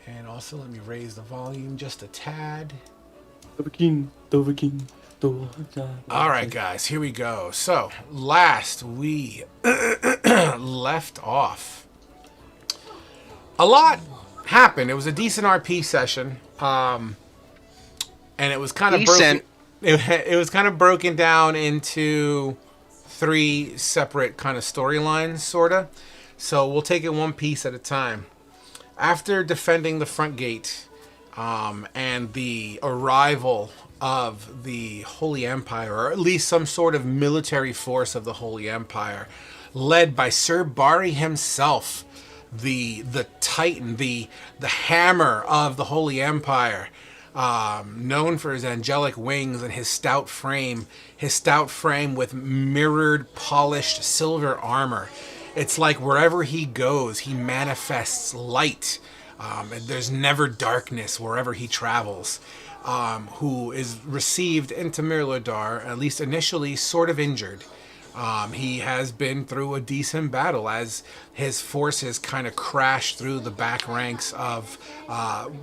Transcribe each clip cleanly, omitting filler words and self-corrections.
And also, let me raise the volume just a tad. Dovahkiin. All right, guys, here we go. So, last we left off, a lot happened. It was a decent RP session, and it was kind of broken. Decent. It was kind of broken down into three separate kind of storylines, sorta. So we'll take it one piece at a time. After defending the front gate, and the arrival of the Holy Empire, or at least some sort of military force of the Holy Empire, led by Sir Bari himself, the Titan, the hammer of the Holy Empire, known for his angelic wings and his stout frame with mirrored, polished silver armor. It's like wherever he goes, he manifests light. And there's never darkness wherever he travels. Who is received into Mirladar, at least initially, sort of injured. He has been through a decent battle as his forces kind of crashed through the back ranks of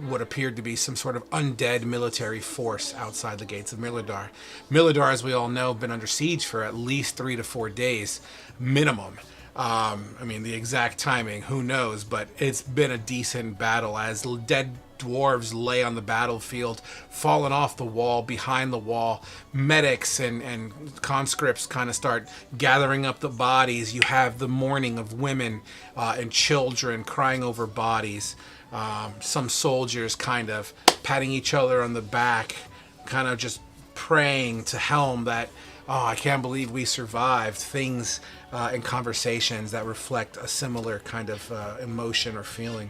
what appeared to be some sort of undead military force outside the gates of Mirladar. Mirladar, as we all know, been under siege for at least 3 to 4 days minimum. I mean, the exact timing, who knows, but it's been a decent battle as dead dwarves lay on the battlefield, fallen off the wall, behind the wall. Medics and conscripts kind of start gathering up the bodies. You have the mourning of women and children crying over bodies. Some soldiers kind of patting each other on the back, kind of just praying to Helm that, oh, I can't believe we survived. Things and conversations that reflect a similar kind of emotion or feeling.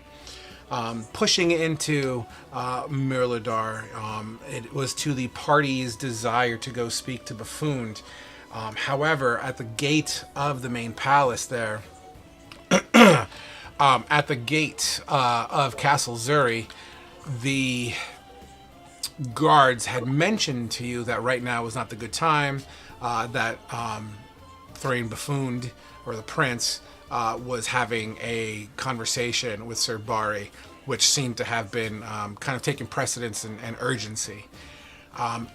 Pushing into Mirladar, it was to the party's desire to go speak to Buffoon. However, at the gate of the main palace there, at the gate of Castle Zuri, the guards had mentioned to you that right now was not the good time, that Thrain Buffoon, or the prince, was having a conversation with Sir Bari, which seemed to have been kind of taking precedence and urgency.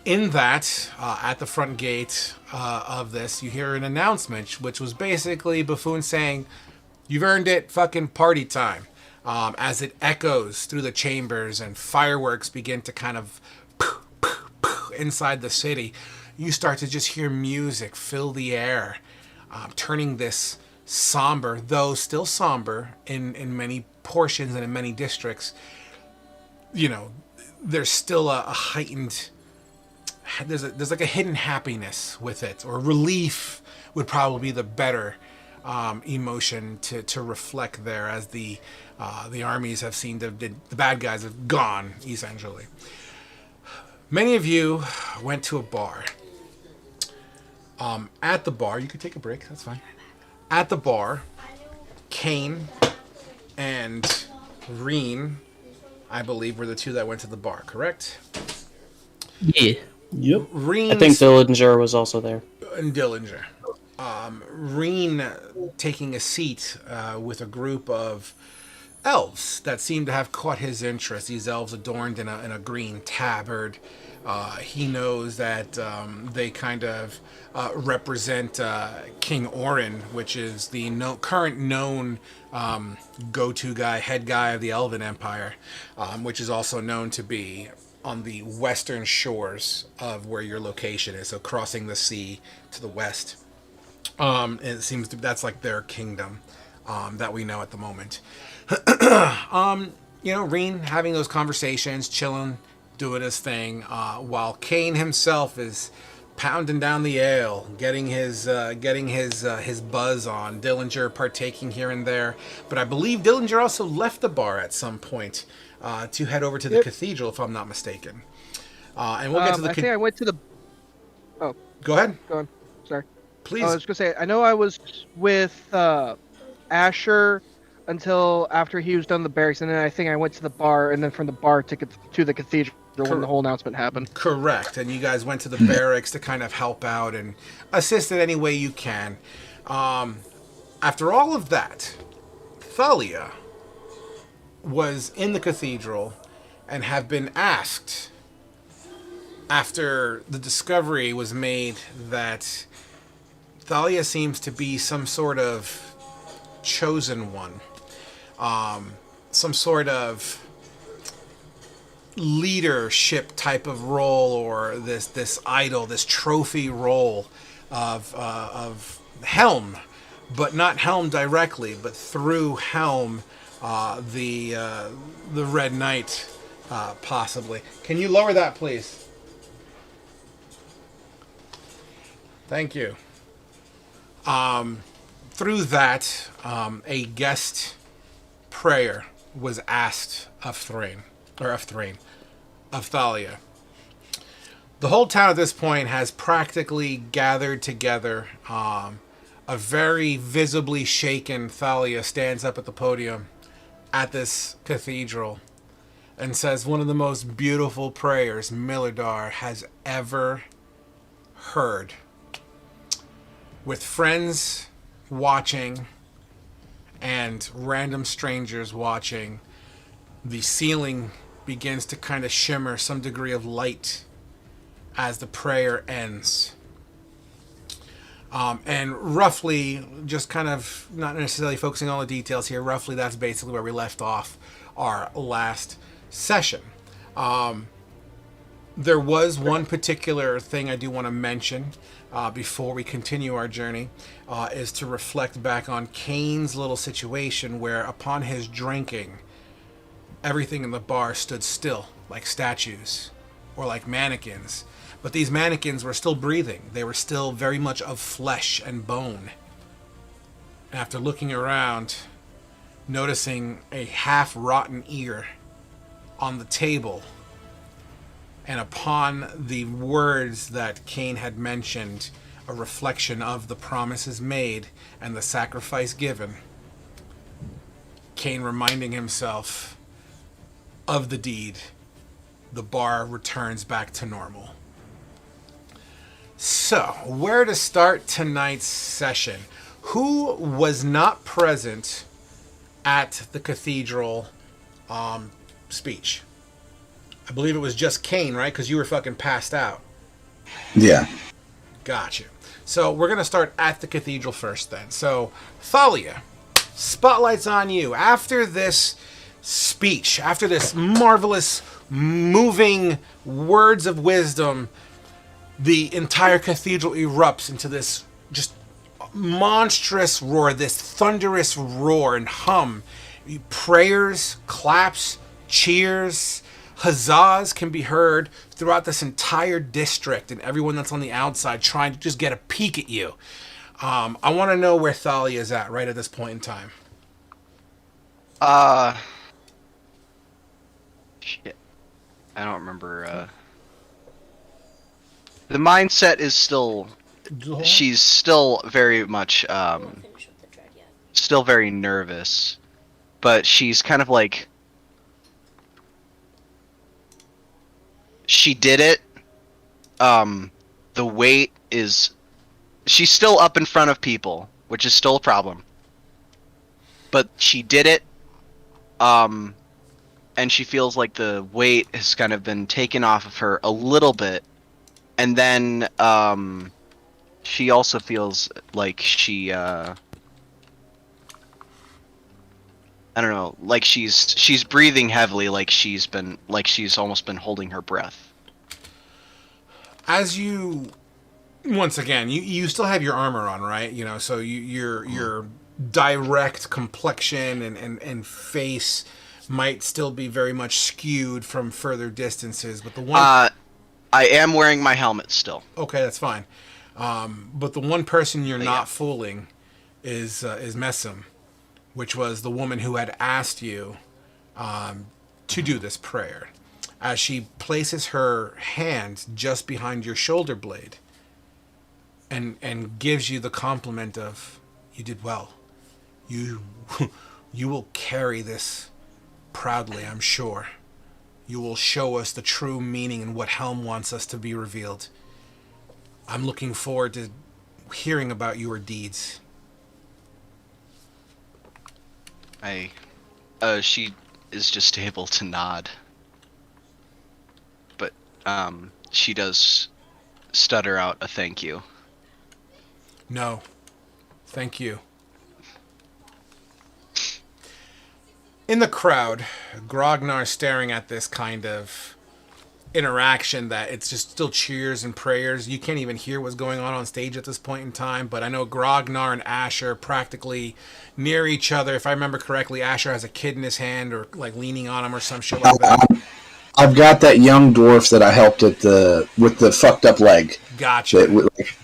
In that, at the front gate of this, you hear an announcement, which was basically Buffoon saying, "You've earned it, fucking party time." As it echoes through the chambers and fireworks begin to kind of inside the city, you start to just hear music fill the air, turning this somber, though still somber in many portions and in many districts. You know, there's still a heightened, there's like a hidden happiness with it, or relief would probably be the better emotion to reflect there, as the armies have seen the bad guys have gone, essentially. Many of you went to a bar. At the bar, you could take a break, that's fine. At the bar, Kane and Reen, I believe, were the two that went to the bar, correct? Yeah. Yep. Reen, I think Dillinger was also there. And Dillinger. Reen taking a seat with a group of elves that seem to have caught his interest. These elves adorned in a green tabard. He knows that they kind of represent King Orin, which is the current known go-to guy, head guy of the Elven Empire, which is also known to be on the western shores of where your location is, so crossing the sea to the west. It seems to that's like their kingdom that we know at the moment. Reen having those conversations, chilling, doing his thing, while Kane himself is pounding down the ale, getting his buzz on. Dillinger partaking here and there, but I believe Dillinger also left the bar at some point to head over to the cathedral, if I'm not mistaken. And we'll get to the. I think I went to the. Oh. Go ahead. Go on. Sorry. Please. I was gonna say, I know I was with Asher until after he was done the barracks, and then I think I went to the bar, and then from the bar to the cathedral when the whole announcement happened. Correct, and you guys went to the barracks to kind of help out and assist in any way you can. After all of that, Thalia, was in the cathedral and have been asked after the discovery was made that Thalia seems to be some sort of chosen one, some sort of leadership type of role, or this idol, this trophy role of Helm, but not Helm directly, but through Helm, the Red Knight, possibly. Can you lower that, please? Thank you. Through that, a guest prayer was asked of Thalia. The whole town at this point has practically gathered together. A very visibly shaken Thalia stands up at the podium at this cathedral and says one of the most beautiful prayers Millardar has ever heard. With friends watching and random strangers watching, the ceiling begins to kind of shimmer some degree of light as the prayer ends. And roughly, just kind of not necessarily focusing on the details here, roughly that's basically where we left off our last session. There was one particular thing I do want to mention before we continue our journey, is to reflect back on Kane's little situation where upon his drinking, everything in the bar stood still like statues or like mannequins. But these mannequins were still breathing. They were still very much of flesh and bone. And after looking around, noticing a half-rotten ear on the table, and upon the words that Kane had mentioned, a reflection of the promises made and the sacrifice given, Kane reminding himself of the deed, the bar returns back to normal. So, where to start tonight's session? Who was not present at the cathedral speech? I believe it was just Kane, right? Because you were fucking passed out. Yeah. Gotcha. So, we're going to start at the cathedral first then. So, Thalia, spotlight's on you. After this speech, after this marvelous, moving words of wisdom, the entire cathedral erupts into this just monstrous roar, this thunderous roar and hum. Prayers, claps, cheers, huzzas can be heard throughout this entire district, and everyone that's on the outside trying to just get a peek at you. I want to know where Thalia is at right at this point in time. Shit. I don't remember, the mindset is still... She's still very much, still very nervous. But she's kind of like... She did it. The weight is... She's still up in front of people, which is still a problem. But she did it. And she feels like the weight has kind of been taken off of her a little bit. And then, she also feels like she, I don't know, like she's breathing heavily, like she's almost been holding her breath. As you, once again, you still have your armor on, right? You know, so your direct complexion and face might still be very much skewed from further distances, but the one... I am wearing my helmet still. Okay, that's fine. But the one person you're not fooling is Messam, which was the woman who had asked you to do this prayer. As she places her hand just behind your shoulder blade and gives you the compliment of, you did well. You will carry this proudly, I'm sure. You will show us the true meaning and what Helm wants us to be revealed. I'm looking forward to hearing about your deeds. She is just able to nod. But she does stutter out a thank you. No. Thank you. In the crowd, Grognar staring at this kind of interaction that it's just still cheers and prayers. You can't even hear what's going on stage at this point in time, but I know Grognar and Asher practically near each other. If I remember correctly, Asher has a kid in his hand or like leaning on him or some shit like that. I've got that young dwarf that I helped with the fucked up leg. Gotcha. Like,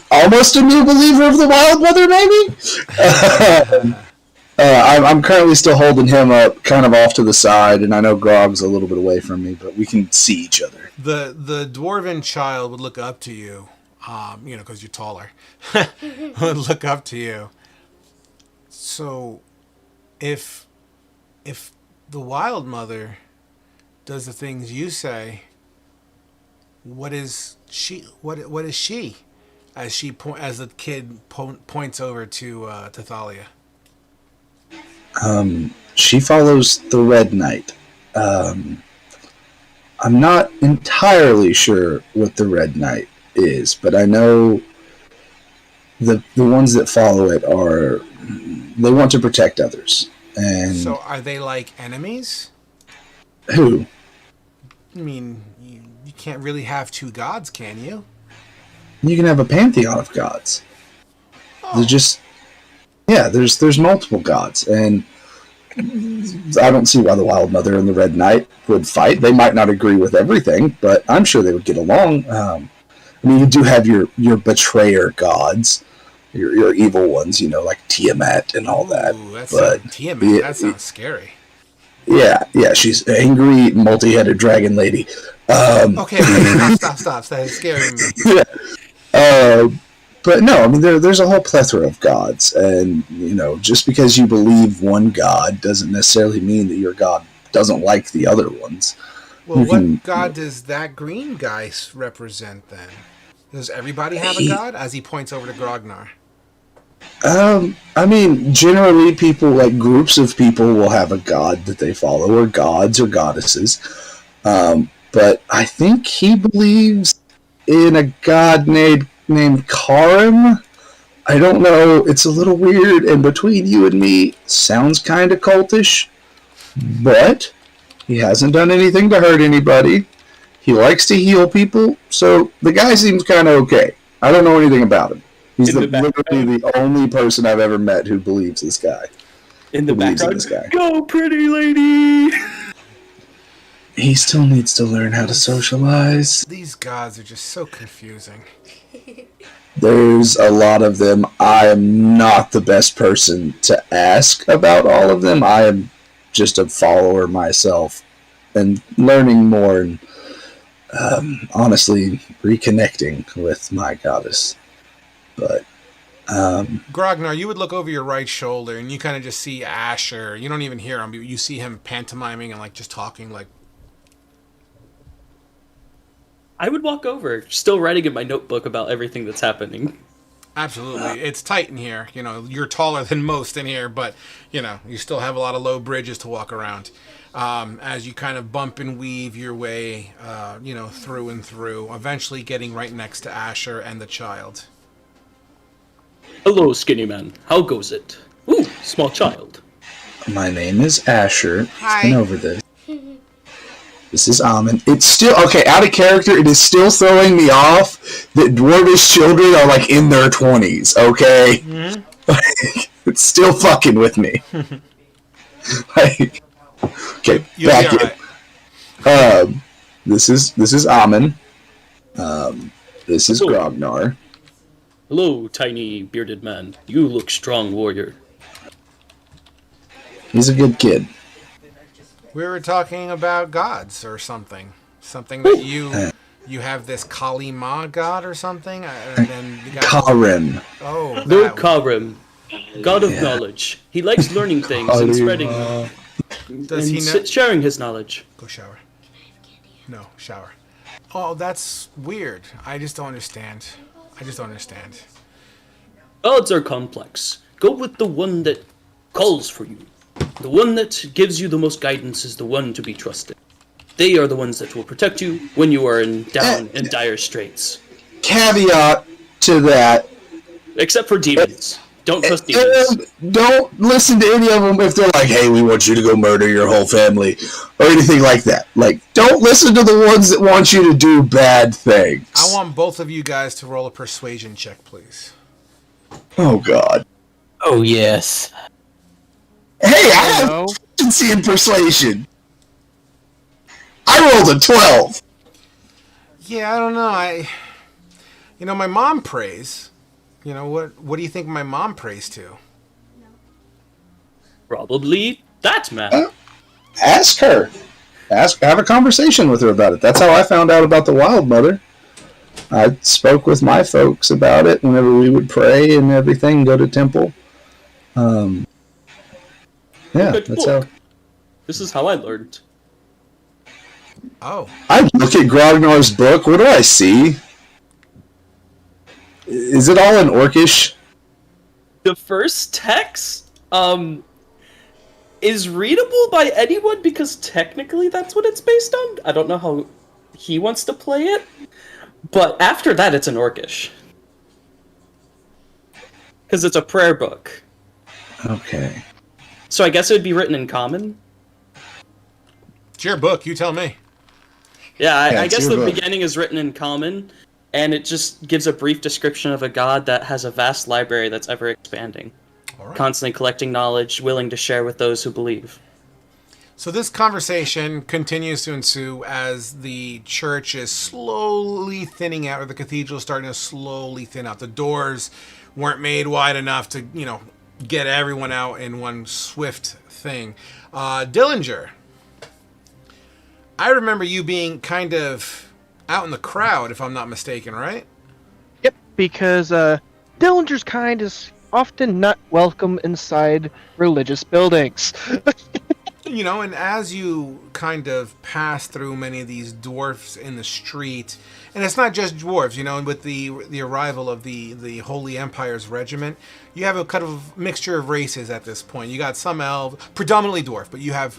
almost a new believer of the Wild Mother, maybe? I'm currently still holding him up, kind of off to the side, and I know Grog's a little bit away from me, but we can see each other. The dwarven child would look up to you, because you're taller. Would look up to you. So, if the Wild Mother does the things you say, what is she? What is she? As the kid points over to Thalia. She follows the Red Knight. I'm not entirely sure what the Red Knight is, but I know the ones that follow it they want to protect others. And so are they like enemies? Who? I mean, you can't really have two gods, can you? You can have a pantheon of gods. Oh. They're just... Yeah, there's multiple gods, and I don't see why the Wild Mother and the Red Knight would fight. They might not agree with everything, but I'm sure they would get along. I mean, you do have your betrayer gods, your evil ones, like Tiamat and all that. But Tiamat, that sounds scary. Yeah, she's angry, multi-headed dragon lady. Okay, stop. That is scaring me. Yeah. But no, I mean, there's a whole plethora of gods, and, just because you believe one god doesn't necessarily mean that your god doesn't like the other ones. Well, what god does that green guy represent, then? Does everybody have a god? As he points over to Grognar. I mean, generally people, like groups of people will have a god that they follow, or gods or goddesses. But I think he believes in a god named Karim. I don't know. It's a little weird, and between you and me, sounds kind of cultish. But he hasn't done anything to hurt anybody. He likes to heal people, so the guy seems kind of okay. I don't know anything about him. He's literally the only person I've ever met who believes this guy. In the background, go pretty lady! He still needs to learn how to socialize. These gods are just so confusing. There's a lot of them. I am not the best person to ask about all of them. I am just a follower myself and learning more and honestly reconnecting with my goddess. But Grognar, you would look over your right shoulder and you kind of just see Asher. You don't even hear him, but you see him pantomiming and like just talking like. I would walk over, still writing in my notebook about everything that's happening. Absolutely. It's tight in here. You're taller than most in here, but, you still have a lot of low bridges to walk around. As you kind of bump and weave your way, through and through, eventually getting right next to Asher and the child. Hello, skinny man. How goes it? Ooh, small child. My name is Asher. Hi. Been over this. This is Amin. It's still, okay, out of character, it is still throwing me off that dwarvish children are, like, in their 20s, okay? Mm-hmm. It's still fucking with me. Okay, back in. Right. This is Amin. This is Grognar. Hello, tiny bearded man. You look strong, warrior. He's a good kid. We were talking about gods or something. Something that you have this Kali Ma god or something? And then you got Karim. Oh, Lord Karim, god of knowledge. He likes learning things and spreading Does he know? Sharing his knowledge. Go shower. No, shower. Oh, that's weird. I just don't understand. Gods are complex. Go with the one that calls for you. The one that gives you the most guidance is the one to be trusted. They are the ones that will protect you when you are in dire straits. Caveat to that. Except for demons. Don't trust demons. Don't listen to any of them if they're like, hey, we want you to go murder your whole family, or anything like that. Like, don't listen to the ones that want you to do bad things. I want both of you guys to roll a persuasion check, please. Oh, God. Oh, yes. Hey, I have proficiency in persuasion. I rolled a 12. Yeah, I don't know. My mom prays. What do you think my mom prays to? Probably that man. Ask her. Have a conversation with her about it. That's how I found out about the Wild Mother. I spoke with my folks about it whenever we would pray and everything, go to temple. Yeah, that's how. This is how I learned. Oh. I look at Grognar's book. What do I see? Is it all in Orcish? The first text, is readable by anyone because technically that's what it's based on. I don't know how he wants to play it, but after that it's in Orcish. Because it's a prayer book. Okay. So I guess it would be written in common? It's your book, you tell me. Yeah, I it's guess your the book. beginning is written in common, and it just gives a brief description of a god that has a vast library that's ever expanding. All right. Constantly collecting knowledge, willing to share with those who believe. So this conversation continues to ensue as the church is slowly thinning out, or the cathedral is starting to slowly thin out. The doors weren't made wide enough to, get everyone out in one swift thing. Dillinger, I remember you being kind of out in the crowd, if I'm not mistaken, right? Yep, because Dillinger's kind is often not welcome inside religious buildings. And as you kind of pass through many of these dwarfs in the street, and it's not just dwarves, and with the arrival of the Holy Empire's regiment, you have a kind of mixture of races at this point. You got some elves, predominantly dwarf, but you have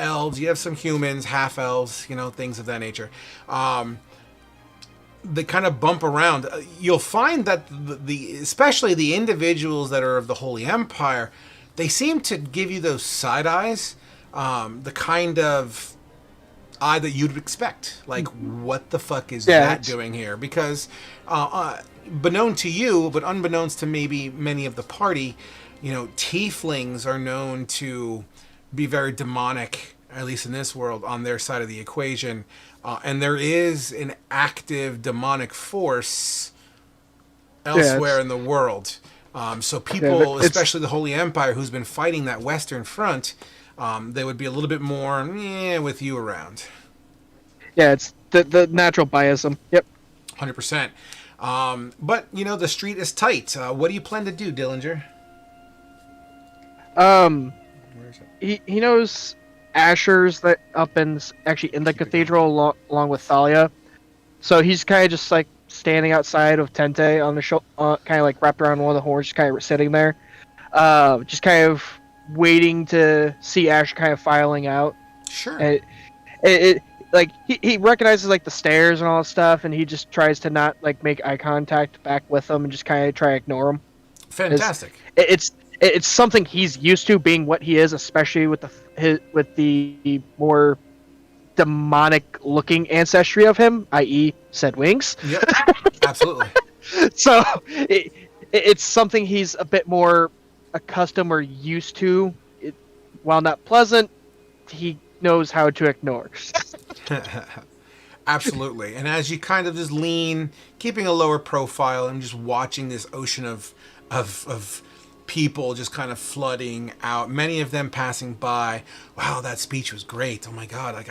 elves, you have some humans, half elves, things of that nature. They kind of bump around. You'll find that especially the individuals that are of the Holy Empire, they seem to give you those side eyes. The kind of eye that you'd expect. Like, what the fuck is that doing here? Because, beknown to you, but unbeknownst to maybe many of the party, tieflings are known to be very demonic, at least in this world, on their side of the equation. And there is an active demonic force elsewhere in the world. So people, especially the Holy Empire, who's been fighting that Western Front, they would be a little bit more with you around. Yeah, it's the natural biasm. Yep. 100%. But, the street is tight. What do you plan to do, Dillinger? Where is it? He knows Asher's that up actually in the cathedral along with Thalia. So he's kind of just like standing outside of Tente on the kind of like wrapped around one of the horns, just kind of sitting there. Just kind of waiting to see Asher kind of filing out. Sure. And he recognizes like the stairs and all that stuff, and he just tries to not like make eye contact back with them and just kind of try to ignore them. Fantastic. It's something he's used to, being what he is, especially with the more demonic looking ancestry of him, i.e. said wings. Yep. Absolutely. So it's something he's a bit more accustomed or used to. While not pleasant, he knows how to ignore. Absolutely. And as you kind of just lean, keeping a lower profile and just watching this ocean of people just kind of flooding out, many of them passing by. Wow, that speech was great. Oh my God,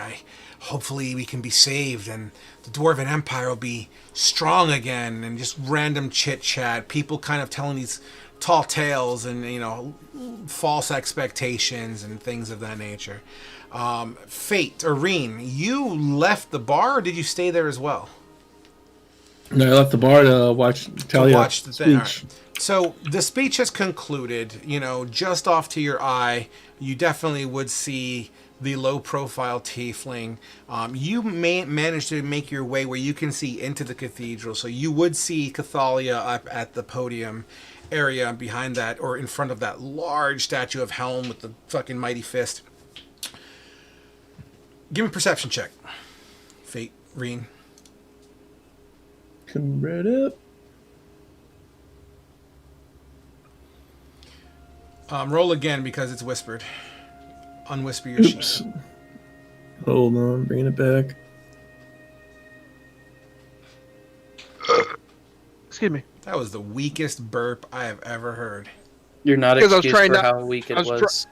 hopefully we can be saved and the Dwarven Empire will be strong again, and just random chit chat, people kind of telling these tall tales and, false expectations and things of that nature. Fate, Irene, you left the bar, or did you stay there as well? No, I left the bar to watch Talia watch the thing. speech. All right. So the speech has concluded. Just off to your eye, you definitely would see the low-profile tiefling. You may manage to make your way where you can see into the cathedral, so you would see Cathalia up at the podium area behind that, or in front of that large statue of Helm with the fucking mighty fist. Give me a perception check. Fate, Reen. Come right up. Roll again because it's whispered. Unwhisper your sheet. Oops. Hold on, bringing it back. Excuse me. That was the weakest burp I have ever heard. You're not Because I was excused trying for not- how weak it I was was.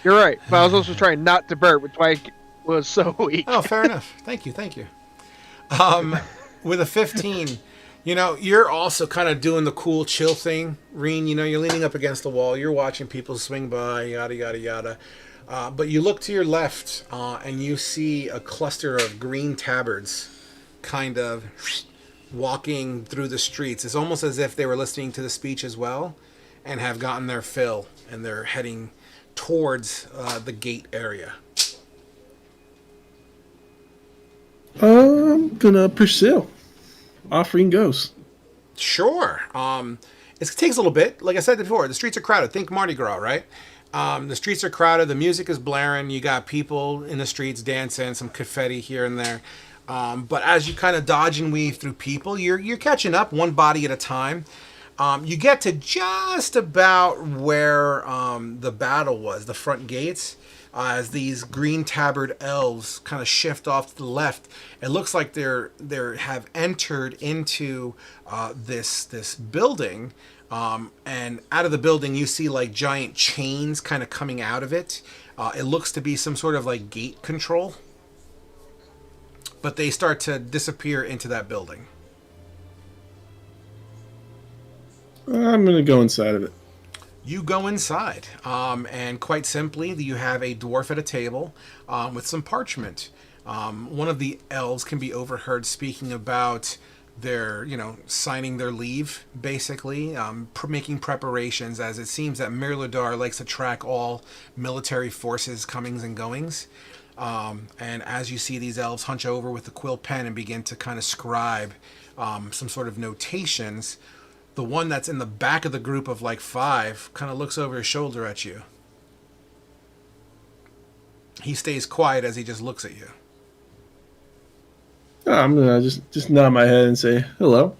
You're right, but I was also trying not to burp, which is why I was so weak. Oh, fair enough. Thank you. With a 15, you're also kind of doing the cool chill thing, Reen. You're leaning up against the wall. You're watching people swing by, yada, yada, yada. But you look to your left, and you see a cluster of green tabards kind of walking through the streets. It's almost as if they were listening to the speech as well and have gotten their fill, and they're heading towards the gate area. I'm gonna pursue. Offering goes. Sure. It takes a little bit. Like I said before, the streets are crowded. Think Mardi Gras, right? The streets are crowded. The music is blaring. You got people in the streets dancing, some confetti here and there. But as you kind of dodge and weave through people, you're catching up one body at a time. You get to just about where the battle was, the front gates. As these green tabard elves kind of shift off to the left, it looks like they have entered into this building, and out of the building you see like giant chains kind of coming out of it. It looks to be some sort of like gate control, but they start to disappear into that building. I'm gonna go inside of it. You go inside, and quite simply, you have a dwarf at a table with some parchment. One of the elves can be overheard speaking about their, signing their leave, basically, making preparations, as it seems that Mirladar likes to track all military forces' comings and goings. And as you see these elves hunch over with the quill pen and begin to kind of scribe some sort of notations, the one that's in the back of the group of like 5 kind of looks over his shoulder at you. He stays quiet as he just looks at you. I'm gonna just nod my head and say hello.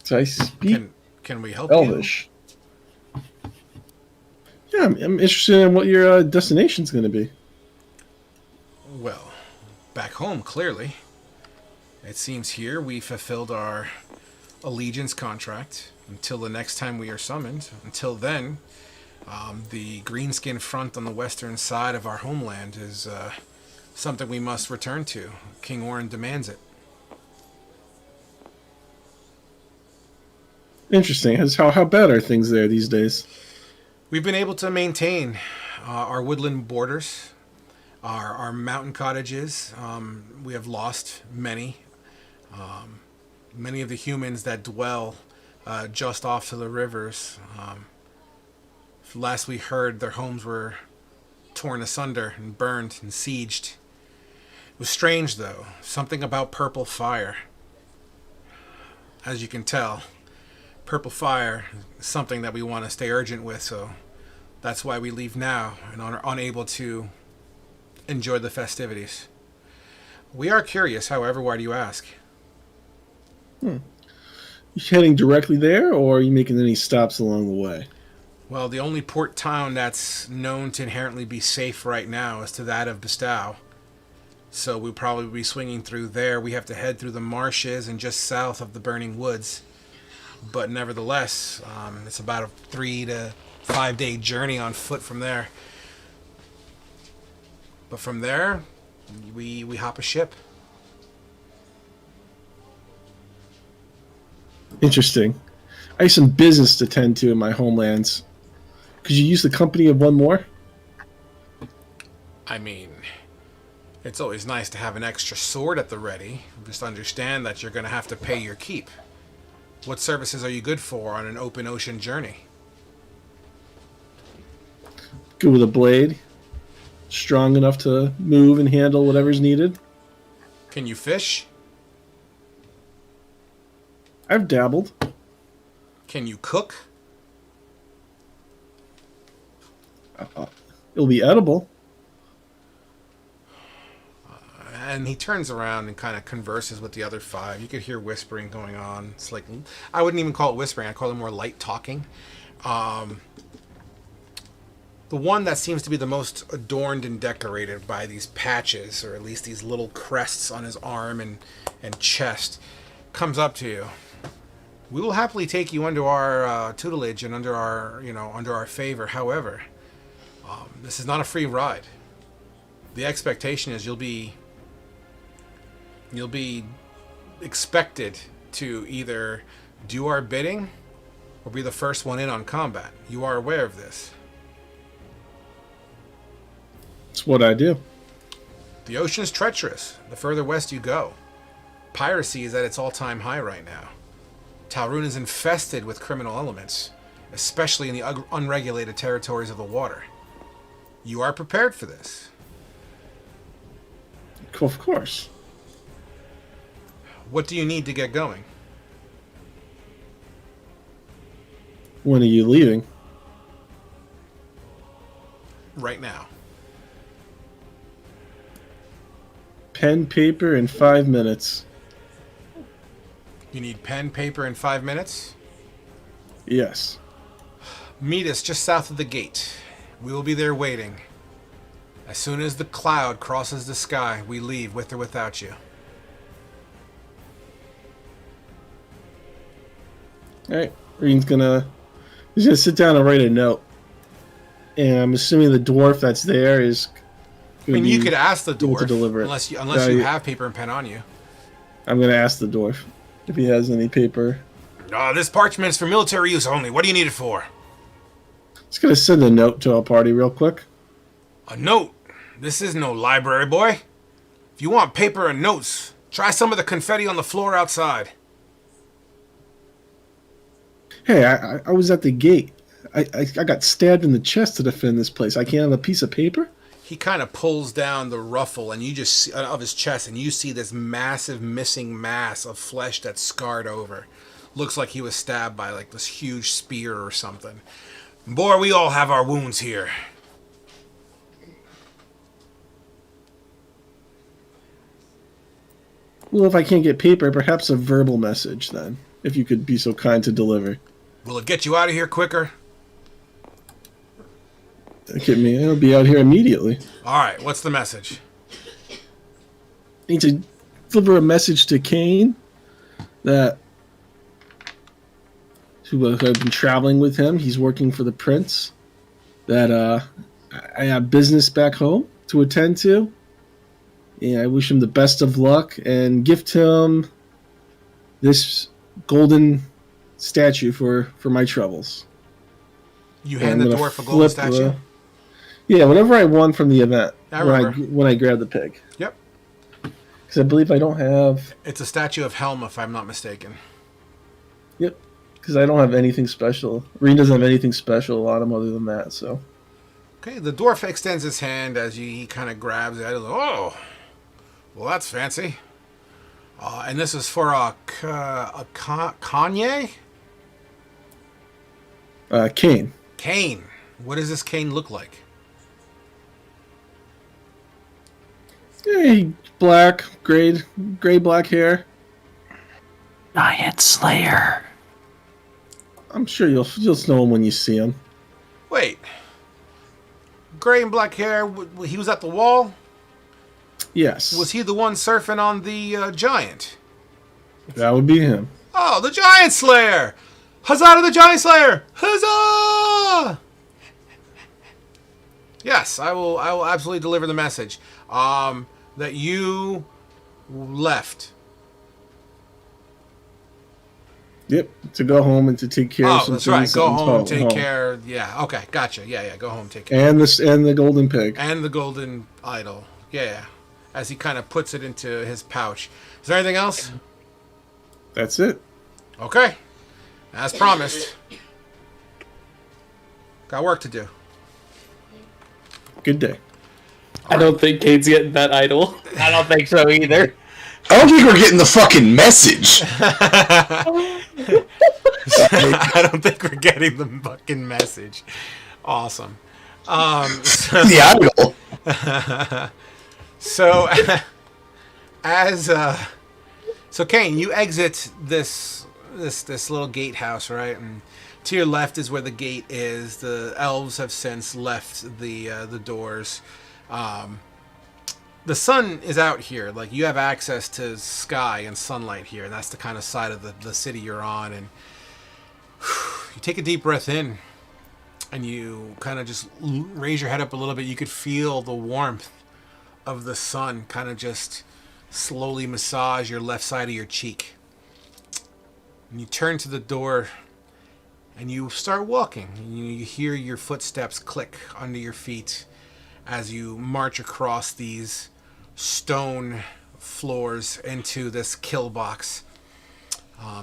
So I speak Can we help Elvish. Yeah, I'm interested in what your destination's gonna be. you? Well, back home, clearly. It seems here we fulfilled our allegiance contract until the next time we are summoned. Until then, the greenskin front on the western side of our homeland is something we must return to. King Orin demands it. Interesting. How bad are things there these days? We've been able to maintain our woodland borders, our mountain cottages. We have lost many. Many of the humans that dwell just off to the rivers. Last we heard, their homes were torn asunder and burned and sieged. It was strange, though. Something about purple fire. As you can tell, purple fire is something that we want to stay urgent with, so that's why we leave now and are unable to enjoy the festivities. We are curious, however, why do you ask? You heading directly there, or are you making any stops along the way? Well, the only port town that's known to inherently be safe right now is to that of Bestow. So we'll probably be swinging through there. We have to head through the marshes and just south of the burning woods. But nevertheless, it's about a 3 to 5 day journey on foot from there. But from there, we hop a ship. Interesting. I have some business to tend to in my homelands. Could you use the company of one more? I mean, It's always nice to have an extra sword at the ready. Just understand that you're going to have to pay your keep. What services are you good for on an open ocean journey? Good with a blade. Strong enough to move and handle whatever's needed. Can you fish? I've dabbled. Can you cook? It'll be edible. And he turns around and kind of converses with the other 5. You could hear whispering going on. It's like, I wouldn't even call it whispering. I'd call it more light talking. The one that seems to be the most adorned and decorated by these patches, or at least these little crests on his arm and chest, comes up to you. We will happily take you under our tutelage and under our favor. However, this is not a free ride. The expectation is you'll be expected to either do our bidding or be the first one in on combat. You are aware of this. It's what I do. The ocean is treacherous the further west you go. Piracy is at its all-time high right now. Tal Rune is infested with criminal elements, especially in the unregulated territories of the water. You are prepared for this. Of course. What do you need to get going? When are you leaving? Right now. Pen, paper, in 5 minutes. You need pen, paper, and 5 minutes? Yes. Meet us just south of the gate. We will be there waiting. As soon as the cloud crosses the sky, we leave with or without you. Alright. He's gonna sit down and write a note. And I'm assuming the dwarf that's there is I mean, you could ask the able dwarf, to deliver it. unless you have paper and pen on you. I'm gonna ask the dwarf if he has any paper. This parchment's for military use only. What do you need it for? Just gonna send a note to our party real quick. A note? This is no library, boy. If you want paper and notes, try some of the confetti on the floor outside. Hey, I was at the gate. I got stabbed in the chest to defend this place. I can't have a piece of paper? He kind of pulls down the ruffle and you just see, of his chest, and you see this massive missing mass of flesh that's scarred over. Looks like he was stabbed by like this huge spear or something. Boy, we all have our wounds here. Well, if I can't get paper, perhaps a verbal message then. If you could be so kind to deliver. Will it get you out of here quicker? Get me. I'll be out here immediately. All right, what's the message? I need to deliver a message to Kane that who I've been traveling with him. He's working for the prince. That I have business back home to attend to. And I wish him the best of luck and gift him this golden statue for my troubles. You hand the dwarf a golden statue? Yeah, whatever I won from the event. I remember. When I grabbed the pig. Yep. Because I believe I don't have... It's a statue of Helm, if I'm not mistaken. Yep. Because I don't have anything special. Reen doesn't have anything special on him other than that, so... Okay, the dwarf extends his hand as he kind of grabs it. Oh, well, that's fancy. And this is for a Kanye? Kane. Cane. What does this cane look like? Hey, black, gray black hair. Giant Slayer. I'm sure you'll know him when you see him. Wait. Gray and black hair, he was at the wall? Yes. Was he the one surfing on the giant? That would be him. Oh, the Giant Slayer! Huzzah to the Giant Slayer! Huzzah! Yes, I will absolutely deliver the message. That you left. Yep, to go home and to take care of some that's right. things. Go home, take care. Yeah, okay, gotcha. Yeah, go home, take care. And the golden pig. And the golden idol. Yeah. as he kind of puts it into his pouch. Is there anything else? That's it. Okay. As promised. Got work to do. Good day. I don't think Kane's getting that idol. I don't think so either. I don't think we're getting the fucking message. I don't think we're getting the fucking message. Awesome. The idol. So, so Kane, you exit this little gatehouse, right? And to your left is where the gate is. The elves have since left the doors. The sun is out here. Like, you have access to sky and sunlight here. That's the kind of side of the city you're on. And you take a deep breath in, and you kind of just raise your head up a little bit. You could feel the warmth of the sun kind of just slowly massage your left side of your cheek. And you turn to the door, and you start walking. And you hear your footsteps click under your feet as you march across these stone floors into this kill box.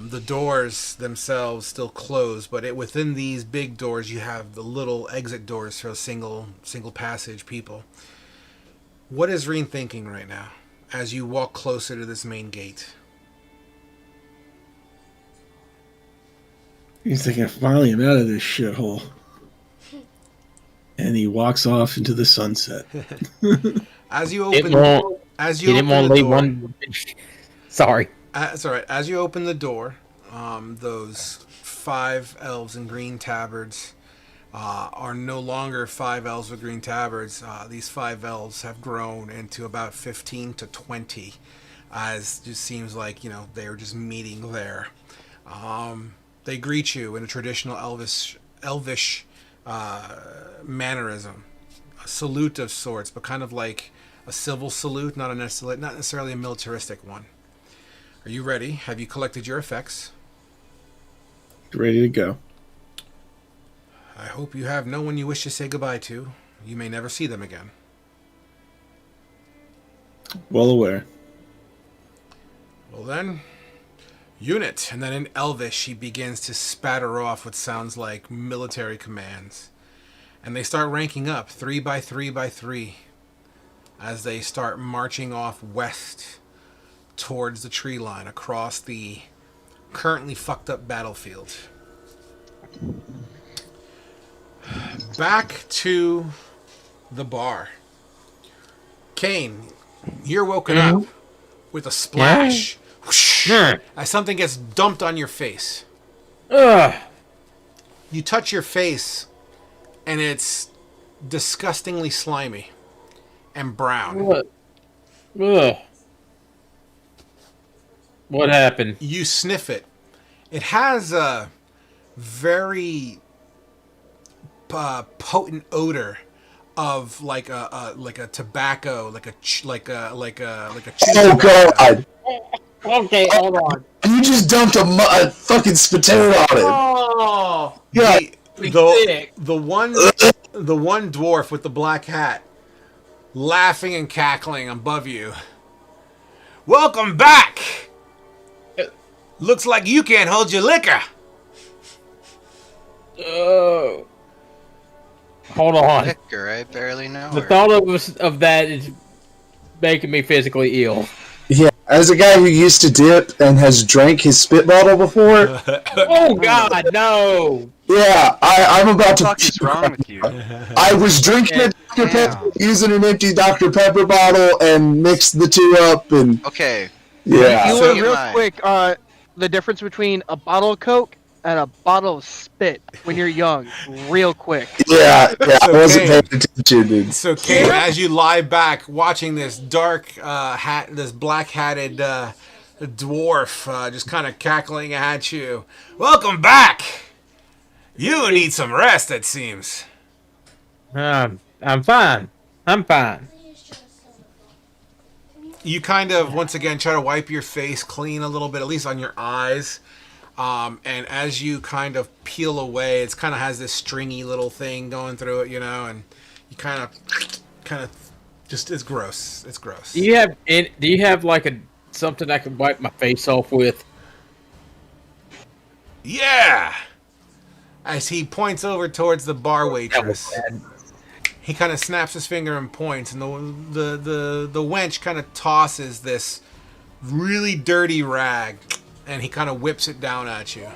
The doors themselves still closed, but within these big doors you have the little exit doors for single passage people. What is Reen thinking right now as you walk closer to this main gate? He's thinking, finally, I'm out of this shithole. And he walks off into the sunset. As you He open, didn't want to leave door, one. Sorry. That's all right. As you open the door, those 5 elves in green tabards are no longer 5 elves with green tabards. These 5 elves have grown into about 15 to 20, as it just seems like, they are just meeting there. They greet you in a traditional elvish mannerism, a salute of sorts, but kind of like a civil salute, not necessarily a militaristic one. Are you ready? Have you collected your effects? Ready to go. I hope you have no one you wish to say goodbye to. You may never see them again. Well aware. Well then, unit. And then in Elvish, he begins to spatter off what sounds like military commands. And they start ranking up 3 by 3 by 3 as they start marching off west towards the tree line across the currently fucked up battlefield. Back to the bar. Kane, you're woken up with a splash. Whoosh, as something gets dumped on your face. You touch your face, and it's disgustingly slimy and brown. What happened? You sniff it. It has a very potent odor of like a tobacco, like a chewing Oh tobacco. god! Okay, hold on. You just dumped a fucking spittoon on him. Oh, Yeah. The one dwarf with the black hat, laughing and cackling above you. Welcome back. Looks like you can't hold your liquor. oh. Hold on. Liquor, I barely know The her. thought of that is making me physically ill. Yeah, as a guy who used to dip and has drank his spit bottle before, Oh God, no! yeah, I'm What about the to. fuck is wrong with you? I was drinking a Dr. Pepper, using an empty Dr. Pepper bottle, and mixed the two up, and Okay, yeah. You So learn am real I. quick the difference between a bottle of Coke and a bottle of spit when you're young. Real quick. Yeah, I wasn't Okay. paying attention, dude. So, Kane, as you lie back watching this dark this black-hatted dwarf just kind of cackling at you, welcome back. You need some rest, it seems. I'm fine. I'm fine. You kind of once again try to wipe your face clean a little bit, at least on your eyes. And as you kind of peel away, it kind of has this stringy little thing going through it, and you kind of Just it's gross. It's gross. Do you have like something I can wipe my face off with? Yeah. As he points over towards the bar waitress, he kind of snaps his finger and points, and the wench kind of tosses this really dirty rag, and he kind of whips it down at you.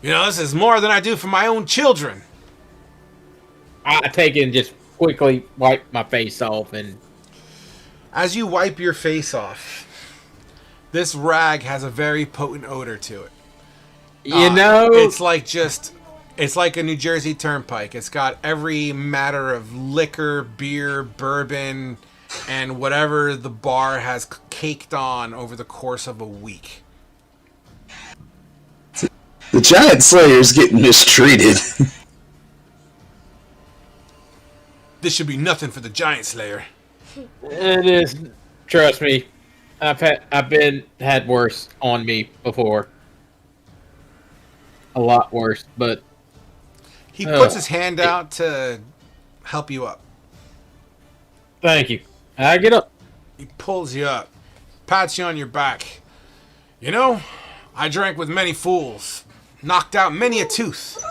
You know, this is more than I do for my own children. I take it and just quickly wipe my face off, and As you wipe your face off, this rag has a very potent odor to it. It's like a New Jersey Turnpike. It's got every matter of liquor, beer, bourbon, and whatever the bar has caked on over the course of a week. The Giant Slayer's getting mistreated. This should be nothing for the Giant Slayer. it is. Trust me, I've had worse on me before. A lot worse, but He puts his hand out to help you up. thank you. I get up. He pulls you up, pats you on your back. You know, I drank with many fools, knocked out many a tooth.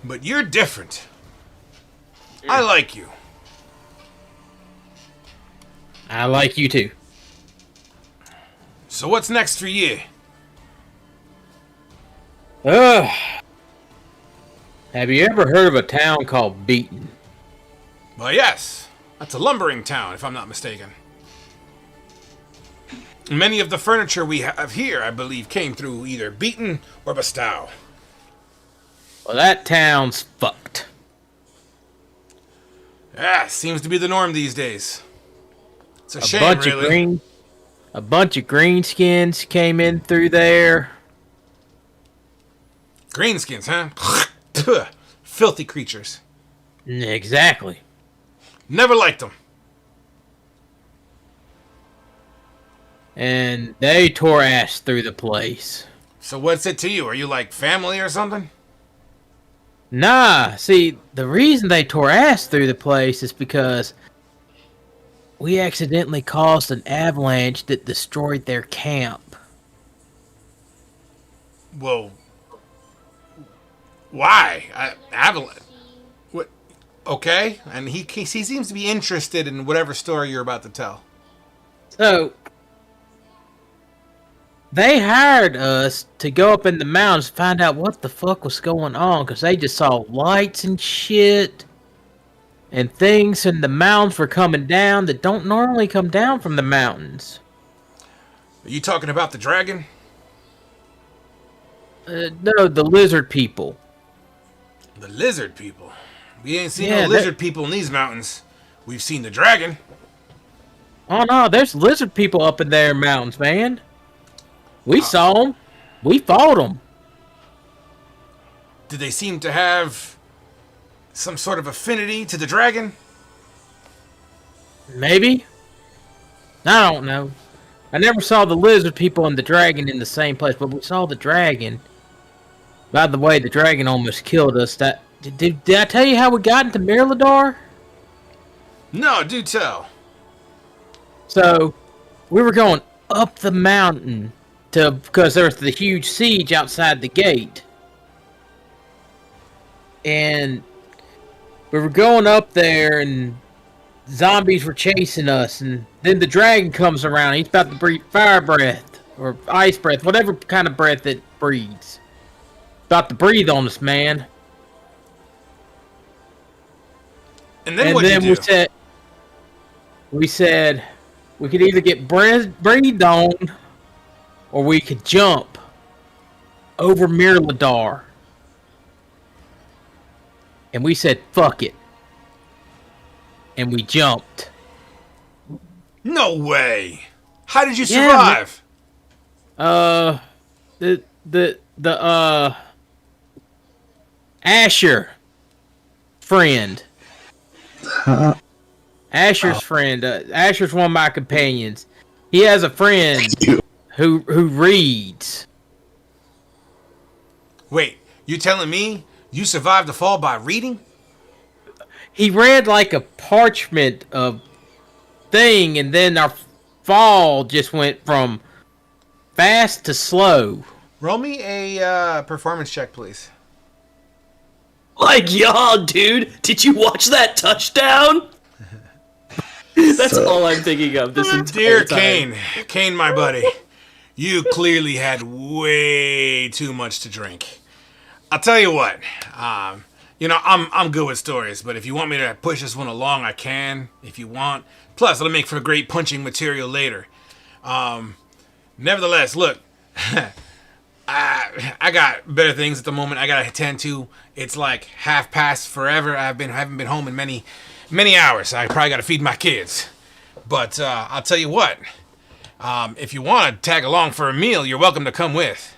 But you're different. I like you. I like you too. So what's next for you? Have you ever heard of a town called Beaton? Well, yes. That's a lumbering town, if I'm not mistaken. Many of the furniture we have here, I believe, came through either Beaton or Bastow. Well, that town's fucked. Yeah, seems to be the norm these days. It's a shame, really. A bunch of greenskins came in through there. Greenskins, huh? Filthy creatures. Exactly. Never liked them. And they tore ass through the place. So what's it to you? Are you like family or something? Nah, see, the reason they tore ass through the place is because we accidentally caused an avalanche that destroyed their camp. Well, why? Avalanche. What? Okay, and he seems to be interested in whatever story you're about to tell. So, they hired us to go up in the mountains to find out what the fuck was going on, because they just saw lights and shit, and things in the mountains were coming down that don't normally come down from the mountains. Are you talking about the dragon? No, the lizard people. The lizard people? We ain't seen no lizard people in these mountains. We've seen the dragon. Oh no, there's lizard people up in their mountains, man. We saw them. We fought them. Did they seem to have some sort of affinity to the dragon? Maybe. I don't know. I never saw the lizard people and the dragon in the same place, but we saw the dragon. By the way, the dragon almost killed us. Did I tell you how we got into Mirladar? No, do tell. So, we were going up the mountain because there was the huge siege outside the gate. And we were going up there, and zombies were chasing us, and then the dragon comes around. He's about to breathe fire breath, or ice breath, whatever kind of breath it breathes. About to breathe on us, man. And then what'd you do? we said we could either get breathed on, or we could jump over Mirladar. And we said, fuck it. And we jumped. No way! How did you survive? The Asher friend. Asher's friend. Asher's one of my companions. He has a friend who reads. Wait, you telling me you survived the fall by reading? he read like a parchment of thing, and then our fall just went from fast to slow. Roll me a performance check, please. Like, y'all, dude, did you watch that touchdown? That's So- all I'm thinking of this entire Dear time. Kane, my buddy, you clearly had way too much to drink. I'll tell you what, I'm good with stories, but if you want me to push this one along, I can, if you want. Plus, it'll make for great punching material later. Nevertheless, look, I got better things at the moment I gotta attend to. It's like half past forever. I haven't been home in many hours. I probably gotta feed my kids. But I'll tell you what, if you want to tag along for a meal, you're welcome to come with.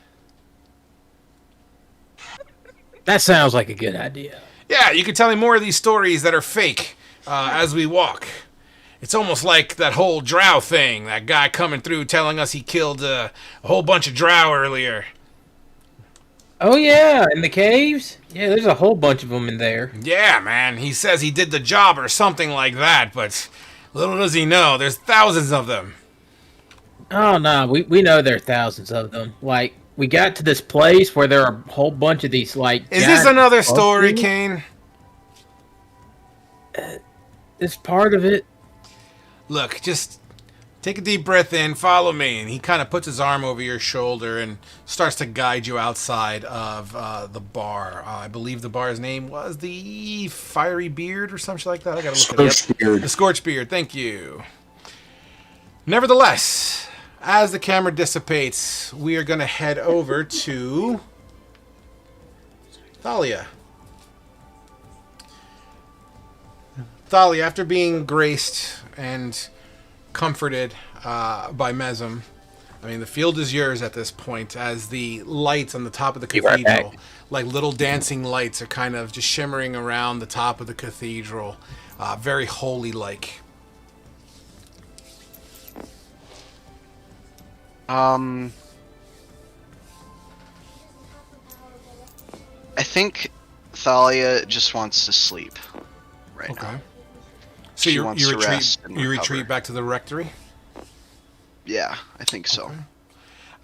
That sounds like a good idea. Yeah, you can tell me more of these stories that are fake as we walk. It's almost like that whole drow thing. That guy coming through telling us he killed a whole bunch of drow earlier. Oh yeah, in the caves? Yeah, there's a whole bunch of them in there. Yeah, man. He says he did the job or something like that, but little does he know, there's thousands of them. Oh no, we know there are thousands of them. Like, we got to this place where there are a whole bunch of these, like... Is this giant another story, bugs. Kane? It's part of it. Look, just take a deep breath in, follow me. And he kind of puts his arm over your shoulder and starts to guide you outside of the bar. I believe the bar's name was the Fiery Beard or something like that. I gotta look it up. Scorched beard. The Scorched Beard, thank you. Nevertheless, as the camera dissipates, we are going to head over to Thalia. Thalia, after being graced and comforted by Mesm, I mean, the field is yours at this point, as the lights on the top of the Be right cathedral, back. like little dancing lights, are kind of just shimmering around the top of the cathedral. Very holy-like. I think Thalia just wants to sleep right Okay. now. So She you wants to retreat. rest and You recover. retreat back to the rectory. Yeah, I think so.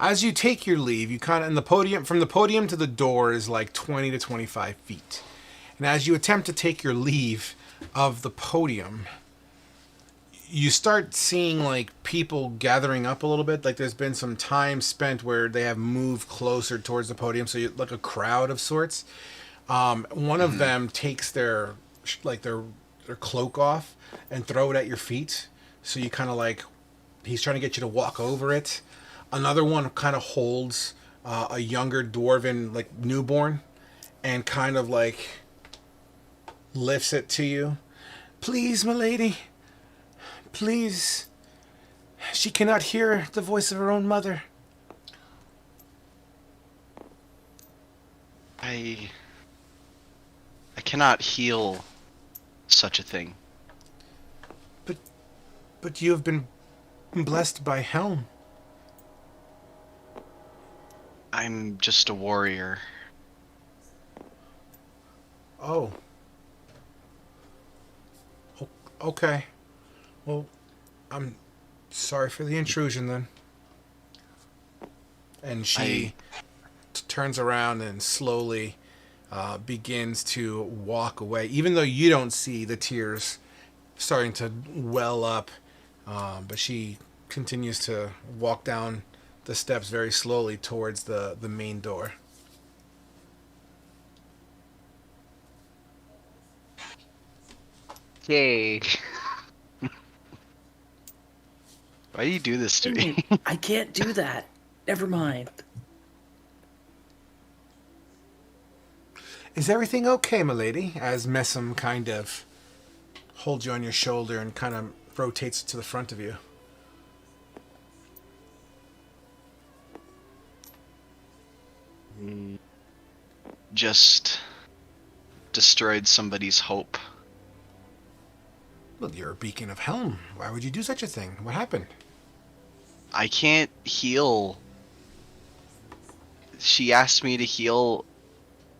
As you take your leave, you kind of from the podium to the door is like 20 to 25 feet. And as you attempt to take your leave of the podium, you start seeing like people gathering up a little bit. Like there's been some time spent where they have moved closer towards the podium, so you like a crowd of sorts. One of them takes their cloak off and throw it at your feet. So you kind of like, he's trying to get you to walk over it. Another one kind of holds a younger dwarven like newborn and kind of like lifts it to you. Please, milady. Please. She cannot hear the voice of her own mother. I cannot heal such a thing. But you have been blessed by Helm. I'm just a warrior. Oh. Okay. Well, I'm sorry for the intrusion then. And she turns around and slowly begins to walk away, even though you don't see the tears starting to well up. But she continues to walk down the steps very slowly towards the main door. Yay. Why do you do this to me? I can't do that. Never mind. Is everything okay, milady? As Messam kind of holds you on your shoulder and kind of rotates to the front of you. Just destroyed somebody's hope. Well, you're a beacon of Helm. Why would you do such a thing? What happened? I can't heal. She asked me to heal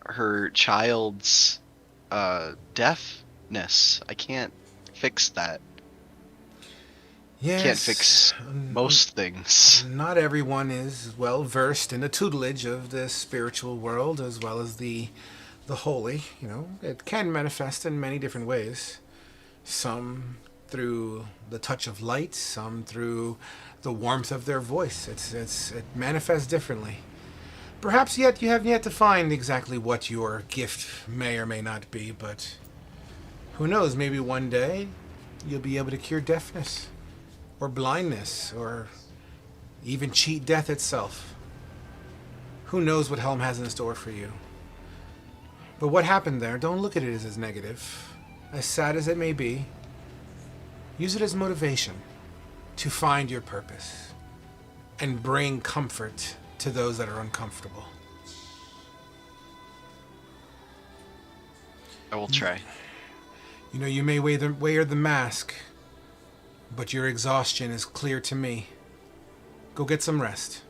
her child's death I can't fix that. Yes. Can't fix most things. Not everyone is well versed in the tutelage of the spiritual world as well as the holy. You know, it can manifest in many different ways. Some through the touch of light, some through the warmth of their voice. It manifests differently. Perhaps yet you have yet to find exactly what your gift may or may not be, but who knows? Maybe one day you'll be able to cure deafness, or blindness, or even cheat death itself. Who knows what Helm has in store for you? But what happened there, don't look at it as negative. As sad as it may be, use it as motivation to find your purpose and bring comfort to those that are uncomfortable. I will try. You know, you may wear the mask, but your exhaustion is clear to me. Go get some rest.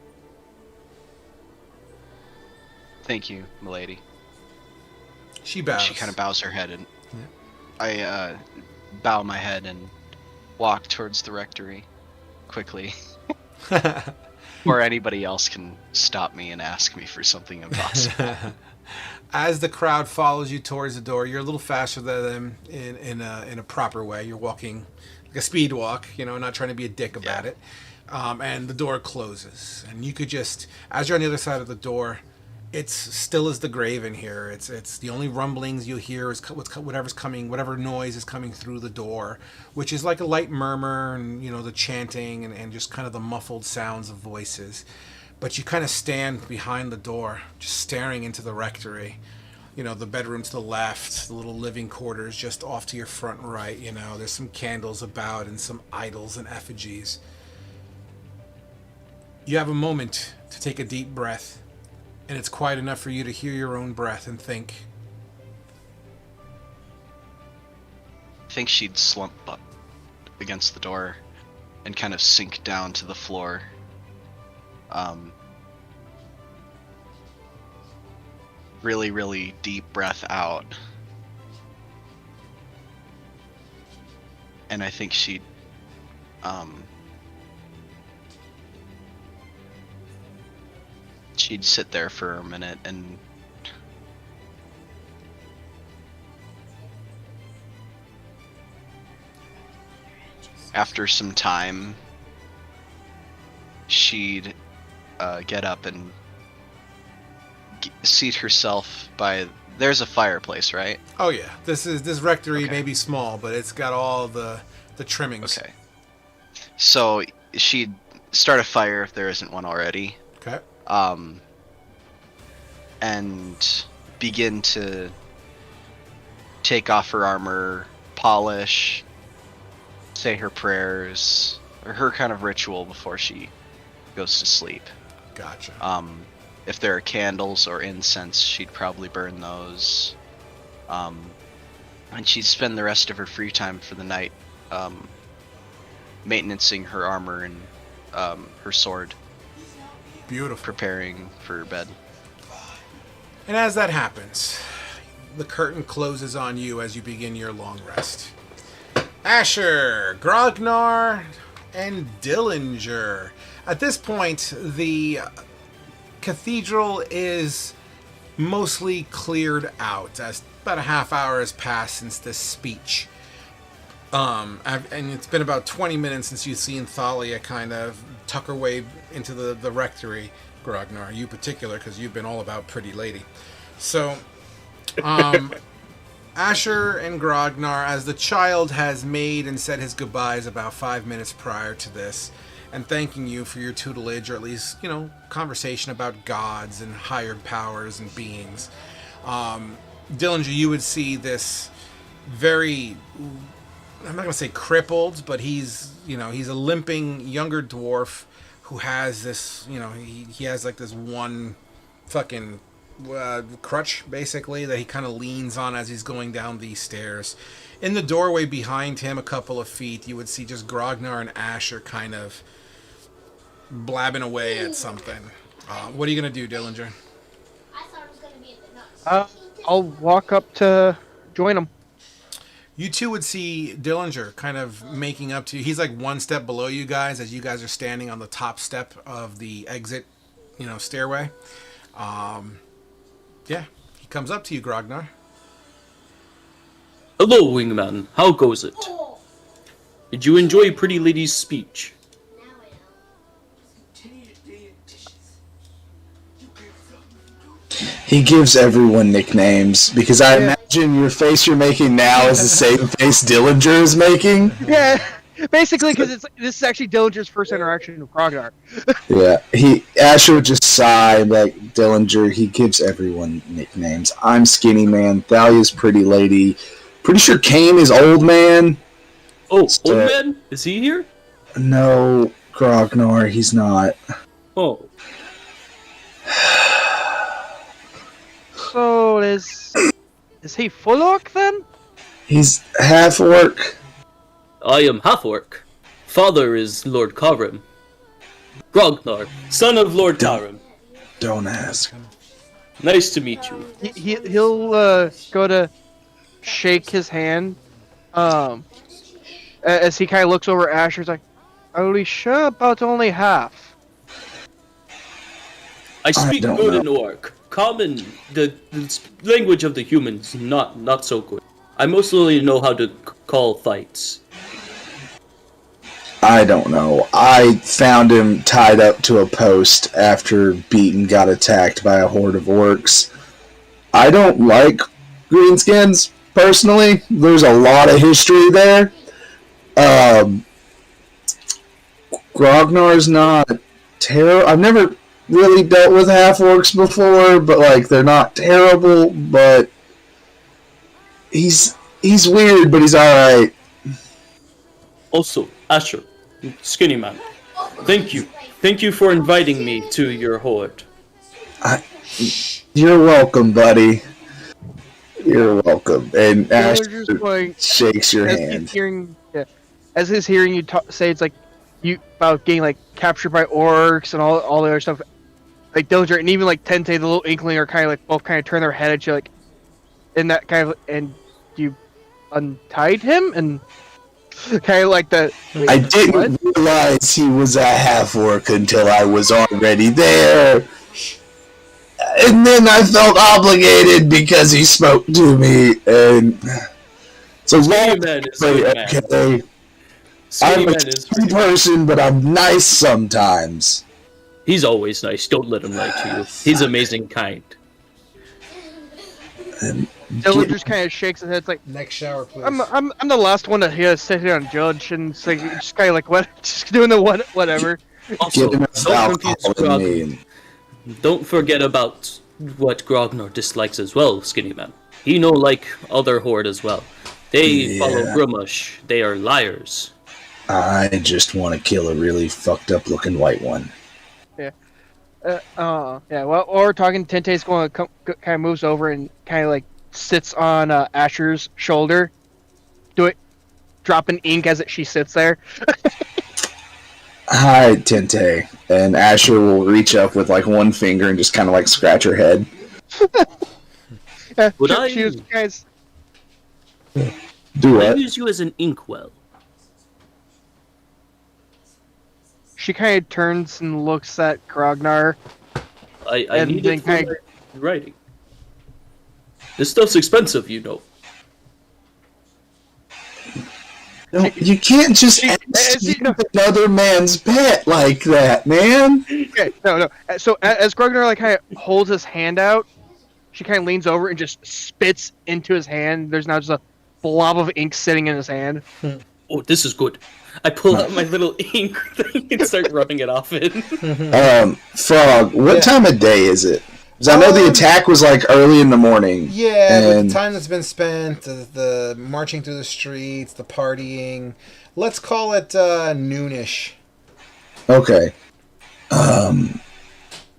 Thank you, milady. She bows. She kind of bows her head, and I bow my head and walk towards the rectory quickly. Or anybody else can stop me and ask me for something impossible. As the crowd follows you towards the door, you're a little faster than them in a proper way. You're walking like a speed walk, you know, not trying to be a dick about it. And the door closes, and you could just, as you're on the other side of the door, it's still as the grave in here. It's the only rumblings you hear is whatever's coming, whatever noise is coming through the door, which is like a light murmur, and you know, the chanting and just kind of the muffled sounds of voices. But you kind of stand behind the door, just staring into the rectory. You know, the bedroom to the left, the little living quarters just off to your front right. You know, there's some candles about and some idols and effigies. You have a moment to take a deep breath, and it's quiet enough for you to hear your own breath and think. I think she'd slump up against the door and kind of sink down to the floor. Really, really deep breath out. And I think she'd sit there for a minute and after some time she'd get up and seat herself by, there's a fireplace, right? Oh yeah, this rectory Okay. may be small, but it's got all the trimmings. Okay. So she'd start a fire if there isn't one already. Okay. And begin to take off her armor, polish, say her prayers, or her kind of ritual before she goes to sleep. Gotcha. If there are candles or incense, she'd probably burn those. And she'd spend the rest of her free time for the night maintaining her armor and her sword. Beautiful. Preparing for bed. And as that happens, the curtain closes on you as you begin your long rest. Asher, Grognar, and Dillinger. At this point, the cathedral is mostly cleared out, as about a half hour has passed since this speech. And it's been about 20 minutes since you've seen Thalia kind of tuck her way into the rectory, Grognar, you particular, because you've been all about pretty lady. So, Asher and Grognar, as the child has made and said his goodbyes about 5 minutes prior to this, and thanking you for your tutelage, or at least, you know, conversation about gods and higher powers and beings. Dillinger, you would see this very, I'm not going to say crippled, but he's a limping younger dwarf who has this, you know, he has like this one fucking crutch, basically, that he kind of leans on as he's going down these stairs. In the doorway behind him, a couple of feet, you would see just Grognar and Asher kind of blabbing away at something. What are you going to do, Dillinger? I'll walk up to join him. You two would see Dillinger kind of making up to you. He's like one step below you guys as you guys are standing on the top step of the exit, stairway. Yeah, he comes up to you, Grognar. Hello, wingman. How goes it? Did you enjoy Pretty Lady's speech? He gives everyone nicknames because I imagine your face you're making now is the same face Dillinger is making. Yeah, basically because this is actually Dillinger's first interaction with Krognar. Yeah, Asher would just sigh like Dillinger. He gives everyone nicknames. I'm Skinny Man. Thalia's Pretty Lady. Pretty sure Kane is Old Man. Oh, Old Man? Is he here? No, Grognar, he's not. Oh. So is he full orc then? He's half orc. I am half-orc. Father is Lord Karim. Grognar, son of Lord Karim. Don't ask. Nice to meet you. He'll go to shake his hand. As he kind of looks over at Asher's like, are we sure about only half? I speak don't good know. in Orc. Common, the language of the humans, not so good. I mostly know how to call fights. I don't know. I found him tied up to a post after Beaton got attacked by a horde of orcs. I don't like greenskins, personally. There's a lot of history there. Grognar's not terrible. I've never really dealt with half-orcs before, but, like, they're not terrible, but he's weird, but he's alright. Also, Asher, Skinny Man, thank you. Thank you for inviting me to your horde. You're welcome, buddy. You're welcome. And Ash shakes your hand. As he's hearing you say it's like you about getting like captured by orcs and all the other stuff, like Dillinger and even like Tente, the little inkling, are kind of like both kind of turn their head at you, like in that kind of, and you untied him and kind of like the. I didn't realize he was a half orc until I was already there. And then I felt obligated because he spoke to me, and so Skinny Man is good, man. okay. Skinny I'm a Man is good person, but I'm nice sometimes. He's always nice. Don't let him lie to you. He's amazing kind. Dillinger just kind of shakes his head. It's like, Next shower, please. I'm the last one to here sit here and judge, and it's like just kind of like what, just doing the whatever. Also, Get enough don't confuse alcohol in me. Grognar. Don't forget about what Grognar dislikes as well, Skinny Man. He no like other horde as well. They follow Grumush. They are liars. I just want to kill a really fucked up looking white one. Well, or talking, Tente's going to kind of moves over and kind of like sits on Asher's shoulder, dropping ink as she sits there. Hi, Tente. And Asher will reach up with like one finger and just kind of like scratch her head. Would she was, guys. Do I what? use you as an inkwell. She kind of turns and looks at Grognar. I need then it for my writing. This stuff's expensive, you know. No, you can't just ask another man's pet like that, man. Okay, no. So as Grognar like kind of holds his hand out, she kind of leans over and just spits into his hand. There's now just a blob of ink sitting in his hand. Oh, this is good. I pull out my little ink thing and start rubbing it off it. Frog, what time of day is it? Because I know the attack was like early in the morning. Yeah, but and the time that's been spent, the marching through the streets, the partying. Let's call it noonish. Okay. I'm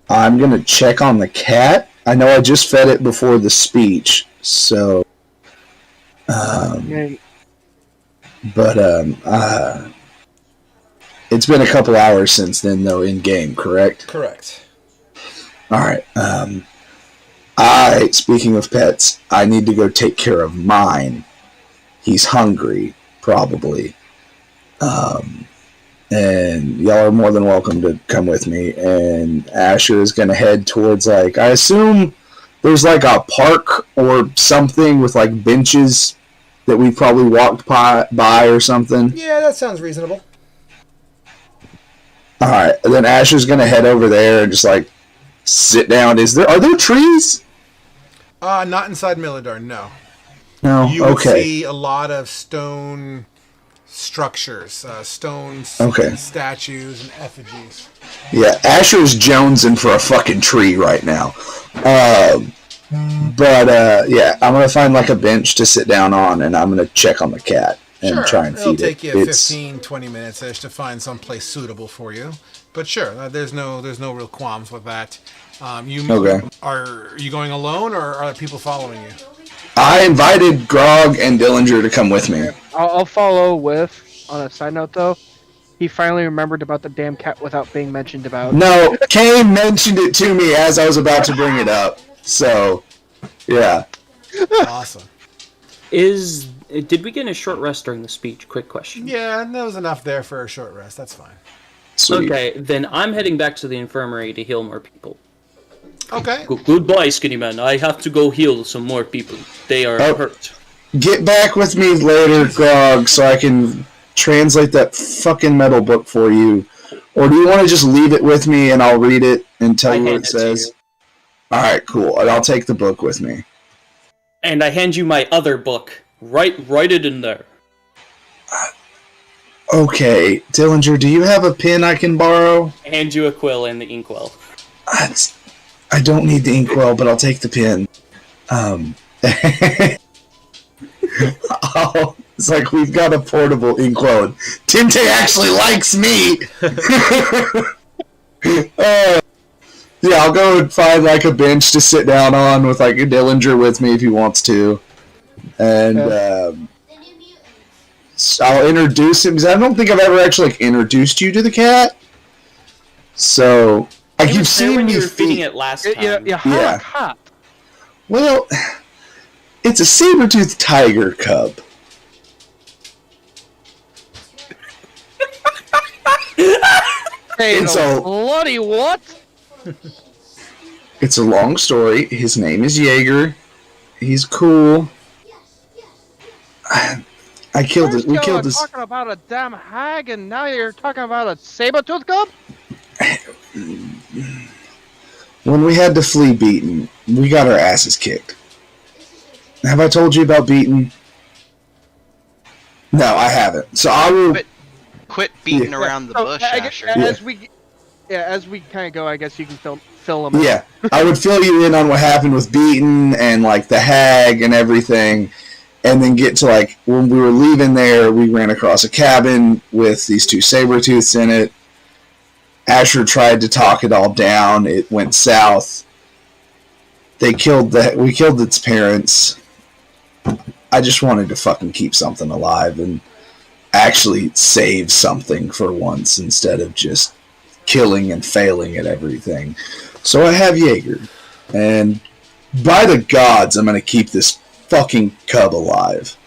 gonna check on the cat. I know I just fed it before the speech, so. It's been a couple hours since then, though, in game, correct? Correct. All right. Speaking of pets, I need to go take care of mine. He's hungry, probably. And y'all are more than welcome to come with me. And Asher is going to head towards, like, I assume there's like a park or something with like benches that we probably walked by or something. Yeah, that sounds reasonable. All right, and then Asher's going to head over there and just like sit down. Are there trees? Not inside Milidar, no. No. You would Okay. see a lot of stone structures, stones, Okay. statues, and effigies. Yeah, Asher's jonesing for a fucking tree right now. Yeah, I'm gonna find like a bench to sit down on, and I'm gonna check on the cat and try and It'll feed take it. you 15, 20 minutes ish to find some place suitable for you. But sure, there's no real qualms with that. Okay. Are you going alone, or are people following you? I invited Grog and Dillinger to come with me. I'll follow with. On a side note, though, he finally remembered about the damn cat without being mentioned about. No, Kane mentioned it to me as I was about to bring it up. So, yeah. Awesome. Did we get a short rest during the speech? Quick question. Yeah, there was enough there for a short rest. That's fine. Sweet. Okay, then I'm heading back to the infirmary to heal more people. Okay. Goodbye, Skinny Man. I have to go heal some more people. They are hurt. Get back with me later, Grog, so I can translate that fucking metal book for you. Or do you want to just leave it with me and I'll read it and tell you what it says? Alright, cool. And I'll take the book with me. And I hand you my other book. Write it in there. Okay, Dillinger, do you have a pen I can borrow? I hand you a quill and the inkwell. I don't need the inkwell, but I'll take the pen. It's like we've got a portable inkwell. And Tinte actually likes me! Yeah, I'll go and find like a bench to sit down on with like a Dillinger with me if he wants to. And I'll introduce him, because I don't think I've ever actually like, introduced you to the cat. So, like, you've seen when me you were feeding it last time. Yeah. Cop. Well, it's a saber-toothed tiger cub. Hey, It's a- bloody what? It's a long story. His name is Jaeger. He's cool. I killed it. We killed this. Talking about a damn hag, and now you're talking about a saber-tooth cub? When we had to flee Beaton, we got our asses kicked. Have I told you about Beaton? No, I haven't. So I will. Quit beating around the bush, Asher. As we kind of go, I guess you can fill them in. Yeah, I would fill you in on what happened with Beaton and like the hag and everything, and then get to like when we were leaving there, we ran across a cabin with these two saber-tooths in it. Asher tried to talk it all down. It went south. We killed its parents. I just wanted to fucking keep something alive and actually save something for once instead of just killing and failing at everything. So I have Jaeger. And by the gods, I'm going to keep this fucking cub alive.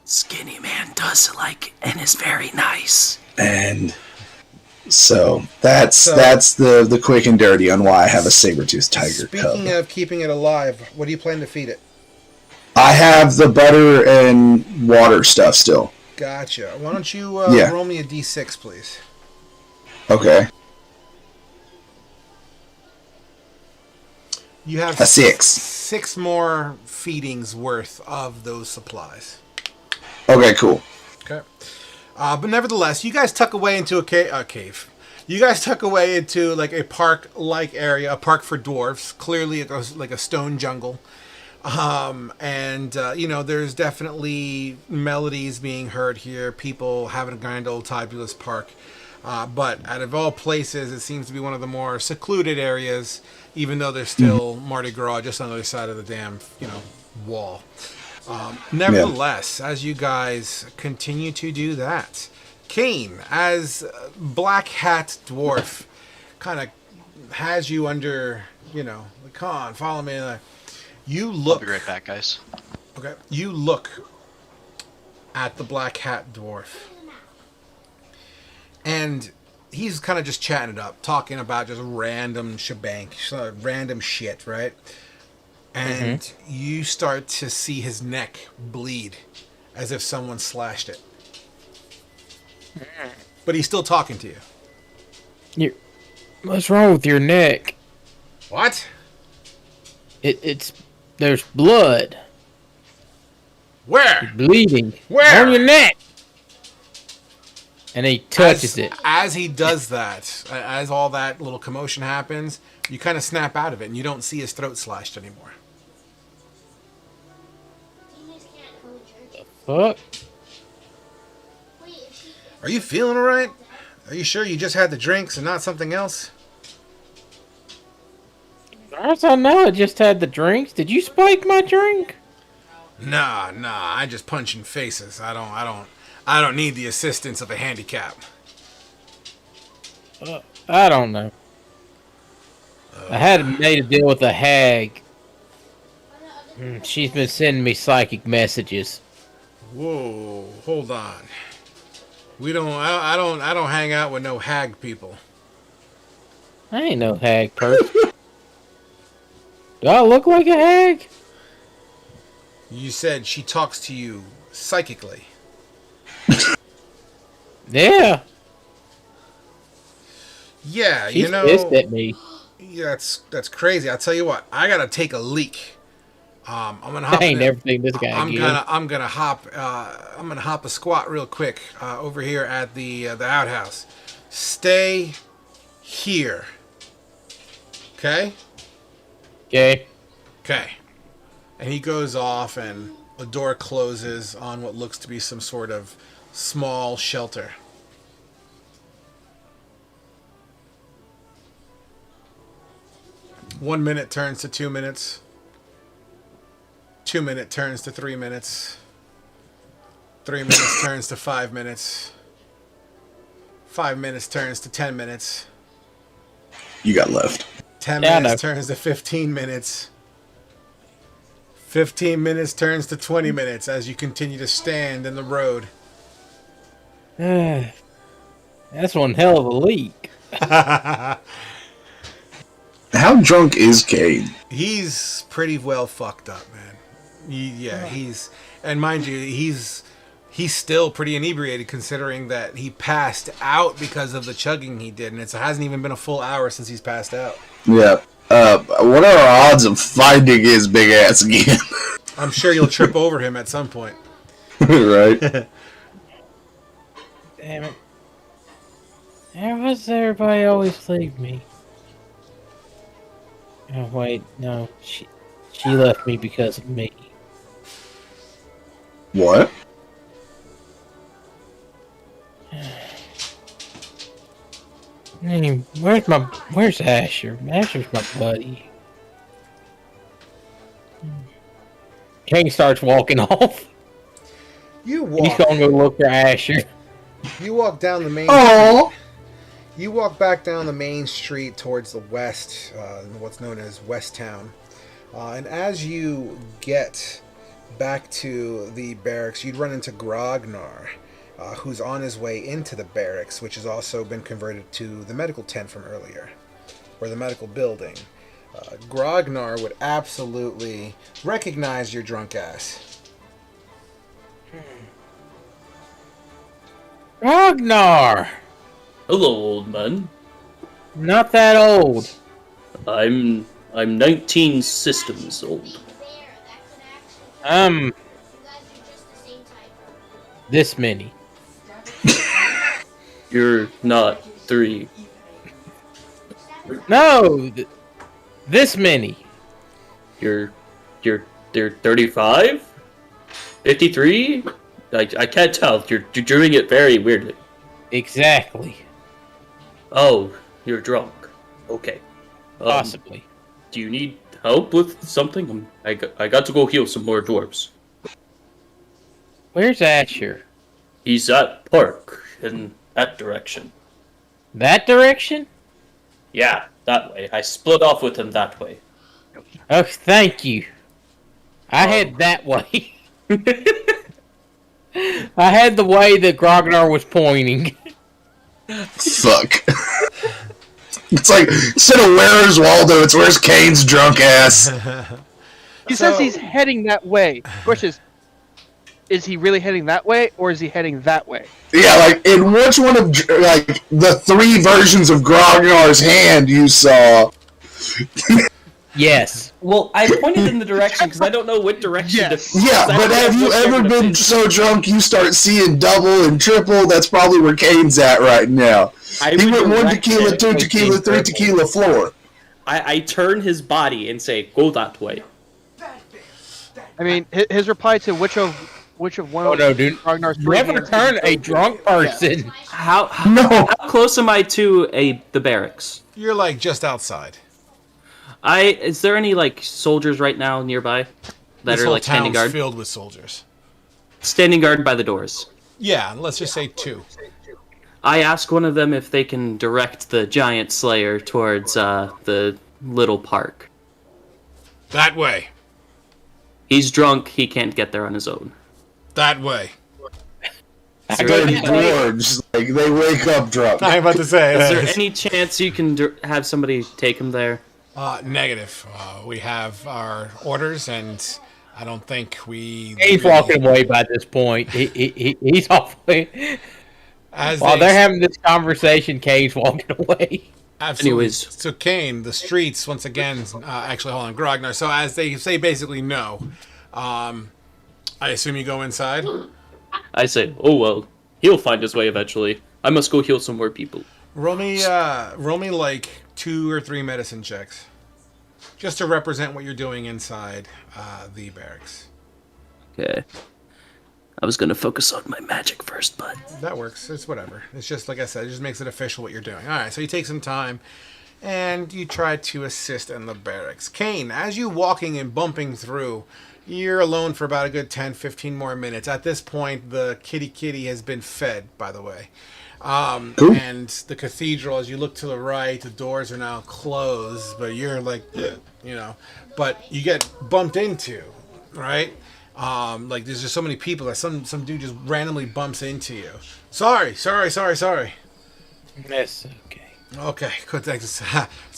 Skinny Man does like and is very nice. And so that's the quick and dirty on why I have a saber-toothed tiger cub. Speaking of keeping it alive, what do you plan to feed it? I have the butter and water stuff still. Gotcha. Why don't you roll me a d6, please? Okay. You have A 6. 6 more feedings worth of those supplies. Okay, cool. Okay. But nevertheless, you guys tuck away into a cave. You guys tuck away into like a park-like area, a park for dwarves. Clearly, it goes like a stone jungle. There's definitely melodies being heard here. People having a grand old fabulous park. But out of all places, it seems to be one of the more secluded areas, even though there's still Mardi Gras just on the other side of the damn, wall. Nevertheless, as you guys continue to do that, Kane, as Black Hat Dwarf, kind of has you under, come on, follow me. You look. I'll be right back, guys. Okay. You look at the black hat dwarf. And he's kind of just chatting it up, talking about just random random shit, right? And you start to see his neck bleed as if someone slashed it. But he's still talking to you. What's wrong with your neck? What? There's blood. Where? Bleeding. Where? On your neck. And he touches it. As he does that, as all that little commotion happens, you kind of snap out of it and you don't see his throat slashed anymore. Fuck. Are you feeling alright? Are you sure you just had the drinks and not something else? As I know, I just had the drinks. Did you spike my drink? Nah, I just punch in faces. I don't need the assistance of a handicap. I don't know. I had made a deal with a hag. She's been sending me psychic messages. Whoa, hold on. I don't hang out with no hag people. I ain't no hag person. Do I look like a hag? You said she talks to you psychically. Yeah. Yeah, She's pissed at me. Yeah, that's crazy. I'll tell you what, I gotta take a leak. I'm gonna hop. I ain't never seen this guy again. I'm gonna hop a squat real quick over here at the outhouse. Stay here. Okay. Okay. Okay. And he goes off, and the door closes on what looks to be some sort of small shelter. One minute turns to 2 minutes. 2 minute turns to 3 minutes. 3 minutes turns to 5 minutes. 5 minutes turns to 10 minutes. You got left. 10 minutes turns to 15 minutes. 15 minutes turns to 20 minutes as you continue to stand in the road. That's one hell of a leak. How drunk is Cade? He's pretty well fucked up, man. And mind you, he's still pretty inebriated considering that he passed out because of the chugging he did, and it hasn't even been a full hour since he's passed out. Yeah. What are our odds of finding his big ass again? I'm sure you'll trip over him at some point. Right. Damn it. Why does everybody always leave me? Oh, wait, no. She left me because of me. What? Where's Asher? Asher's my buddy. King starts walking off. You walk. He's gonna go look for Asher. You walk down the main street. You walk back down the main street towards the west, what's known as West Town. And as you get back to the barracks, you'd run into Grognar, who's on his way into the barracks, which has also been converted to the medical tent from earlier, or the medical building. Grognar would absolutely recognize your drunk ass. Ragnar! Hello, old man. Not that old. I'm 19 systems old. This many. You're not 3. No, this many. You're 35? 53? I can't tell. You're doing it very weirdly. Exactly. Oh, you're drunk. Okay. Possibly. Do you need help with something? I got to go heal some more dwarves. Where's Asher? He's at park in that direction. That direction? Yeah, that way. I split off with him that way. Oh, thank you. I head that way. I had the way that Grognar was pointing. Fuck. It's like, instead of where's Waldo, it's where's Kane's drunk ass. He says he's heading that way. The question is he really heading that way, or is he heading that way? Yeah, like, in which one of, like, the 3 versions of Grognar's hand you saw? Yes. Well, I pointed in the direction because I don't know what direction Yes. to... Yeah, but have you ever been so drunk you start seeing double and triple? That's probably where Kane's at right now. He went 1 tequila, 2 tequila, 3 tequila, floor. I turn his body and say, go that way. I mean, his reply to which of one Oh of no, dude! Ragnar's Never turn a drunk person. How No. close am I to the barracks? You're like just outside. Is there any like soldiers right now nearby that This are whole like standing town's guard? filled with soldiers. Standing guard by the doors. Yeah, let's just say 2. I ask one of them if they can direct the giant slayer towards the little park. That way. He's drunk. He can't get there on his own. That way. They're dwarves. Like, they wake up drunk. I'm about to say. Is there any chance you can have somebody take him there? Negative. We have our orders, and I don't think we. He's walking away by this point. He's off. As While they- they're having this conversation, Kane's walking away. Absolutely. Anyways. So Kane, the streets once again. Actually, hold on, Grognar. So as they say, basically no. I assume you go inside. I say, oh well, he'll find his way eventually. I must go heal some more people. Roll me like 2 or 3 medicine checks, just to represent what you're doing inside the barracks. Okay. I was gonna focus on my magic first, but That works. It's whatever. It's just like I said. It just makes it official what you're doing. All right. So you take some time, and you try to assist in the barracks. Kane, as you walking and bumping through, you're alone for about a good 10, 15 more minutes. At this point, the kitty has been fed, by the way. Cool. And the cathedral, as you look to the right, the doors are now closed, but you're like, but you get bumped into, right? Like there's just so many people that some dude just randomly bumps into you. Sorry. That's okay. Okay, good. Thanks. It's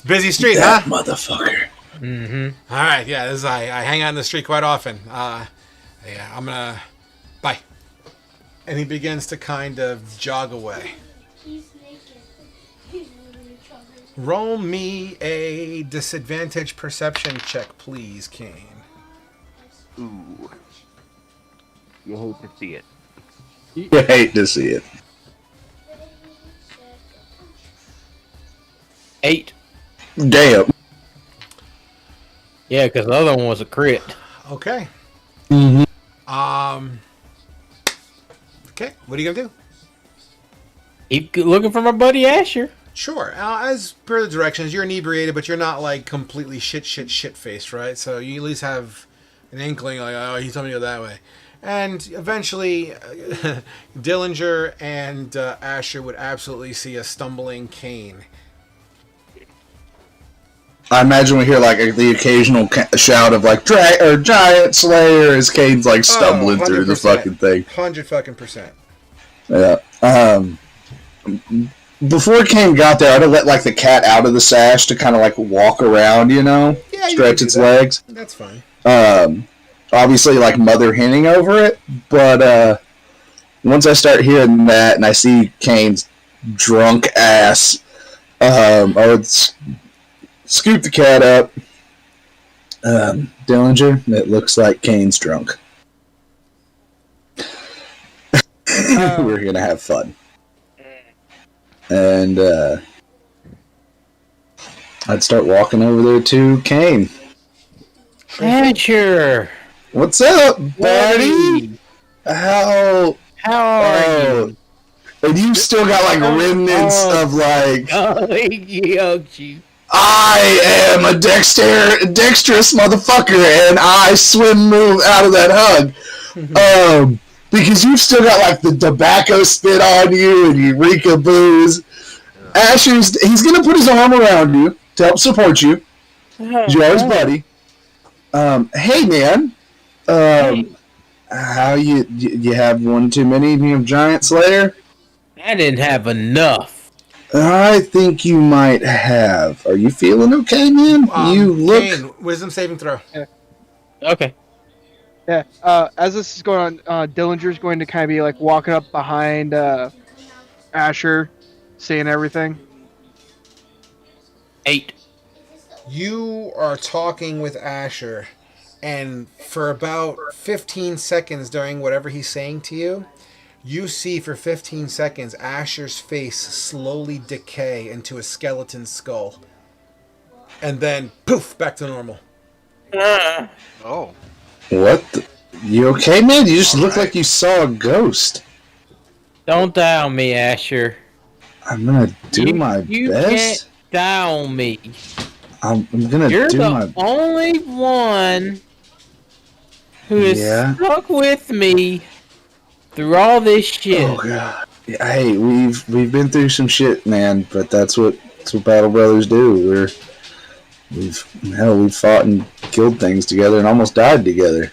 a busy street, huh? Motherfucker. All right, yeah. This is, I hang out in the street quite often. Yeah, I'm gonna bye. And he begins to kind of jog away. Roll me a disadvantage perception check, please, Kane. Ooh. You hate to see it. You hate to see it. 8. Damn. Yeah, because the other one was a crit. Okay. Mm-hmm. Okay. What are you gonna do? Keep looking for my buddy Asher. Sure. As per the directions, you're inebriated, but you're not like completely shit faced, right? So you at least have an inkling, like, oh, he told me to go that way. And eventually, Dillinger and Asher would absolutely see a stumbling Kane. I imagine we hear like the occasional shout of like giant slayer as Kane's like stumbling through the 100%. fucking thing. 100%. Yeah. Before Kane got there, I'd have let like the cat out of the sash to kind of like walk around, Yeah, you stretch can do its that. legs. That's fine. Obviously like mother henning over it, but once I start hearing that and I see Kane's drunk ass, I would scoop the cat up. Dillinger, it looks like Kane's drunk. We're gonna have fun. And I'd start walking over there to Kane. Asher, What's up, buddy? How how are you? And you still got like remnants of like, Oh, he hugged you. I am a dexterous motherfucker, and I swim move out of that hug. Because you've still got like the tobacco spit on you and Eureka booze. He's gonna put his arm around you to help support you. 'Cause you are his buddy. Hey man, How you have one too many, Giant Slayer? I didn't have enough. I think you might have. Are you feeling okay, man? You look. Kane, wisdom saving throw. Okay. Yeah. As this is going on, Dillinger's going to kind of be like walking up behind Asher, seeing everything. 8. You are talking with Asher, and for about 15 seconds during whatever he's saying to you, you see for 15 seconds Asher's face slowly decay into a skeleton skull. And then, poof, back to normal. Oh. What? You okay, man? You just look like you saw a ghost. Don't die on me, Asher. I'm gonna do my you best. Can't die on me. I'm gonna You're do the my. only one who is stuck with me through all this shit. Oh god. Yeah, hey, we've been through some shit, man. But that's what Battle Brothers do. We've fought and killed things together and almost died together.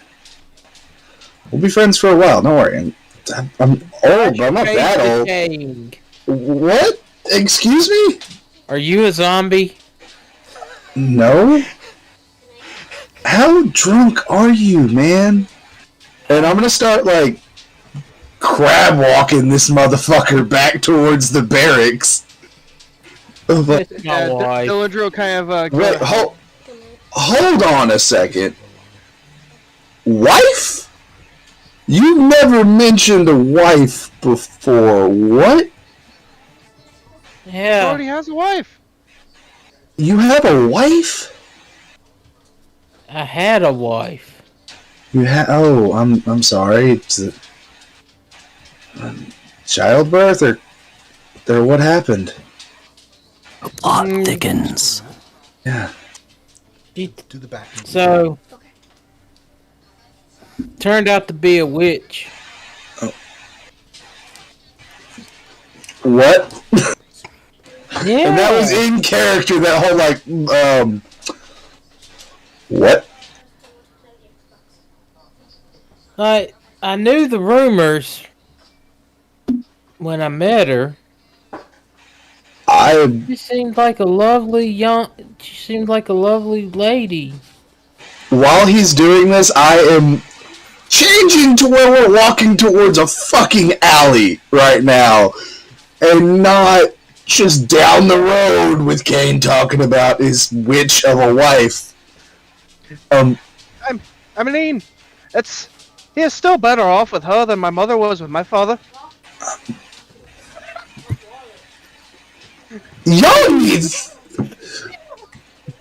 We'll be friends for a while. Don't worry. I'm old, but I'm not that old. What? Excuse me? Are you a zombie? No. How drunk are you, man? And I'm gonna start like crab walking this motherfucker back towards the barracks. Dillinger will kind of wait, hold on a second. Wife? You never mentioned a wife before. What? Yeah. He already has a wife. You have a wife? I had a wife. You Oh, I'm sorry. It's childbirth or what happened? The plot thickens. Yeah. Do the back. So, turned out to be a witch. Oh. What? Yeah. And that was in character, that whole like what? I knew the rumors when I met her. She seemed like a lovely lady. While he's doing this, I am changing to where we're walking towards a fucking alley right now. And not just down the road with Kane talking about his witch of a wife. I mean, he is still better off with her than my mother was with my father.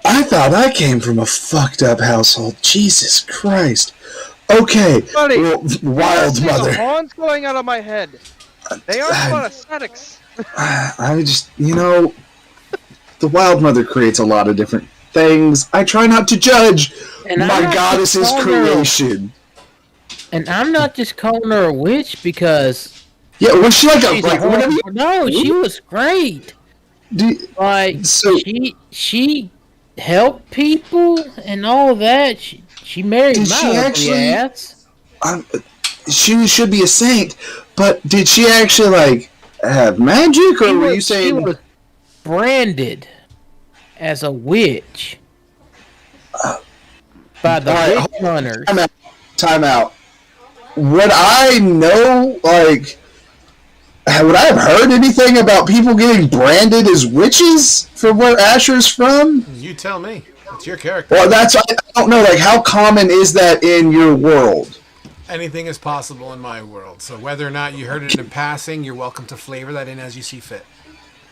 I thought I came from a fucked up household. Jesus Christ. Okay, Buddy, wild mother. The horns going out of my head. They aren't about aesthetics. I just, the wild mother creates a lot of different things. I try not to judge my goddess's creation. And I'm not just calling her a witch because... Yeah, was she like No, she was great. She helped people and all that. She married my ugly ass. She should be a saint, but did she actually like have magic, or were you saying she was branded as a witch by the witch hunters? Time out. Would I know, like, would I have heard anything about people getting branded as witches from where Asher's from? You tell me. It's your character. Well, I don't know, like, how common is that in your world? Anything is possible in my world. So whether or not you heard it in passing, you're welcome to flavor that in as you see fit.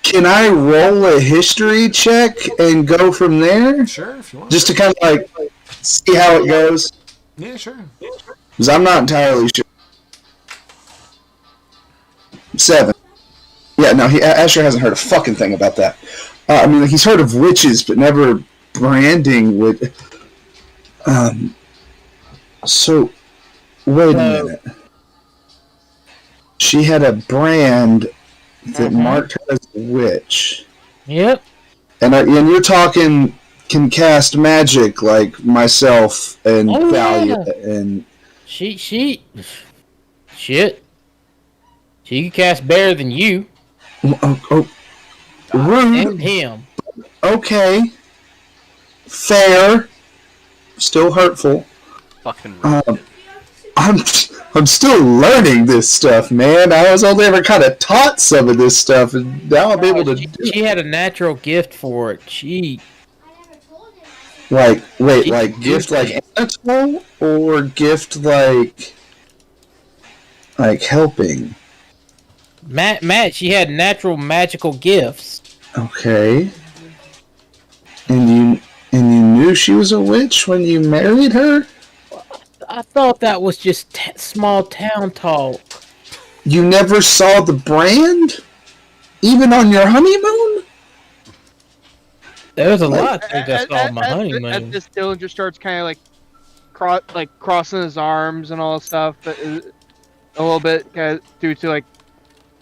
Can I roll a history check and go from there? Sure, if you want. Just to kind of, like, see how it goes? Yeah, sure. Because I'm not entirely sure. 7. Yeah, no, Asher hasn't heard a fucking thing about that. I mean, he's heard of witches, but never branding with... So, wait a minute. She had a brand that marked her as a witch. Yep. And you're talking can cast magic like myself and Thalia and... She shit. She can cast better than you Rude. and him. Okay. Fair. Still hurtful. Fucking rude. I'm still learning this stuff, man. I was only ever kind of taught some of this stuff, and now I'm able to do She had a natural gift for it. She like wait, She like can gift do like Anatole or gift like helping. Matt, she had natural magical gifts. Okay. And you knew she was a witch when you married her? I thought that was just small town talk. You never saw the brand? Even on your honeymoon? There was a lot of things I saw on my At honeymoon. this, Dylan just starts kind of like crossing his arms and all that stuff. But a little bit due to like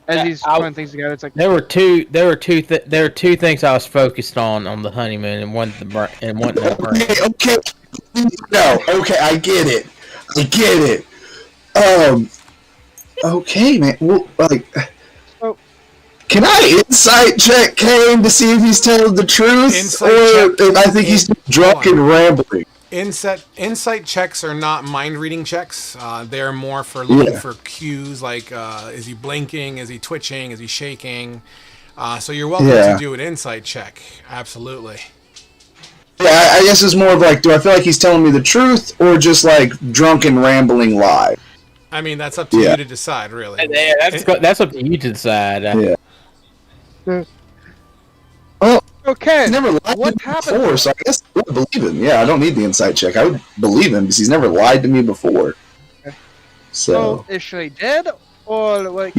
as he's putting things together. It's like There were two things I was focused on the honeymoon, and one the brand. Okay. No, okay, I get it. Okay, man. Well, like, can I insight check Kane to see if he's telling the truth, Insight or check. if I think he's drunk and rambling? Insight checks are not mind reading checks. They're more for looking for cues like is he blinking, is he twitching, is he shaking. So you're welcome to do an insight check. Absolutely. Yeah, I guess it's more of like, do I feel like he's telling me the truth, or just like drunk and rambling lie? I mean, that's up to you to decide, really. Yeah, that's up to you to decide. Yeah. Well, okay. he's never lied What to me happened? before, so I guess I would believe him. Yeah, I don't need the insight check. I would believe him because he's never lied to me before. So, is she dead or like?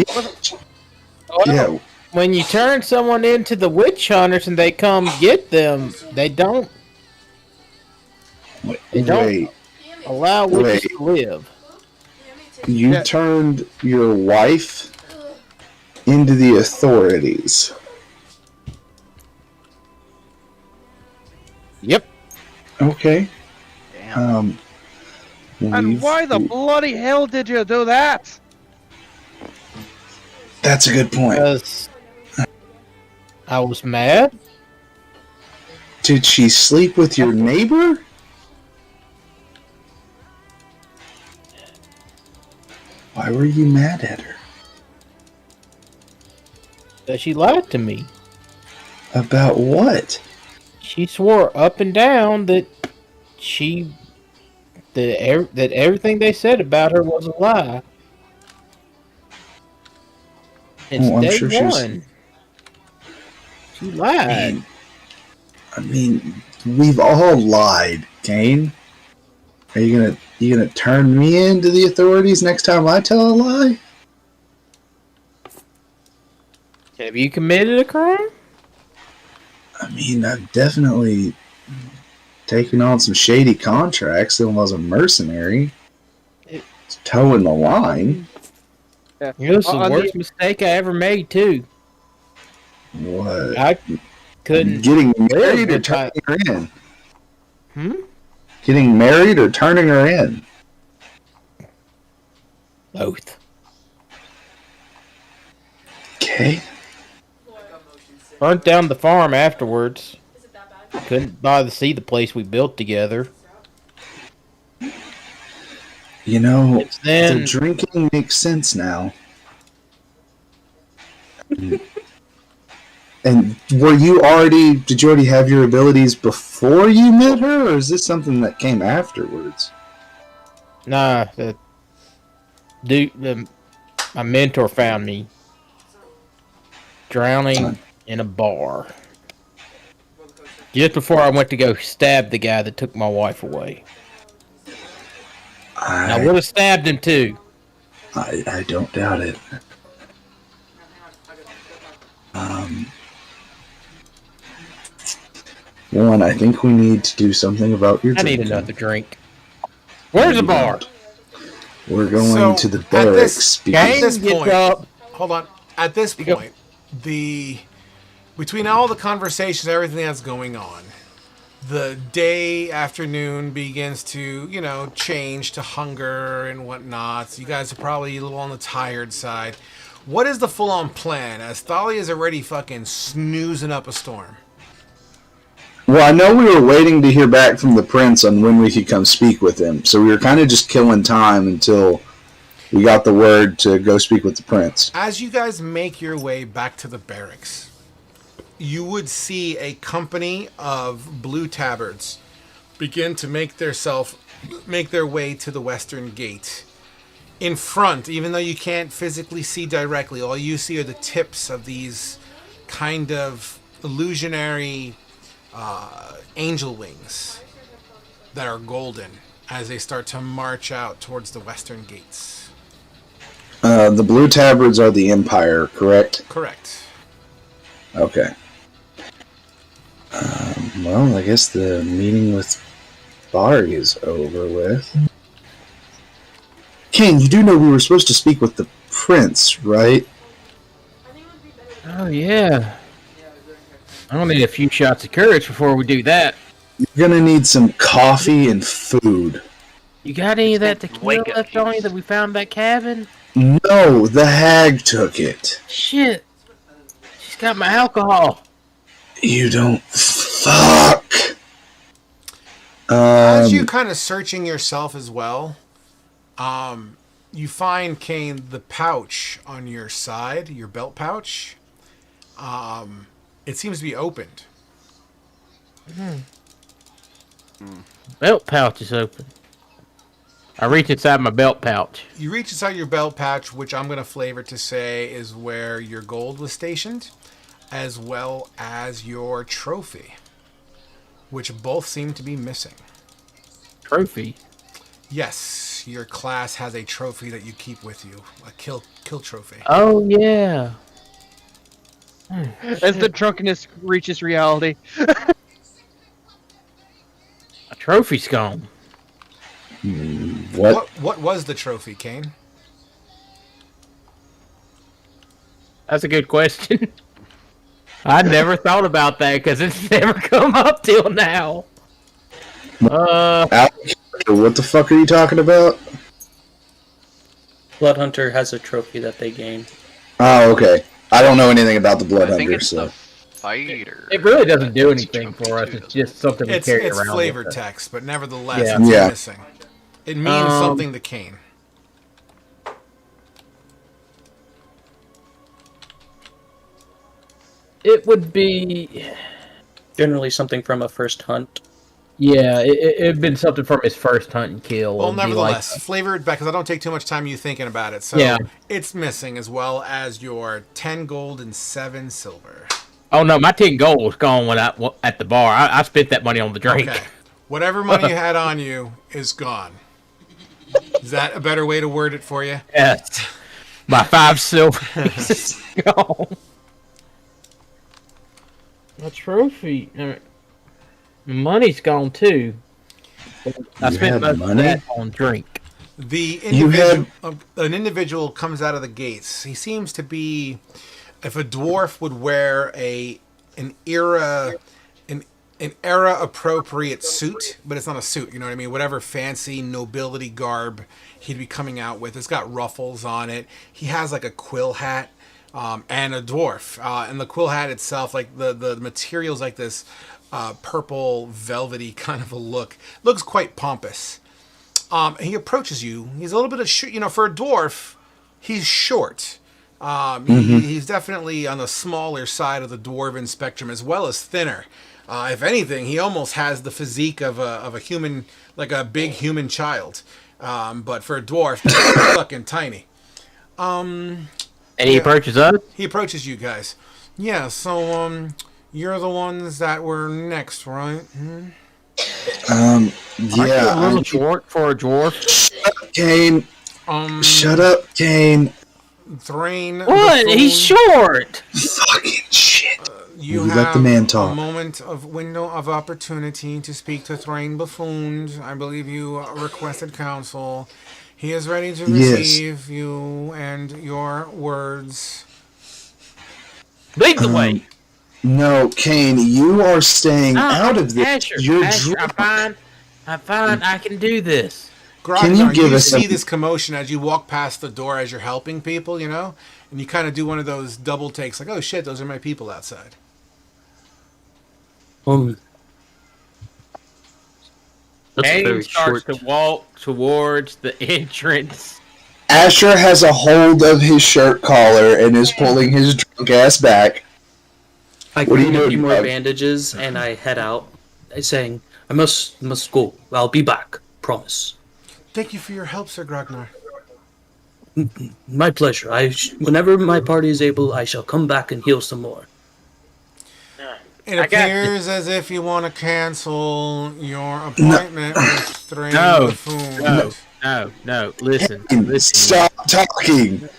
yeah. When you turn someone into the witch hunters and they come get them, they don't Wait, allow witches to live. you turned your wife into the authorities. Yep. Okay. Damn. And why the bloody hell did you do that? That's a good point. Because I was mad. Did she sleep with your neighbor? Why were you mad at her? That she lied to me. About what? She swore up and down that that everything they said about her was a lie. It's I'm day sure one. She lied. I mean, we've all lied, Kane. Are you gonna turn me into the authorities next time I tell a lie? Have you committed a crime? I mean, I've definitely taken on some shady contracts that was a mercenary. It's towing the line. Yeah. It was the worst mistake I ever made, too. What? I couldn't. Getting married or turning her in? Getting married or turning her in? Both. Okay. Burnt down the farm afterwards. Couldn't bother to see the place we built together. You know, Then, the drinking makes sense now. And did you already have your abilities before you met her, or is this something that came afterwards? nah, my mentor found me drowning in a bar. Just before I went to go stab the guy that took my wife away. I would have stabbed him too. I don't doubt it. One, I think we need to do something about your I drinking. need another drink. Where's the bar? We're going to the barracks. At this Gets point, up. hold on. At this point, between all the conversations, everything that's going on, The day afternoon begins to, change to hunger and whatnot. So you guys are probably a little on the tired side. What is the full-on plan? As Thalia is already fucking snoozing up a storm. Well, I know we were waiting to hear back from the prince on when we could come speak with him. So we were kind of just killing time until we got the word to go speak with the prince. As you guys make your way back to the barracks, you would see a company of blue tabards begin to make their way to the western gate. In front, even though you can't physically see directly, all you see are the tips of these kind of illusionary angel wings that are golden as they start to march out towards the western gates. The blue tabards are the Empire, correct? Correct. Okay. Well, I guess the meeting with Bard is over with. Kane, you do know we were supposed to speak with the prince, right? Oh, yeah. I'm gonna need a few shots of courage before we do that. You're gonna need some coffee and food. You got any of that tequila left on you that we found in that cabin? No, the hag took it. Shit. She's got my alcohol. You don't... Fuck! As you kind of searching yourself as well, you find, Kane, the pouch on your side, your belt pouch. It seems to be opened. Belt pouch is open. I reach inside my belt pouch. You reach inside your belt pouch, which I'm going to flavor to say is where your gold was stationed, as well as your trophy, which both seem to be missing. Trophy? Yes, your class has a trophy that you keep with you, a kill trophy. Oh, yeah. As the drunkenness reaches reality. A trophy's gone. What was the trophy, Kane? That's a good question. I never thought about that because it's never come up till now. What the fuck are you talking about? Blood Hunter has a trophy that they gain. Oh, okay. I don't know anything about the Blood I think Hunter, it's so... the fighter. It really doesn't do That's anything trophy for us. too, It's doesn't just something we carry It's around. flavored with us. text, but nevertheless, Yeah. it's Yeah. missing. It means something to Kane. It would be... Generally something from a first hunt. Yeah, it'd been something from his first hunt and kill. Well, It'd be nevertheless, flavored back because I don't take too much time you thinking about it. So Yeah. it's missing, as well as your 10 gold and 7 silver. Oh no, my 10 gold was gone when at the bar. I spent that money on the drink. Okay. Whatever money you had on you is gone. Is that a better way to word it for you? Yes. My 5 silver is gone. My trophy. My money's gone too. I You spent had most of money? that on drink. The You an individual comes out of the gates. He seems to be, if a dwarf would wear an era appropriate suit, but it's not a suit. You know what I mean? Whatever fancy nobility garb he'd be coming out with. It's got ruffles on it. He has like a quill hat. And a dwarf, and the quill hat itself, like the material's like this purple velvety kind of a look. Looks quite pompous. He approaches you. He's a little bit of for a dwarf, he's short. He's definitely on the smaller side of the dwarven spectrum, as well as thinner. If anything, he almost has the physique of a human, like a big human child. But for a dwarf, that's fucking tiny. And he approaches us? He approaches you guys. Yeah, so you're the ones that were next, right? Aren't you Yeah. a little short for a dwarf? Kane. Shut up, Kane. Thrain. What? Buffoon, He's short! Fucking shit. You You have let the man a talk. moment of window of opportunity to speak to Thrain Buffoon. I believe you requested counsel. He is ready to Yes. receive you and your words. Lead the way! No, Kane, you are staying out of this. Asher, You're Asher, I'm fine. I'm fine. I can do this. Can you Grognar, give you us see a- this commotion as you walk past the door as you're helping people, you know? And you kind of do one of those double takes, like, oh shit, those are my people outside. That's a Kane very starts short. to walk towards the entrance. Asher has a hold of his shirt collar and is pulling his drunk ass back. I What are you grab a doing, few more Doug? bandages and I head out, saying, "I must go. I'll be back. Promise." Thank you for your help, Sir Grognar. My pleasure. Whenever my party is able, I shall come back and heal some more. It I got appears as if you want to cancel your appointment with Thrain No, Buffoon. no. Listen. Stop talking.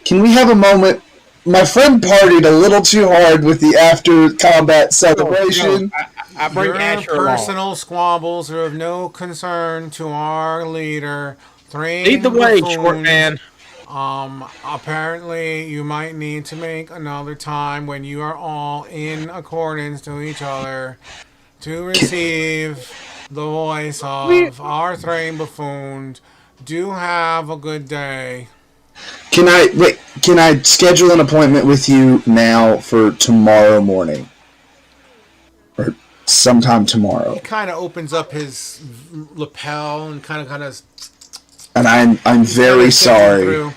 Can we have a moment? My friend partied a little too hard with the after-combat celebration. I bring Your Asher along. personal squabbles are of no concern to our leader, Thrain Lead the way, Buffoon. short man. Apparently you might need to make another time when you are all in accordance to each other to receive the voice of our Thrain Buffoon. Do have a good day. Can I schedule an appointment with you now for tomorrow morning? Or sometime tomorrow. He kind of opens up his lapel and kind of And I'm very sorry.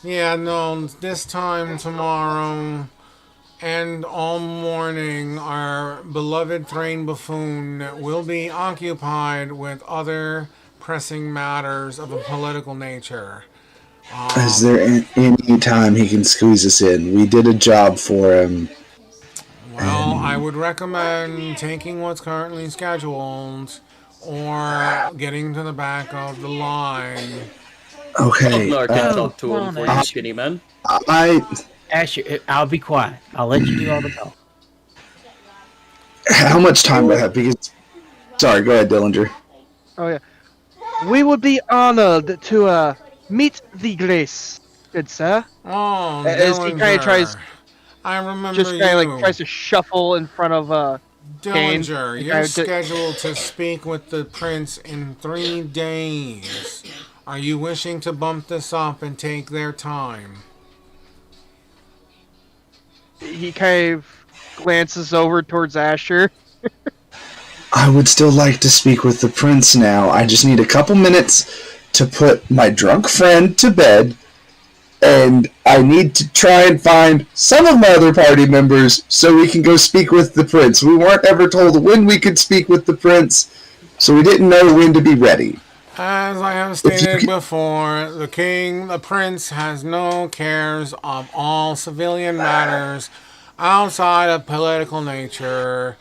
Yeah, no, this time tomorrow and all morning our beloved Thrain Buffoon will be occupied with other pressing matters of a political nature. Is there any time he can squeeze us in? We did a job for him. Well, I would recommend taking what's currently scheduled or getting to the back of the line. Okay. Ragnar can talk to him for you, Asher. skinny man. Asher, I'll be quiet. I'll let you do all the talk. How much time do I have? Because, sorry, go ahead, Dillinger. Oh yeah. We would be honored to meet the Grace, good sir. Oh, As he kind of tries, I remember just you. kind of like tries to shuffle in front of Kane. Dillinger, The you're guy scheduled to speak with the prince in 3 days. Are you wishing to bump this up and take their time? He kind of glances over towards Asher. I would still like to speak with the prince now. I just need a couple minutes to put my drunk friend to bed, and I need to try and find some of my other party members so we can go speak with the prince. We weren't ever told when we could speak with the prince, so we didn't know when to be ready. As I have stated before, the prince has no cares of all civilian matters outside of political nature.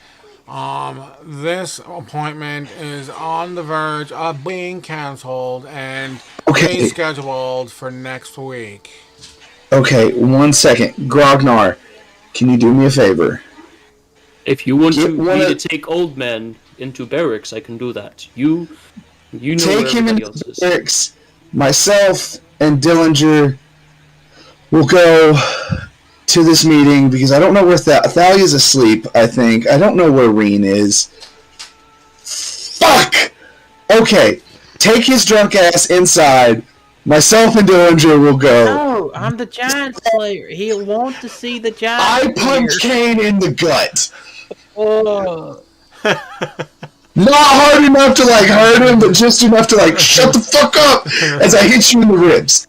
This appointment is on the verge of being canceled and rescheduled for next week. Okay, 1 second. Grognar, can you do me a favor? If you want me to take old men into barracks, I can do that. You know Take where him everybody into else the is. barracks. Myself and Dillinger will go to this meeting because I don't know where Thalia's asleep, I think. I don't know where Reen is. Fuck! Okay, take his drunk ass inside. Myself and Dillinger will go. No, I'm the giant slayer. He'll want to see the giant I punch Kane in the gut. Oh. Not hard enough to like hurt him, but just enough to like shut the fuck up as I hit you in the ribs.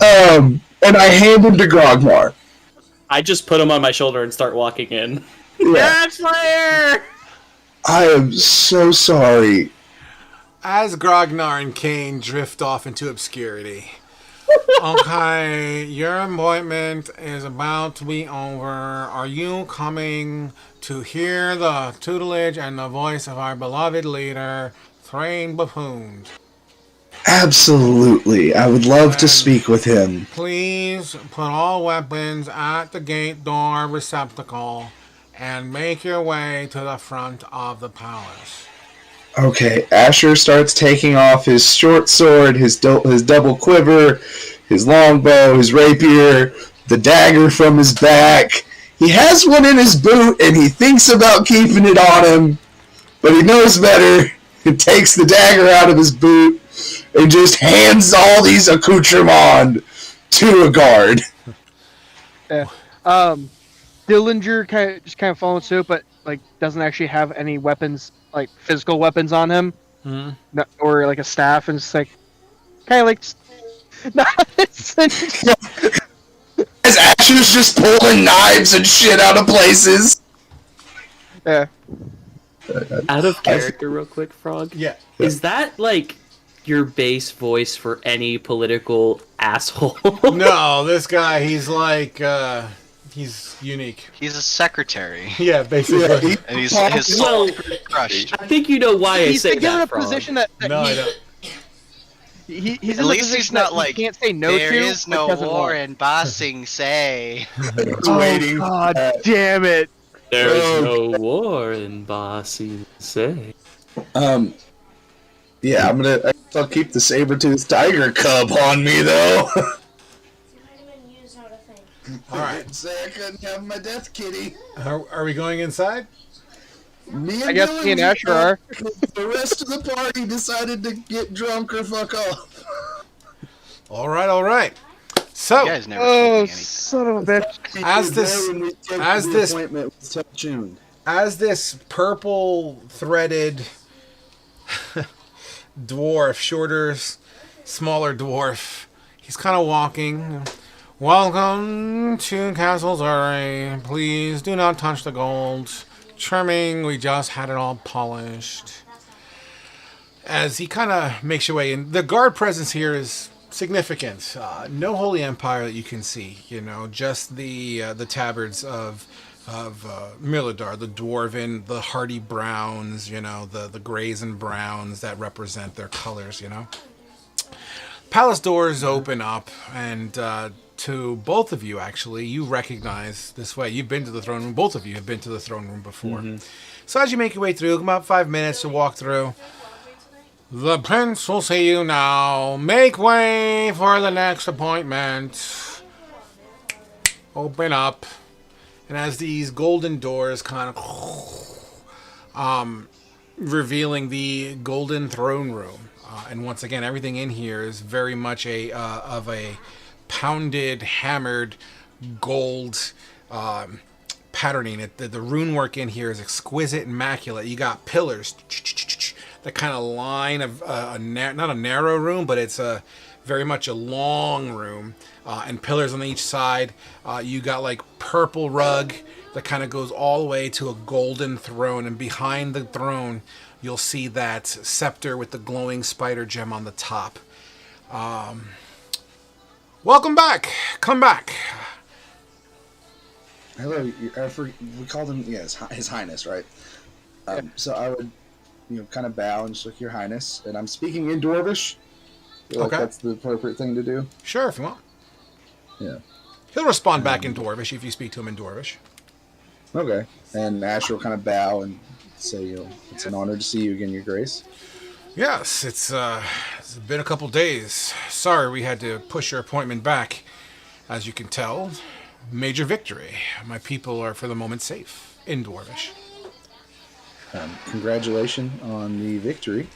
And I hand him to Grognar. I just put him on my shoulder and start walking in. Yeah. Giant slayer! I am so sorry. As Grognar and Kane drift off into obscurity. Okay, your appointment is about to be over. Are you coming to hear the tutelage and the voice of our beloved leader, Thrain Buffoon? Absolutely. I would love to speak with him. Please put all weapons at the gate door receptacle and make your way to the front of the palace. Okay, Asher starts taking off his short sword, his double quiver, his longbow, his rapier, the dagger from his back. He has one in his boot, and he thinks about keeping it on him, but he knows better. He takes the dagger out of his boot and just hands all these accoutrements to a guard. Yeah. Dillinger kind of following suit, but like doesn't actually have any weapons, like physical weapons on him, or like a staff, and just like kind of like. As Asher's just pulling knives and shit out of places. Yeah. Out of character, real quick, Frog. Yeah. Is that like your base voice for any political asshole? No, this guy, he's like, he's unique. He's a secretary. Yeah, basically. Yeah, And his soul crushed. I think you know why I He's say given a that, Frog. position that No, I don't. he's At in a least position he's not that like, he can't say no there to. is but no doesn't war want. in Bossing Say. Waiting. God damn it! There is no war in Bossy Say. Yeah, I'll keep the saber-toothed tiger cub on me, though. All right. Say I couldn't have my death kitty. Are we going inside? I guess me and Asher are. The rest of the party decided to get drunk or fuck off. All right, all right. So, You guys never Oh, told me anything. son of a bitch! as this purple threaded dwarf, smaller dwarf, he's kind of walking. Welcome to Castle Zuri. Please do not touch the gold. Trimming, we just had it all polished. As he kind of makes your way in, the guard presence here is significant. No Holy Empire that you can see, just the tabards of Miladar, the dwarven, the hardy browns, the grays and browns that represent their colors, Palace doors open up, and to both of you, actually, you recognize this way. You've been to the throne room. Both of you have been to the throne room before. So as you make your way through, about 5 minutes to walk through. The prince will see you now. Make way for the next appointment. Open up. And as these golden doors kind of revealing the golden throne room. And once again, everything in here is very much of a pounded, hammered gold patterning. The rune work in here is exquisite, immaculate. You got pillars that kind of line of not a narrow room, but it's very much a long room, and pillars on each side. You got like purple rug that kind of goes all the way to a golden throne, and behind the throne you'll see that scepter with the glowing spider gem on the top. Welcome back. Come back. Hello, we called him, His Highness, right? So I would, kind of bow and just look, Your Highness, and I'm speaking in Dwarvish. I feel like that's the appropriate thing to do. Sure, if you want. Yeah. He'll respond back in Dwarvish if you speak to him in Dwarvish. Okay. And Asher will kind of bow and say, it's an honor to see you again, Your Grace. Yes, it's been a couple days. Sorry we had to push your appointment back. As you can tell, major victory. My people are for the moment safe in Dwarvish. Congratulations on the victory.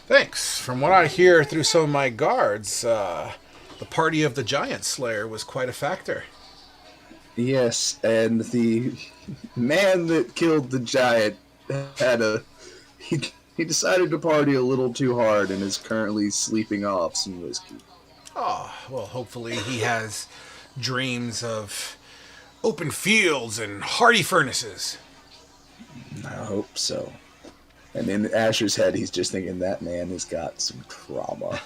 Thanks. From what I hear through some of my guards, the party of the Giant Slayer was quite a factor. Yes, and the man that killed the giant had he decided to party a little too hard and is currently sleeping off some whiskey. Oh, well, hopefully he has dreams of open fields and hardy furnaces. I hope so. And in Asher's head, he's just thinking that man has got some trauma.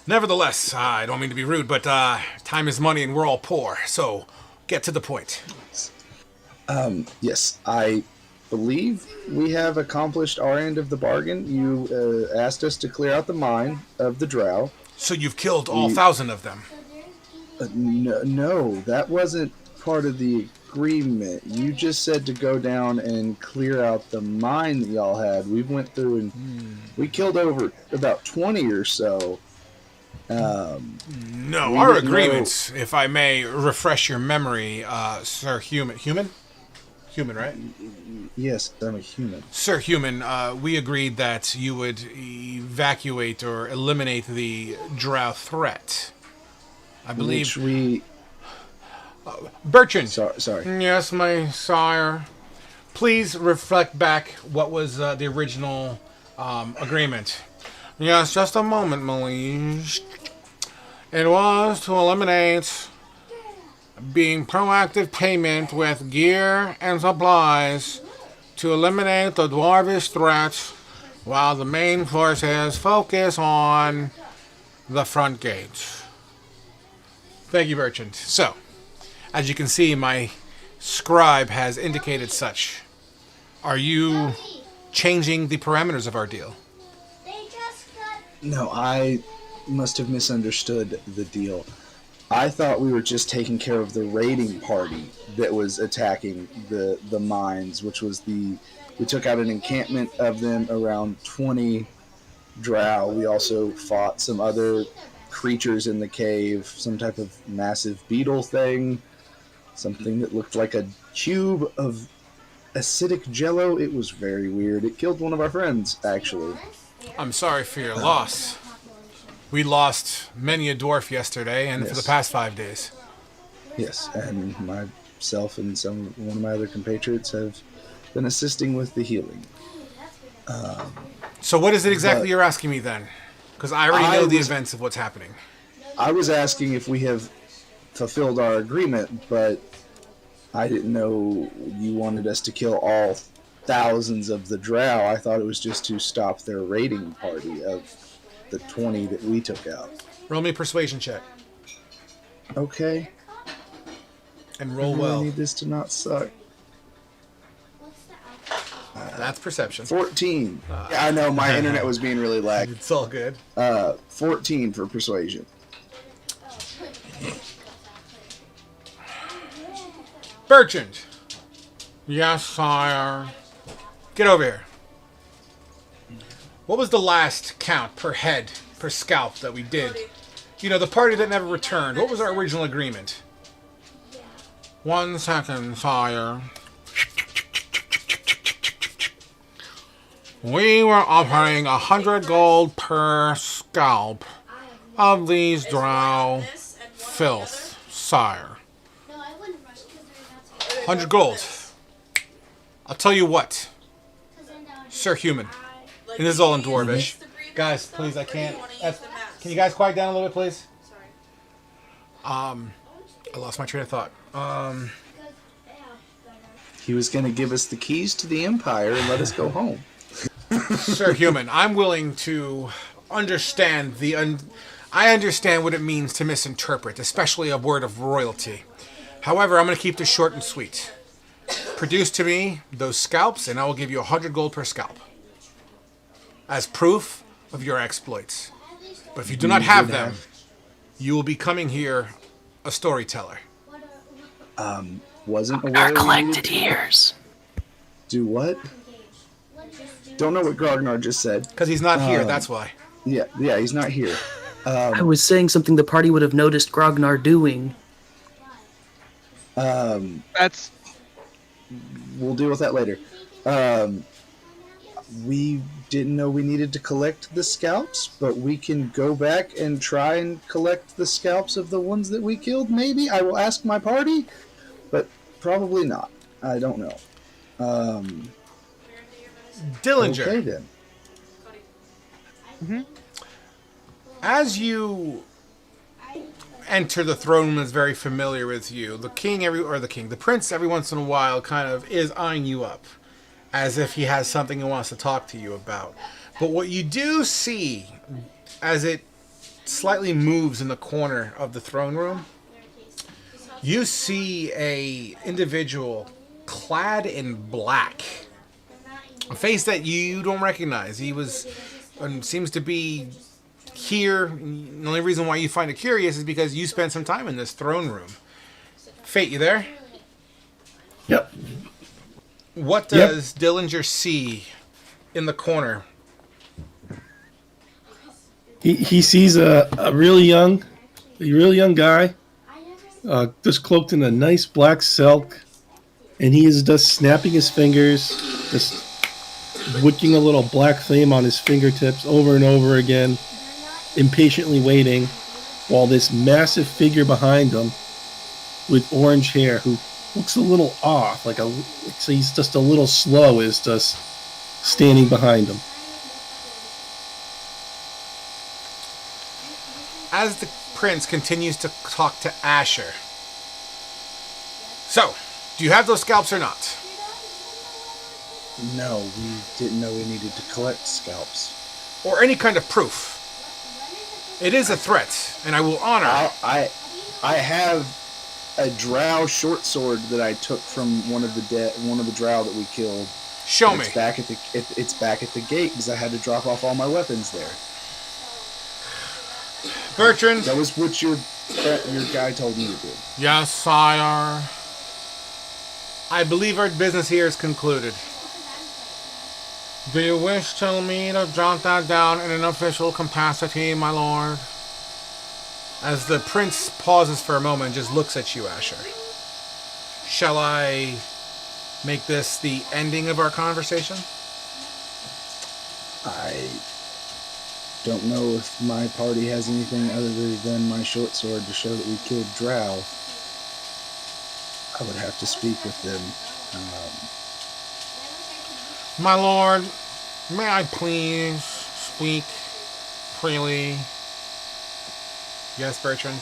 Nevertheless, I don't mean to be rude, but time is money and we're all poor, so get to the point. Yes, I believe we have accomplished our end of the bargain. You asked us to clear out the mine of the Drow. So you've killed all 1,000 of them? No, that wasn't part of the agreement. You just said to go down and clear out the mine that y'all had. We went through and we killed over about 20 or so. No, We our didn't agreements, if I may refresh your memory, Sir Human. Human? Human, right? Yes, I'm a human. Sir Human, we agreed that you would evacuate or eliminate the drow threat. I believe. Which we. Bertrand! Sorry. Yes, my sire. Please reflect back what was the original agreement. Yes, just a moment, Melise. It was to eliminate being proactive payment with gear and supplies to eliminate the dwarvish threat while the main forces focus on the front gates. Thank you, Bertrand. So, as you can see, my scribe has indicated such. Are you changing the parameters of our deal? No, I must have misunderstood the deal. I thought we were just taking care of the raiding party that was attacking the mines, which was we took out an encampment of them, around 20 drow. We also fought some other creatures in the cave, some type of massive beetle thing, something that looked like a cube of acidic jello. It was very weird. It killed one of our friends, actually. I'm sorry for your loss. We lost many a dwarf yesterday and for the past 5 days. Yes, and myself and one of my other compatriots have been assisting with the healing. So what is it exactly you're asking me then? Because I already know the events of what's happening. I was asking if we have fulfilled our agreement, but I didn't know you wanted us to kill all thousands of the drow. I thought it was just to stop their raiding party of the 20 that we took out. Roll me a persuasion check. Okay. And roll I well. need this to not suck. That's perception. 14. Yeah, I know, my internet was being really laggy. It's all good. 14 for persuasion. Bertrand. Yes, sire. Get over here. What was the last count per head, per scalp that we did? You know, the party that never returned. What was our original agreement? 1 second, sire. We were offering 100 gold per scalp of these drow filth, sire. 100 gold. I'll tell you what, Sir Human, and this is all in Dwarvish. Guys, please, I can't. Can you guys quiet down a little bit, please? I lost my train of thought. He was going to give us the keys to the Empire and let us go home. Sir Human, I'm willing to understand I understand what it means to misinterpret, especially a word of royalty. However, I'm going to keep this short and sweet. Produce to me those scalps, and I will give you 100 gold per scalp as proof of your exploits. But if you do not have them, you will be coming here a storyteller. Wasn't aware Our we collected needed- ears. Do what? Don't know what Grognar just said. Because he's not here, that's why. Yeah, he's not here. I was saying something the party would have noticed Grognar doing. That's We'll deal with that later. We didn't know we needed to collect the scalps, but we can go back and try and collect the scalps of the ones that we killed, maybe? I will ask my party, but probably not. I don't know. Dillinger. Okay, then. As you enter the throne room, is very familiar with you. The prince, every once in a while, kind of is eyeing you up, as if he has something he wants to talk to you about. But what you do see, as it slightly moves in the corner of the throne room, you see a individual clad in black, a face that you don't recognize. He seems to be here. The only reason why you find it curious is because you spent some time in this throne room. Fate, you there? Yep. What does Dillinger see in the corner? He sees a really young guy, just cloaked in a nice black silk, and he is just snapping his fingers, just wicking a little black flame on his fingertips over and over again, impatiently waiting, while this massive figure behind him with orange hair, who looks a little off, like he's just a little slow, is just standing behind him. As the prince continues to talk to Asher. So, do you have those scalps or not? No, we didn't know we needed to collect scalps. Or any kind of proof? It is a threat, and I will honor it. I have a drow short sword that I took from one of the drow that we killed. Show me. It's back at the gate because I had to drop off all my weapons there. Bertrand. That was what your guy told me to do. Yes, sire. I believe our business here is concluded. Do you wish to me to jot that down in an official capacity, my lord? As the prince pauses for a moment and just looks at you, Asher. Shall I make this the ending of our conversation? I don't know if my party has anything other than my short sword to show that we killed drow. I would have to speak with them. My lord, may I please speak freely? Yes, Bertrand?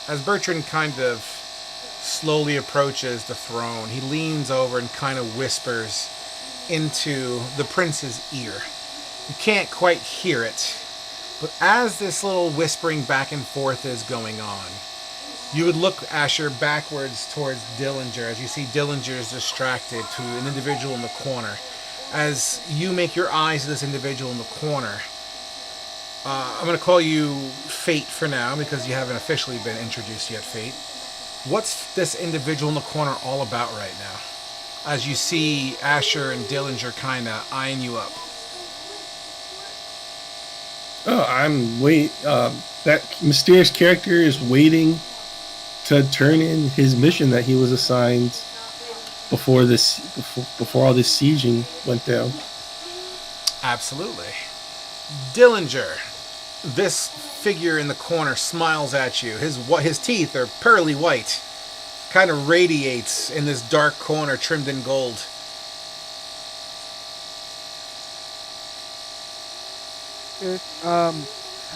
As Bertrand kind of slowly approaches the throne, he leans over and kind of whispers into the prince's ear. You can't quite hear it, but as this little whispering back and forth is going on, you would look, Asher, backwards towards Dillinger as you see Dillinger is distracted to an individual in the corner. As you make your eyes to this individual in the corner, I'm going to call you Fate for now because you haven't officially been introduced yet, Fate. What's this individual in the corner all about right now? As you see Asher and Dillinger kind of eyeing you up. Oh, that mysterious character is waiting to turn in his mission that he was assigned before all this sieging went down. Absolutely. Dillinger, this figure in the corner smiles at you. His teeth are pearly white, kind of radiates in this dark corner trimmed in gold. I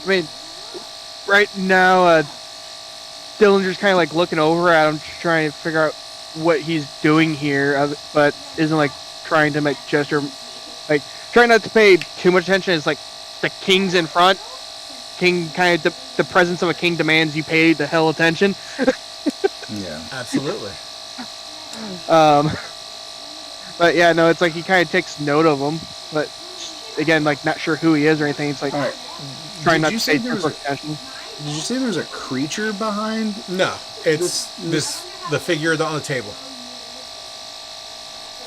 mean, right now, Dillinger's kind of like looking over at him, just trying to figure out what he's doing here, but isn't like trying to make gesture, like trying not to pay too much attention. It's like the king's in front. King kind of the presence of a king demands you pay the hell attention. Yeah, absolutely. But yeah, no, it's like he kind of takes note of him, but again, like not sure who he is or anything. It's like trying not to pay too much attention. Did you say there was a creature behind? No, it's the figure on the table.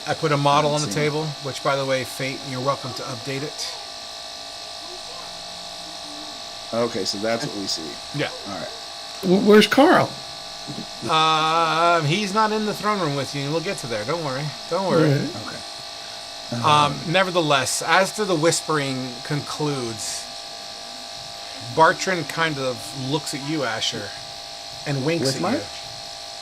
I put a model on the table, which, by the way, Fate, you're welcome to update it. Okay, so that's what we see. Yeah. All right. Where's Carl? He's not in the throne room with you. We'll get to there. Don't worry. Don't worry. Okay. Nevertheless, as the whispering concludes, Bartrand kind of looks at you, Asher, and winks at you.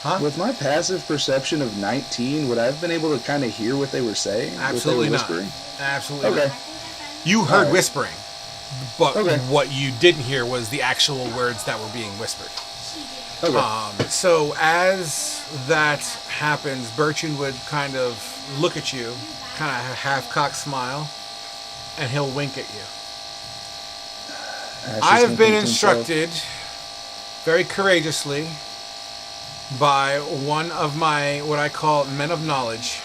Huh? With my passive perception of 19, would I have been able to kind of hear what they were saying? Absolutely not. Absolutely not. You heard whispering, but what you didn't hear was the actual words that were being whispered. Okay. So as that happens, Bertrand would kind of look at you, kind of half-cocked smile, and he'll wink at you. I have been instructed very courageously by one of my, what I call, men of knowledge.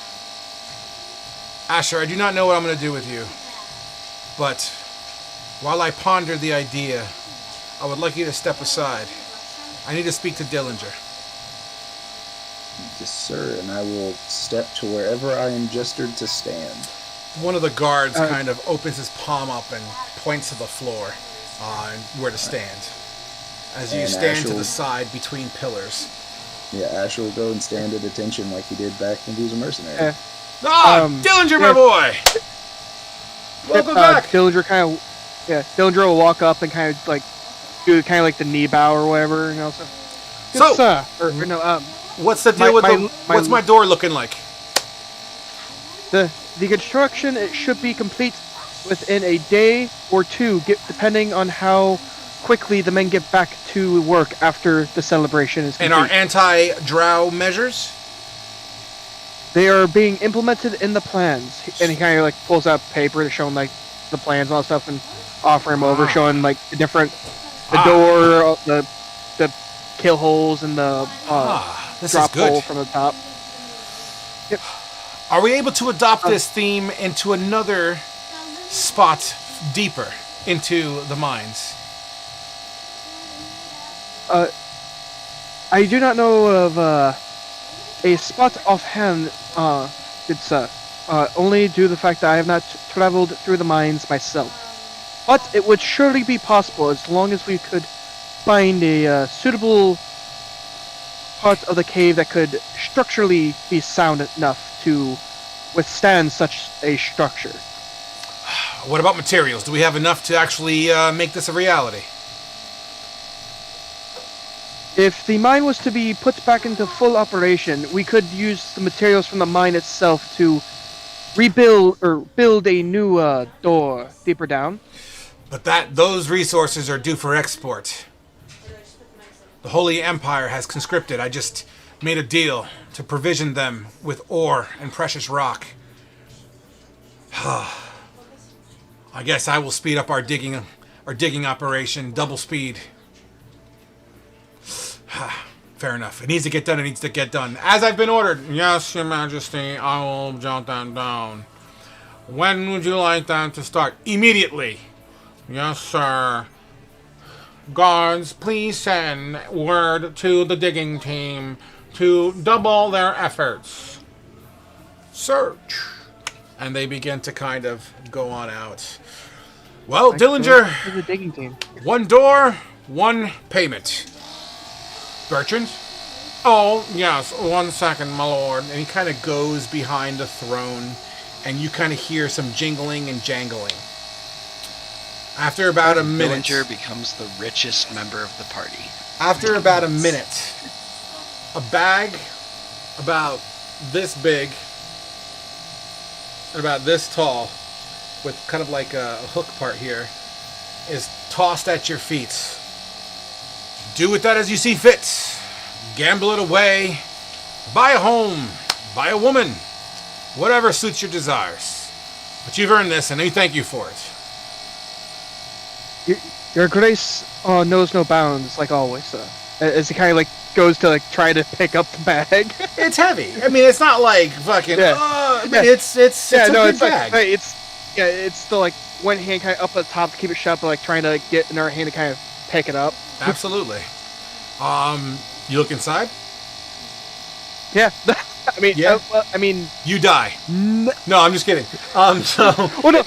Asher, I do not know what I'm going to do with you, but while I ponder the idea, I would like you to step aside. I need to speak to Dillinger. Yes, sir, and I will step to wherever I am gestured to stand. One of the guards kind of opens his palm up and points to the floor. on where to stand. As you And stand Ash to the will- side between pillars. Yeah, Ash will go and stand at attention like he did back when he was a mercenary. Yeah. Dillinger, my yeah. boy! Welcome back! Dillinger will walk up and kind of like do kind of like the knee bow or whatever, and also. So- sir. Or no, What's the deal with what's my door looking like? the construction, it should be complete within a day or two, depending on how quickly the men get back to work after the celebration is complete. And our anti-drow measures? They are being implemented in the plans, and he kind of like pulls out paper to show him like the plans and all that stuff, and offer him over, showing like the door, the kill holes, and the this drop is good. hole from the top. Yep. Are we able to adopt this theme into another spot deeper into the mines? I do not know of a spot offhand, good sir. Only due to the fact that I have not traveled through the mines myself. But it would surely be possible as long as we could find a suitable part of the cave that could structurally be sound enough to withstand such a structure. What about materials? Do we have enough to actually make this a reality? If the mine was to be put back into full operation, we could use the materials from the mine itself to rebuild or build a new door deeper down. But those resources are due for export. The Holy Empire has conscripted. I just made a deal to provision them with ore and precious rock. I guess I will speed up our digging operation, double speed. Fair enough. It needs to get done. It needs to get done. As I've been ordered. Yes, Your Majesty. I will jot that down. When would you like that to start? Immediately. Yes, sir. Guards, please send word to the digging team to double their efforts. Search. And they begin to kind of go on out. Well, Dillinger, The digging team. one door, one payment. Bertrand? Oh, yes, 1 second, my lord. And he kind of goes behind the throne, and you kind of hear some jingling and jangling. After about a minute... Dillinger becomes the richest member of the party. After about a minute, a bag about this big, and about this tall, with kind of like a hook part here, is tossed at your feet. Do with that as you see fit. Gamble it away. Buy a home. Buy a woman. Whatever suits your desires. But you've earned this, and we thank you for it. Your Grace knows no bounds, like always, sir. As he kind of like goes to like try to pick up the bag. It's heavy. I mean, it's not like fucking. Yeah. But it's a good bag. Like, it's still like one hand kind of up at the top to keep it shut, but like trying to like, get another hand to kind of pick it up. Absolutely. You look inside. Yeah. I mean, Yeah. I mean, You die. No, I'm just kidding. So well, no,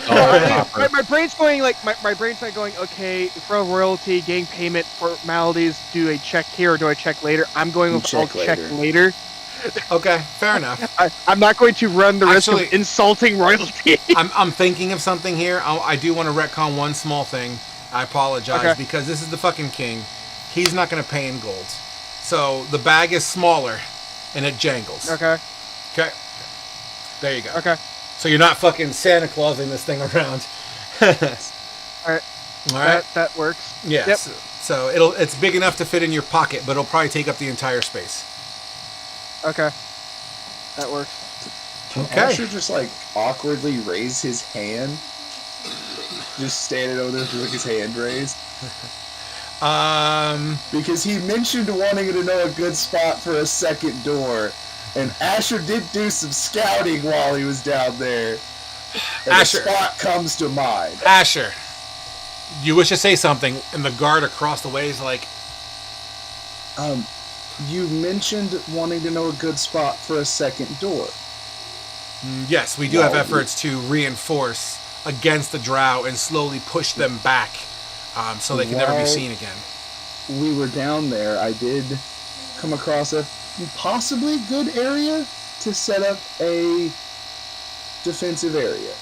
my brain's going like my brain's like going. Okay, for royalty, getting payment formalities. Do I check here or do I check later? I'm going with I'll check later. okay, fair enough. I'm not going to run the risk Actually- of insulting royalty. I'm thinking of something here. I do want to retcon one small thing. I apologize Okay. because this is the fucking king. He's not going to pay in gold. So the bag is smaller and it jangles. Okay. Okay. There you go. Okay. So you're not fucking Santa Clausing this thing around. Alright. All right. That works. Yes. Yep. So it's big enough to fit in your pocket, but it'll probably take up the entire space. Okay. That works. Can Okay. Asher just like awkwardly raise his hand? Just standing over there with his hand raised? Because he mentioned wanting to know a good spot for a second door, and Asher did do some scouting while he was down there. And Asher. a spot comes to mind. Asher, you wish to say something, and the guard across the way is like, You mentioned wanting to know a good spot for a second door. yes, we do have Well, efforts to reinforce against the drow and slowly push them back so they can never be While seen again. we were down there, I did come across a possibly good area to set up a defensive area.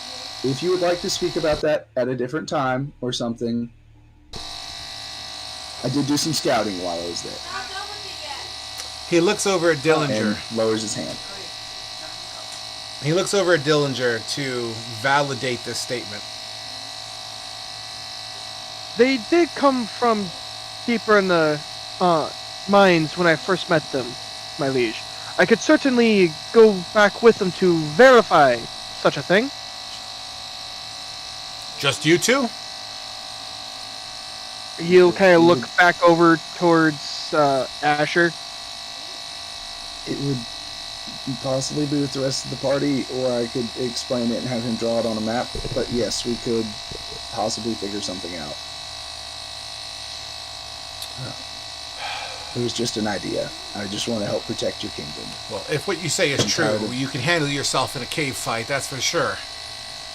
If you would like to speak about that at a different time or something, I did do some scouting while I was there. He looks over at Dillinger. And lowers his hand. He looks over at Dillinger to validate this statement. They did come from deeper in the mines when I first met them, my liege. I could certainly go back with them to verify such a thing. Just you two? He'll kind of look back over towards Asher. It would possibly be with the rest of the party, or I could explain it and have him draw it on a map. But yes, we could possibly figure something out. It was just an idea. I just want to help protect your kingdom. Well, if what you say is true, you can handle yourself in a cave fight, that's for sure.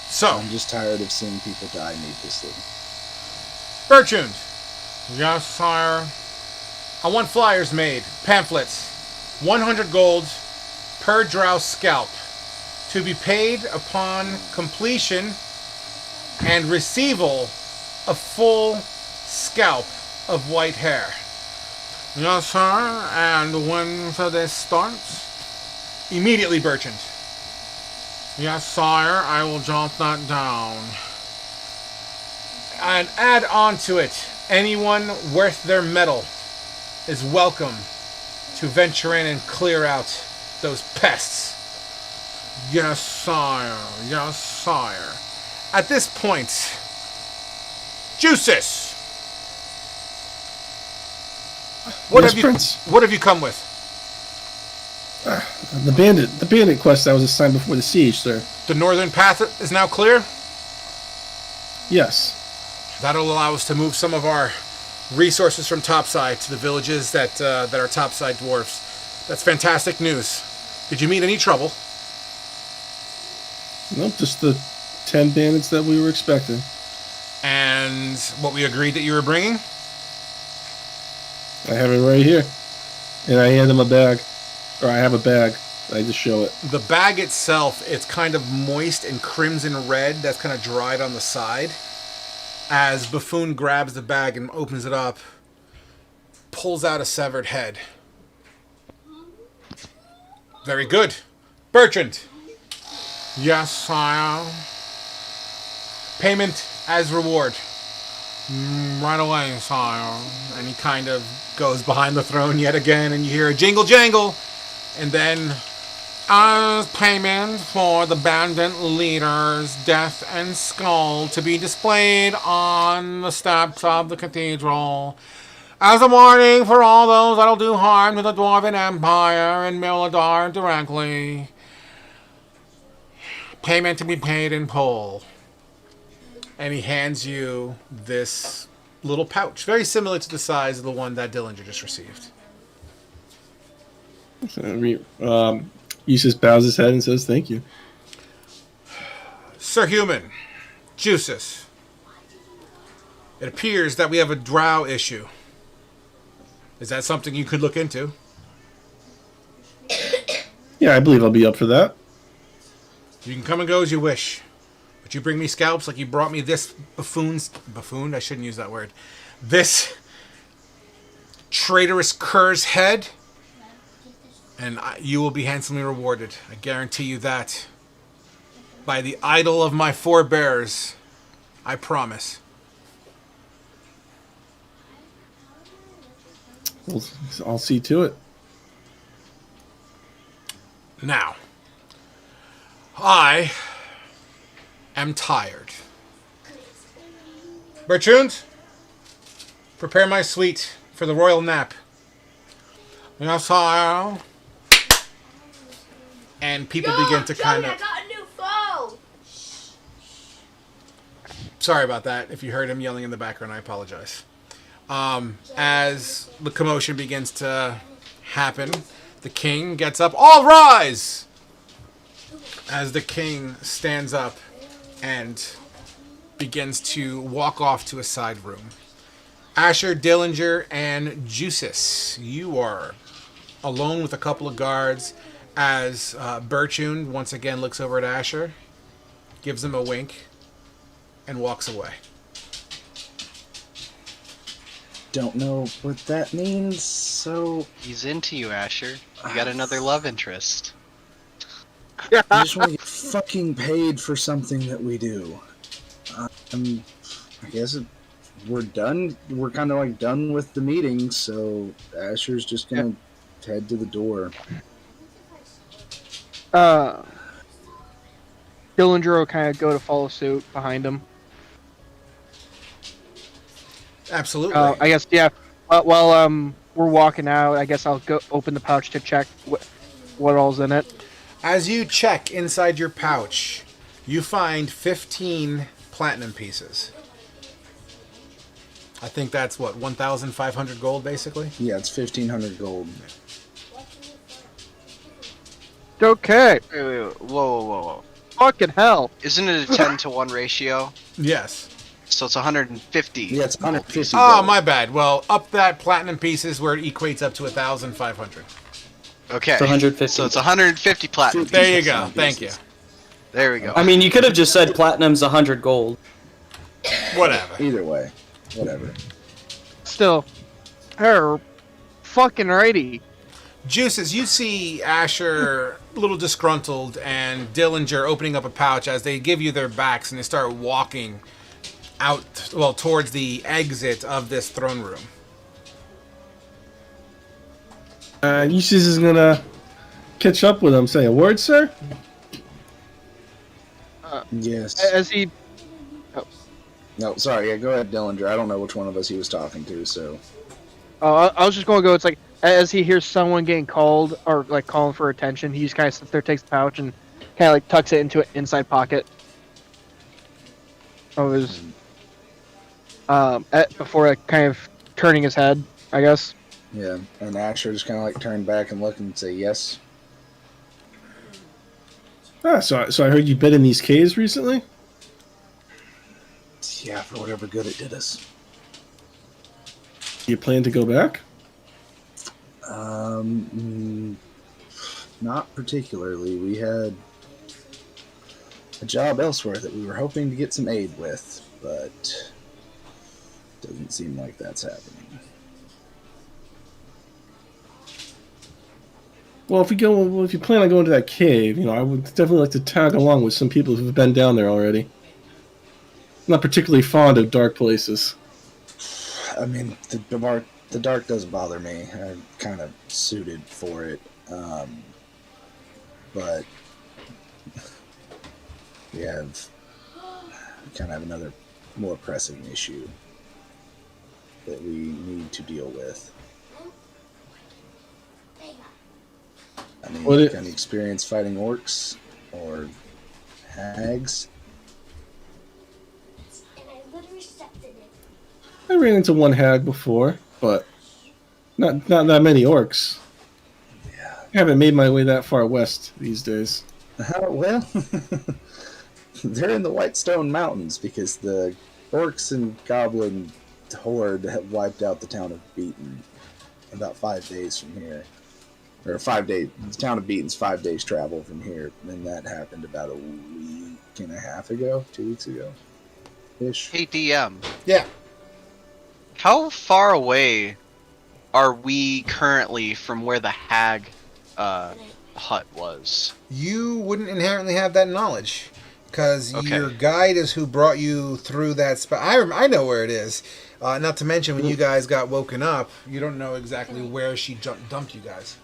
So, I'm just tired of seeing people die needlessly. Bertrand. Yes, sire. I want flyers made, pamphlets, 100 gold per drow scalp, to be paid upon completion and receival a full scalp of white hair. Yes, sir. And when for this starts? Immediately, Bertrand. Yes, sire. I will jot that down. And add on to it, anyone worth their mettle is welcome to venture in and clear out those pests. Yes, sire. Yes, sire. At this point, Juices! What have you come with? The bandit quest that was assigned before the siege, sir. The northern path is now clear? Yes. That'll allow us to move some of our resources from topside to the villages that are topside dwarves. That's fantastic news. Did you meet any trouble? Nope, just the 10 bandits that we were expecting. And what we agreed that you were bringing? I have it right here. And I hand him a bag. Or I have a bag. I just show it. The bag itself, it's kind of moist and crimson red. That's kind of dried on the side. As Buffoon grabs the bag and opens it up, pulls out a severed head. Very good. Bertrand. Yes, sire. Payment as reward. Right away, sire. And he kind of goes behind the throne yet again, and you hear a jingle jangle. And then, as payment for the bandit leader's death and skull to be displayed on the steps of the cathedral, as a warning for all those that'll do harm to the Dwarven Empire and Miladar directly. Payment to be paid in full. And he hands you this little pouch, very similar to the size of the one that Dillinger just received. Eustace bows his head and says, "Thank you." Sir Human, Juices, it appears that we have a drow issue. Is that something you could look into? Yeah, I believe I'll be up for that. You can come and go as you wish. But you bring me scalps like you brought me this buffoon, I shouldn't use that word. This traitorous cur's head, and you will be handsomely rewarded. I guarantee you that. By the idol of my forebears, I promise. Well, I'll see to it. Now, I am tired. Bertrand, prepare my suite for the royal nap. Yes, sire. And people begin to kind of... I got a new phone! Sorry about that. If you heard him yelling in the background, I apologize. As the commotion begins to happen, the king gets up. All rise! As the king stands up and begins to walk off to a side room. Asher, Dillinger, and Juices, you are alone with a couple of guards as Bertune once again looks over at Asher, gives him a wink, and walks away. Don't know what that means, so He's into you, Asher. You got another love interest. I just want to get fucking paid for something that we do. I guess we're done. We're kind of like done with the meeting, so Asher's just gonna head to the door. Dillinger will kind of go to follow suit behind him. Absolutely. I guess, yeah. While we're walking out, I guess I'll go open the pouch to check what all's in it. As you check inside your pouch, you find 15 platinum pieces. I think that's what, 1,500 gold, basically? Yeah, it's 1,500 gold. Okay. Wait. Whoa. Fucking hell. Isn't it a 10-to-1 ratio? Yes. So it's 150. Yeah, it's 150 Oh, gold. my bad. Well, up that platinum pieces where it equates up to 1,500. Okay. It's 150. So it's 150 platinum. There you go. Thank you. There we go. I mean, you could have just said platinum's 100 gold. Whatever. Either way, whatever. Still. Her fucking righty. Juices, you see Asher a little disgruntled and Dillinger opening up a pouch as they give you their backs and they start walking out, well, towards the exit of this throne room. Eustace is gonna catch up with him. Say a word, sir. Yes. As he... No, sorry. Yeah, go ahead, Dillinger. I don't know which one of us he was talking to, so. I was just going to go, it's like, as he hears someone getting called, or like calling for attention, he just kind of sits there, takes the pouch, and kind of like tucks it into an inside pocket of his, before like kind of turning his head, I guess. Yeah, and Asher just kind of like turn back and look and say yes. So I heard you been in these caves recently? Yeah, for whatever good it did us. You plan to go back? Not particularly. We had a job elsewhere that we were hoping to get some aid with, but doesn't seem like that's happening. Well, if you plan on going to that cave, I would definitely like to tag along with some people who've been down there already. I'm not particularly fond of dark places. I mean, the dark does bother me. I'm kind of suited for it, but we kind of have another more pressing issue that we need to deal with. I mean, any experience fighting orcs or hags? I ran into one hag before, but not that many orcs. Yeah. I haven't made my way that far west these days. Well, they're in the Whitestone Mountains because the orcs and goblin horde have wiped out the town of Beaton about 5 days from here. Or 5 days. The town of Beaton's 5 days travel from here, and that happened about a week and a half ago, 2 weeks ago, ish. Hey, DM. Yeah. How far away are we currently from where the hag hut was? You wouldn't inherently have that knowledge because your guide is who brought you through that spot. I know where it is. Not to mention when you guys got woken up, you don't know exactly where she dumped you guys.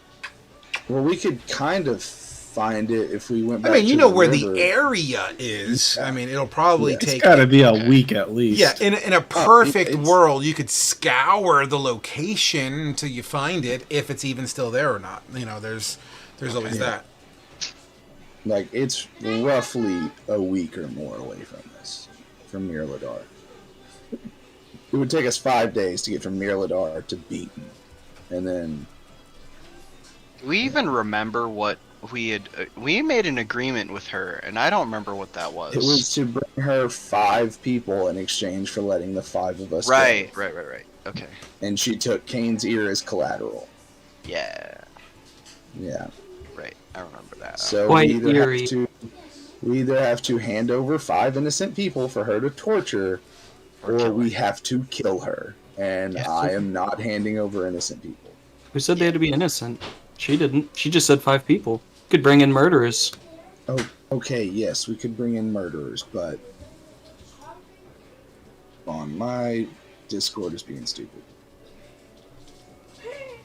Well, we could kind of find it if we went back I mean, you to know the where river. the area is. I mean, it'll probably It's take... got to be a week at least. Yeah, in a perfect world, you could scour the location until you find it, if it's even still there or not. There's always that. Like, it's roughly a week or more away from this, from Mirladar. It would take us 5 days to get from Mirladar to Beaton, and then... Do we even remember what we had... we made an agreement with her, and I don't remember what that was. It was to bring her 5 people in exchange for letting the 5 of us Right. go. Okay. and she took Kane's ear as collateral. Yeah. Yeah. Right. I remember that. So Quite we either have to hand over 5 innocent people for her to torture, or we have to kill her. And I am not handing over innocent people. Who said they had to be innocent? She didn't. She just said 5 people. Could bring in murderers. Oh, okay, yes, we could bring in murderers, but on my Discord is being stupid.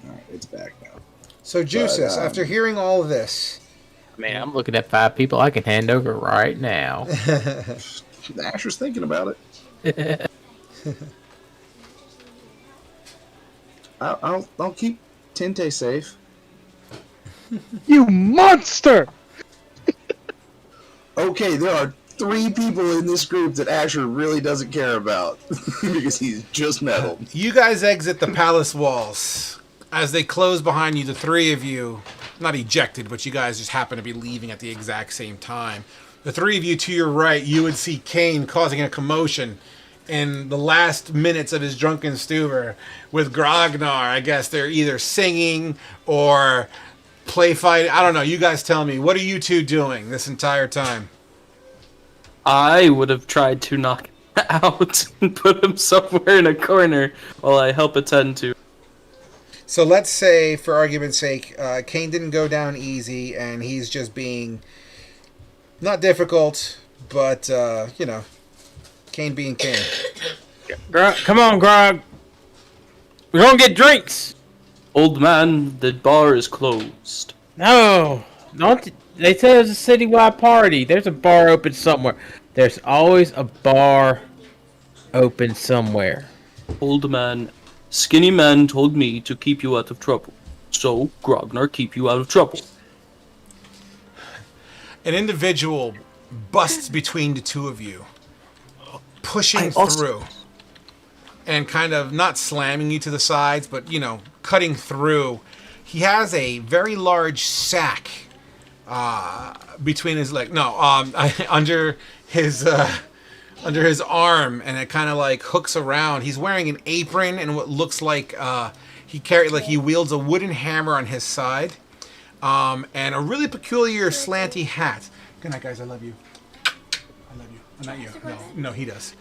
Alright, it's back now. So, Juices, after hearing all of this, Man, I'm looking at 5 people I can hand over right now. Asher's thinking about it. I'll keep Tinte safe. You monster! Okay, there are 3 people in this group that Asher really doesn't care about because he's just meddled. you guys exit the palace walls. As they close behind you, the 3 of you, not ejected, but you guys just happen to be leaving at the exact same time. The 3 of you to your right, you would see Kane causing a commotion in the last minutes of his drunken stupor with Grognar. I guess they're either singing or play fighting. I don't know. You guys tell me. What are you 2 doing this entire time? I would have tried to knock him out and put him somewhere in a corner while I help attend to. So let's say, for argument's sake, Kane didn't go down easy, and he's just being not difficult, but, Kane being Kane. Come on, Grog. We're gonna get drinks. Old man, the bar is closed. No, don't. They said it was a citywide party. There's a bar open somewhere. There's always a bar open somewhere. Old man, skinny man told me to keep you out of trouble. So, Grognar, keep you out of trouble. An individual busts between the 2 of you, pushing through, and kind of not slamming you to the sides, but, cutting through. He has a very large sack between his leg. No, under his arm, and it kind of like hooks around. He's wearing an apron and what looks like he wields a wooden hammer on his side, and a really peculiar slanty hat. Good night, guys. I love you. I love you. Not you. No, he does.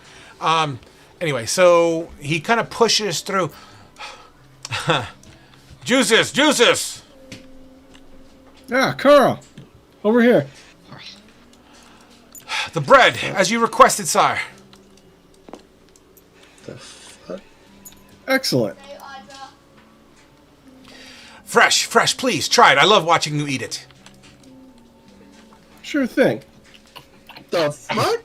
Anyway, so he kind of pushes through. Juices! Ah, Carl, over here. The bread, as you requested, sire. Excellent. Fresh, please, try it. I love watching you eat it. Sure thing. The fuck?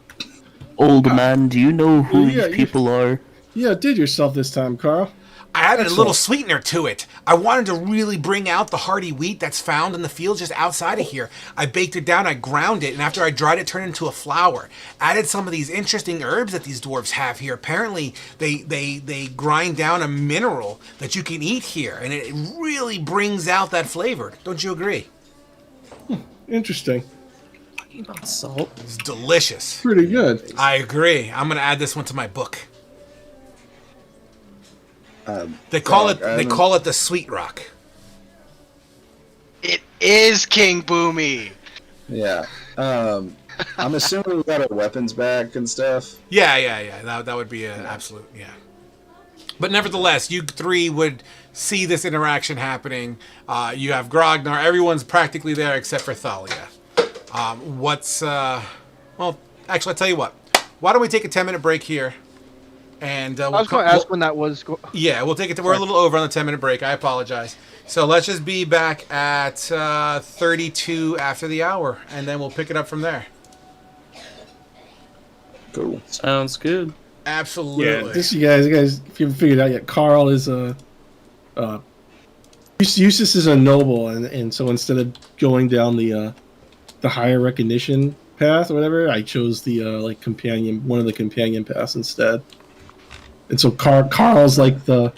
Old man, do you know who Yeah, these people are? You outdid yourself this time, Carl. I added Excellent. a little sweetener to it. I wanted to really bring out the hearty wheat that's found in the fields just outside of here. I baked it down, I ground it, and after I dried it, turned it into a flour. Added some of these interesting herbs that these dwarves have here. Apparently, they grind down a mineral that you can eat here, and it really brings out that flavor. Don't you agree? Interesting. About salt. It's delicious. Pretty good. I agree. I'm going to add this one to my book. They call it the Sweet Rock. It is King Boomy. Yeah. I'm assuming we got our weapons back and stuff. Yeah. That would be an absolute, yeah. But nevertheless, you 3 would see this interaction happening. You have Grognar. Everyone's practically there except for Thalia. Well, actually, I'll tell you what. Why don't we take a 10-minute break here? And I was going to ask when that was. Yeah, we'll take it. We're a little over on the 10-minute break. I apologize. So let's just be back at 32 after the hour, and then we'll pick it up from there. Cool. Sounds good. Absolutely. Yeah, this you guys, if you haven't figured it out yet, Carl is Eustace is a noble, and so instead of going down the higher recognition path or whatever, I chose the one of the companion paths instead. And so Carl's like the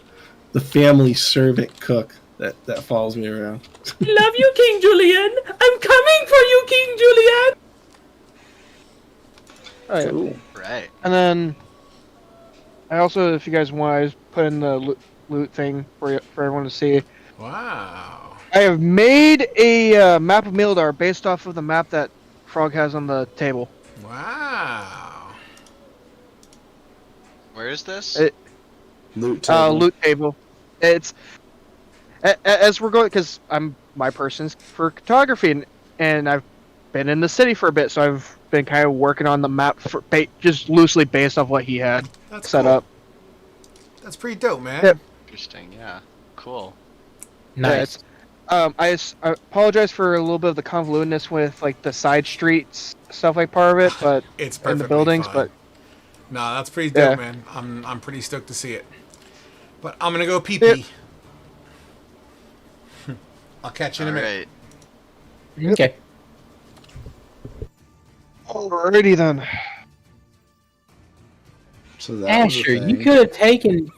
family servant cook that follows me around. Love you, King Julian. I'm coming for you, King Julian. Oh, yeah. Cool. Right. And then I also, if you guys want, I put in the loot thing for everyone to see. Wow. I have made a map of Mildar based off of the map that Frog has on the table. Wow. Where is this? Loot table. Loot table. It's as we're going because my person's for photography and I've been in the city for a bit, so I've been kind of working on the map for just loosely based off what he had set cool. up. That's pretty dope, man. Yep. Interesting. Yeah. Cool. Nice. Yeah, I apologize for a little bit of the convolutedness with like the side streets stuff like part of it, but It's in the perfectly buildings, fine. but No, that's pretty dope, Yeah. man. I'm pretty stoked to see it. But I'm gonna go pee pee. I'll catch you in a minute. Alright. Okay. alrighty then. So that was a Asher, you thing. could have taken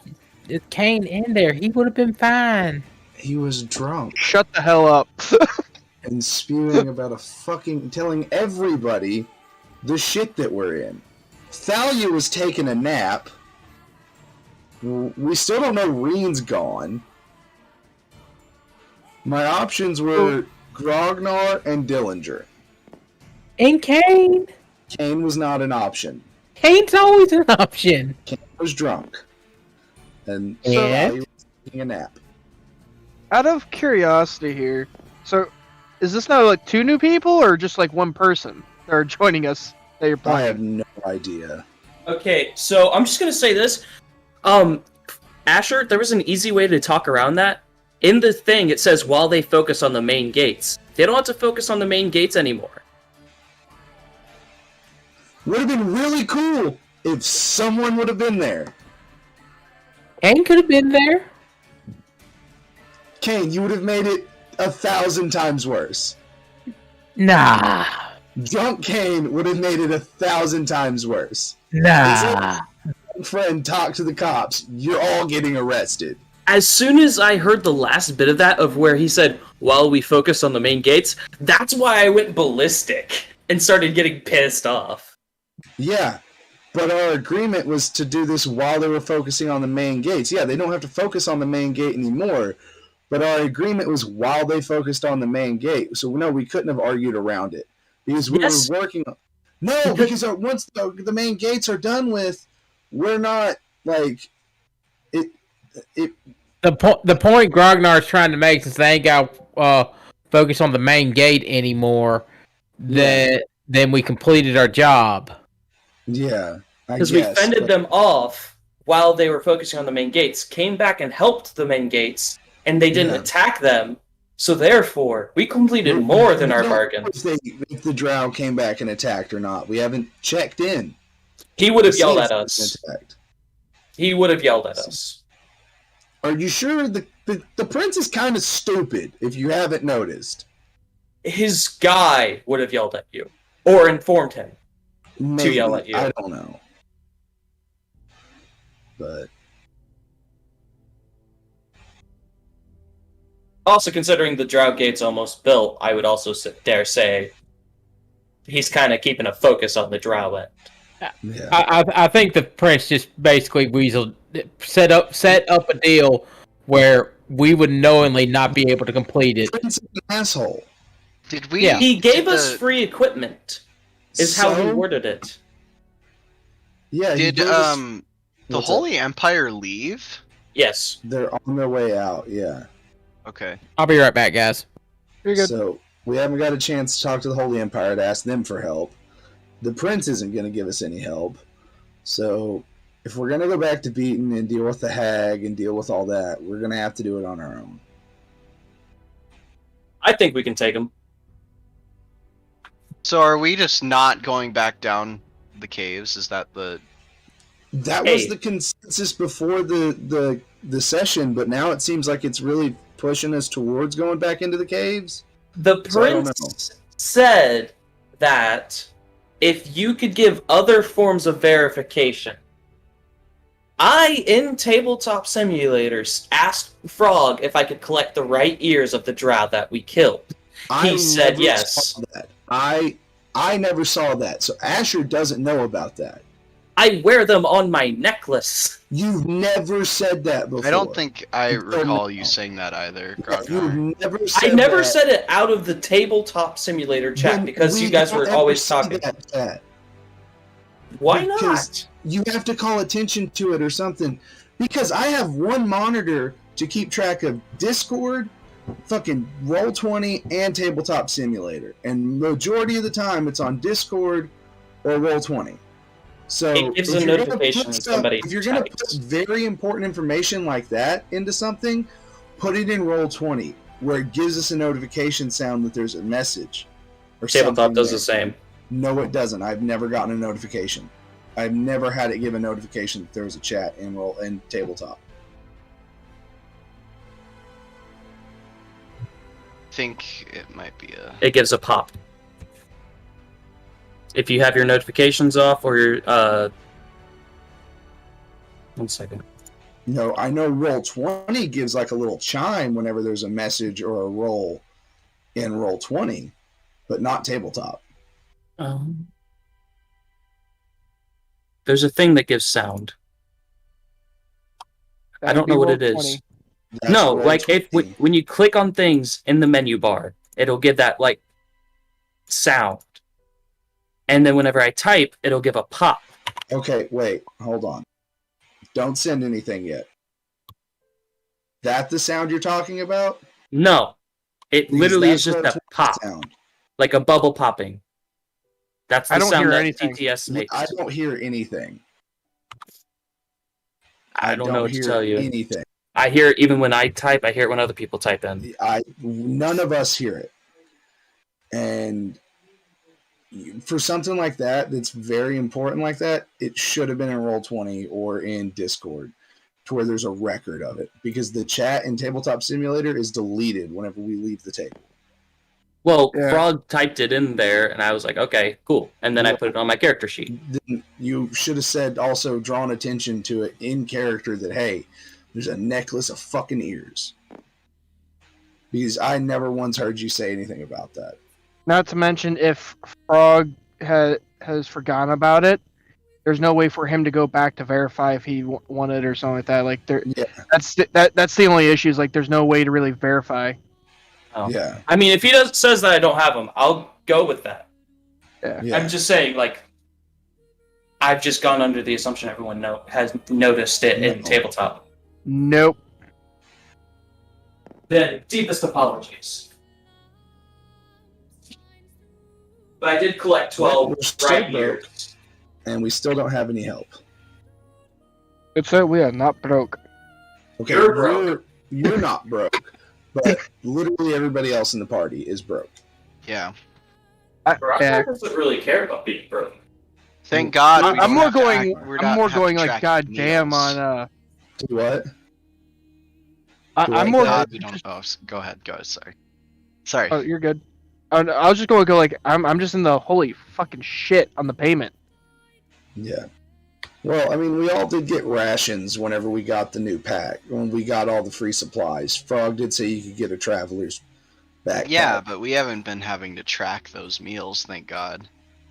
Kane in there. He would have been fine. He was drunk Shut the hell up. and spewing about telling everybody the shit that we're in. Thalia was taking a nap. We still don't know Reen's gone. My options were Grognar and Dillinger. And Kane. Kane was not an option. Kane's always an option. Kane was drunk. And Yeah. Thalia was taking a nap. Out of curiosity here, so is this now like 2 new people or just like 1 person that are joining us that you're I playing? have no idea. Okay, so I'm just gonna say this. Asher, there was an easy way to talk around that. In the thing, it says while they focus on the main gates. They don't have to focus on the main gates anymore. Would have been really cool if someone would have been there. Kane could have been there. Kane, you would have made it 1,000 times worse. Nah. Drunk Kane would have made it 1,000 times worse. Nah. Friend, talk to the cops. You're all getting arrested. As soon as I heard the last bit of that, of where he said, while we focus on the main gates, that's why I went ballistic and started getting pissed off. Yeah, but our agreement was to do this while they were focusing on the main gates. Yeah, they don't have to focus on the main gate anymore, but our agreement was while they focused on the main gate. So, no, we couldn't have argued around it. Because we Yes. were working on... No, because once the main gates are done with, we're not, like... The point Grognar's trying to make, since they ain't got focus on the main gate anymore, then we completed our job. Yeah, Because we fended them off while they were focusing on the main gates, came back and helped the main gates, and they didn't attack them. So therefore, we completed more than our bargain. If the drow came back and attacked or not, we haven't checked in. He would have to yelled see at if us. they attacked. He would have yelled at us. Are you sure the prince is kind of stupid? If you haven't noticed, His guy would have yelled at you or informed him maybe, to yell at you. I don't know, but Also, considering the Drow gate's almost built, I would also dare say he's kind of keeping a focus on the Drow end. yeah. I think the prince just basically set up a deal where we would knowingly not be able to complete it. Prince is an asshole. Did we? Yeah. He gave did us the- free equipment, is how he So? worded it. Yeah, he Did gave us- the What's Holy Empire leave? Yes. they're on their way out. Yeah. Okay. I'll be right back, guys. You're good. So we haven't got a chance to talk to the Holy Empire to ask them for help. The prince isn't going to give us any help. So if we're going to go back to Beaton and deal with the hag and deal with all that, we're going to have to do it on our own. I think we can take him. So are we just not going back down the caves? Is that the? That was Hey. the consensus before the session, but now it seems like it's really pushing us towards going back into the caves. The So I don't prince said that if you could give other forms of verification. I, in Tabletop Simulators, asked Frog if I could collect the right ears of the drow that we killed. He said never yes. saw that. I never saw that, so Asher doesn't know about that. I wear them on my necklace. You've never said that before. I don't think I Until recall now. you saying that either, Yeah, Grognard. you've never said I never that. said it out of the tabletop simulator chat When because you we guys don't were ever always see talking. that chat. Why Because not? you have to call attention to it or something. Because I have one monitor to keep track of Discord, fucking Roll20, and Tabletop Simulator. And majority of the time it's on Discord or Roll20. So It gives if a you're gonna notification put when stuff- somebody if you're going to put types. very important information like that into something, put it in Roll20 where it gives us a notification sound that there's a message or Tabletop something does there. the same. No, it doesn't. I've never gotten a notification. I've never had it give a notification that there was a chat in Tabletop. I think it might be a... It gives a pop. If you have your notifications off or your 1 second. No, I know Roll20 gives like a little chime whenever there's a message or a roll in Roll20, but not Tabletop. There's a thing that gives sound. I don't know what it is. That's No, like Roll20. when you click on things in the menu bar, it'll give that like sound. And then whenever I type, it'll give a pop. Okay, wait, hold on. Don't send anything yet. That the sound you're talking about? No. It Because literally that's is just a Roll20 pop. sound. Like a bubble popping. That's the I don't sound hear that anything. TTS makes. I don't hear anything. I don't know what to hear tell you. anything. I hear it even when I type. I hear it when other people type in. None of us hear it. And for something like that, that's very important like that, it should have been in Roll20 or in Discord to where there's a record of it. Because the chat in Tabletop Simulator is deleted whenever we leave the table. Well, Yeah. Frog typed it in there, and I was like, okay, cool. And then I put it on my character sheet. Then you should have said also drawn attention to it in character that, hey, there's a necklace of fucking ears. Because I never once heard you say anything about that. Not to mention, if Frog has forgotten about it, there's no way for him to go back to verify if he wanted or something like that. Like Yeah. that's the only issue. Is like there's no way to really verify. Oh. Yeah. I mean, if he says that I don't have them, I'll go with that. Yeah. I'm just saying, like, I've just gone under the assumption everyone has noticed it in No. Tabletop. Nope. Then, deepest apologies. But I did collect 12 We're still right broke. here. And we still don't have any help. It's that we are not broke. Okay, You're broke. You're not broke, but literally everybody else in the party is broke. Yeah. Yeah. doesn't really care about being broke. Thank God. we I'm don't more have to going. act- we're I'm not more have to going like track God damn meals. on. What? I'm more. God, we don't. Oh, go ahead. Go. Sorry. Oh, you're good. I was just going to go like I'm just in the holy fucking shit on the payment. Yeah. Well, I mean, we all did get rations whenever we got the new pack, when we got all the free supplies. Frog did say you could get a traveler's backpack. Yeah, but we haven't been having to track those meals. Thank God.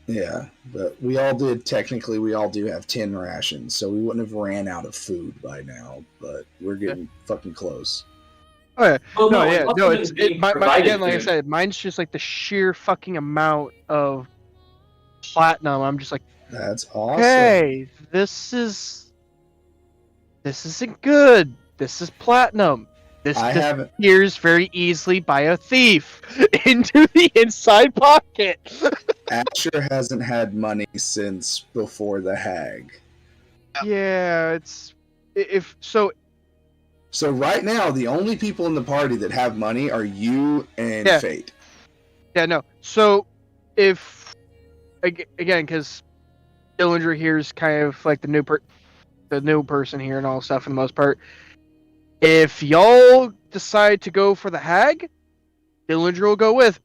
Yeah, but we all did, technically, we all do have 10 rations, so we wouldn't have ran out of food by now, but we're getting fucking close. Oh yeah. Oh, No, I yeah, thought no. it was It's being my, provided again, like I food. said, mine's just like the sheer fucking amount of platinum. I'm just like, That's awesome. hey, this isn't good. This is platinum. This I haven't. disappears very easily by a thief into the inside pocket. Asher hasn't had money since before the hag. Yeah, it's if so. So right now, the only people in the party that have money are you and Yeah. Fate. Yeah, no. So if again, because Dillinger here's kind of like the new person here and all stuff for the most part. If y'all decide to go for the hag, Dillinger will go with.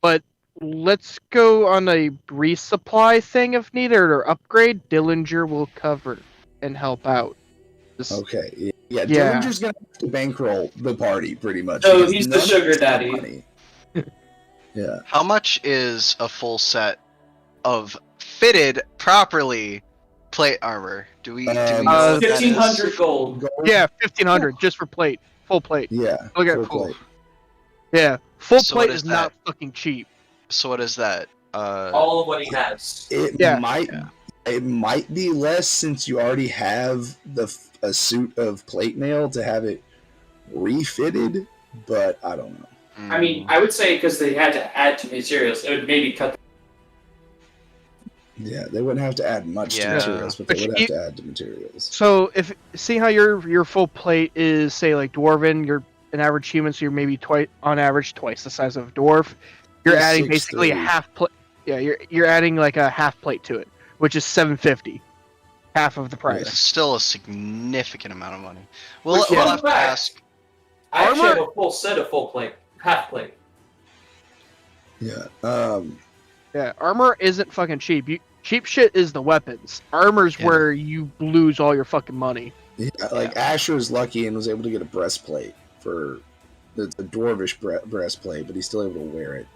But let's go on a resupply thing if needed or upgrade. Dillinger will cover and help out. Okay. Yeah, Yeah. Dillinger's gonna have to bankroll the party pretty much. So because he's the none of sugar us have daddy. money. Yeah. How much is a full set of fitted properly plate armor? Do we know Um, what that is? 1,500 gold. Yeah, 1,500 just for plate, full plate. Yeah. Look at full full. plate. Yeah, full So what plate is is not that? fucking cheap. So what is that? All of what he has. It Yeah. might be less since you already have a suit of plate mail to have it refitted, but I don't know. I mean, I would say because they had to add to materials, it would maybe cut. Yeah, they wouldn't have to add much Yeah. to materials, but they But would have you- to add to materials. So see how your full plate is, say, like dwarven, you're an average human, so you're maybe on average twice the size of a dwarf. You're Yeah, adding 6'3". basically a half plate. Yeah, you're adding like a half plate to it, which is 750, half of the price. It's still a significant amount of money. We'll Which, we'll fun have to fact, ask. I actually Armor- have a full set of full plate, half plate. Yeah. Yeah, armor isn't fucking cheap. Cheap shit is the weapons. Armor's Yeah. where you lose all your fucking money. Yeah, like Asher's lucky and was able to get a breastplate for it's a dwarvish breastplate, but he's still able to wear it,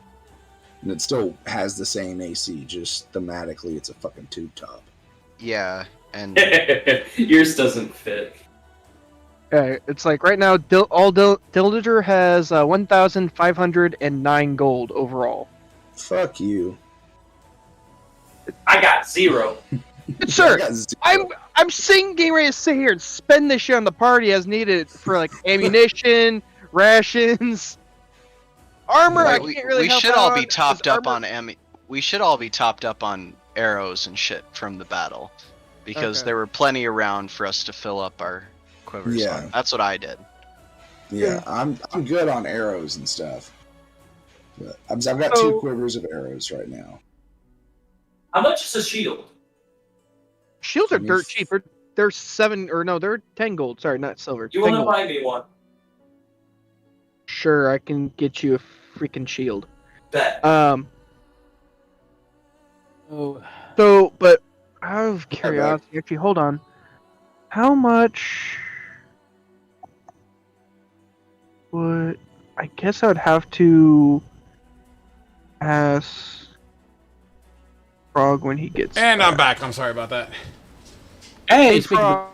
and it still has the same AC. Just thematically, it's a fucking tube top. Yeah, and Yours doesn't fit. Yeah, it's like right now, Dillinger has 1,509 gold overall. Fuck you. I got 0. I Sir, got zero. I'm getting ready to sit here and spend this shit on the party as needed for like ammunition, rations, armor. I we, can't really. we help should out all be on, 'cause topped up armor- on We should all be topped up on arrows and shit from the battle, because Okay. there were plenty around for us to fill up our quivers. Yeah. On. That's what I did. Yeah, I'm good on arrows and stuff. But I've got So- 2 quivers of arrows right now. How much is a shield? Shields are Can you dirt f- cheap. They're 7 or no, they're 10 gold. Sorry, not silver. You 10 want to gold. buy me one? Sure, I can get you a freaking shield. Bet. Oh, but out of curiosity, actually, hold on. How much would I guess I would have to ask Frog when he gets And I'm back. I'm sorry about that. Hey, speaking of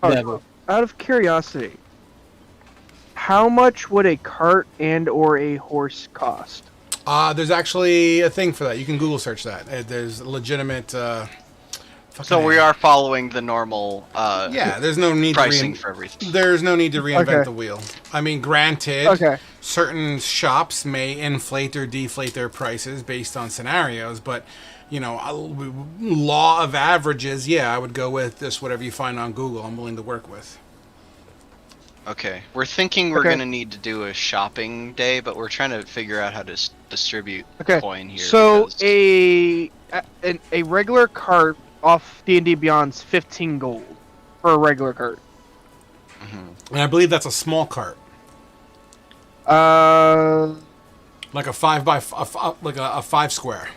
Frog, devil. out of curiosity, how much would a cart and or a horse cost? There's actually a thing for that. You can Google search that. There's legitimate. So we are following the normal. Yeah, there's no need pricing to for everything. There's no need to reinvent Okay. the wheel. I mean, granted, Okay. certain shops may inflate or deflate their prices based on scenarios, but you know, law of averages. Yeah, I would go with just whatever you find on Google. I'm willing to work with. Okay, we're thinking we're Okay. gonna need to do a shopping day, but we're trying to figure out how to distribute Okay. coin here. So because- a regular cart off D&D Beyond's 15 gold for a regular cart. And I believe that's a small cart, like a 5 by like a 5 square,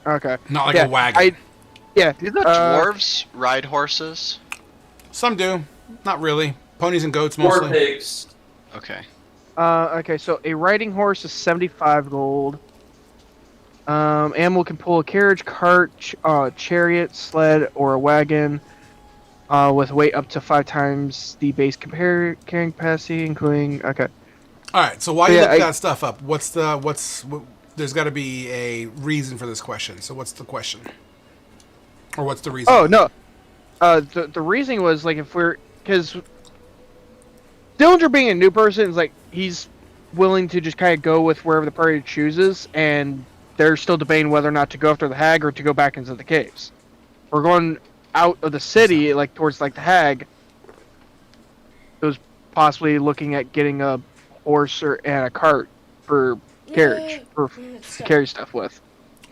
Okay. not like Yeah, a wagon. Yeah. Do the dwarves ride horses? Some do, not really. Ponies and goats Or mostly. pigs. Okay. Okay, so a riding horse is 75 gold. Animal can pull a carriage, cart, chariot, sled, or a wagon with weight up to 5 times the base carrying capacity, including... Okay. All right. So while you Yeah, look that stuff up, there's got to be a reason for this question. So what's the question? Or what's the reason? Oh, no. The reasoning was, like, if we're... Because Dillinger being a new person is, like, he's willing to just kind of go with wherever the party chooses, and they're still debating whether or not to go after the hag or to go back into the caves. We're going out of the city, like, towards, like, the hag. It was possibly looking at getting a horse and a cart for carriage, for to carry stuff with.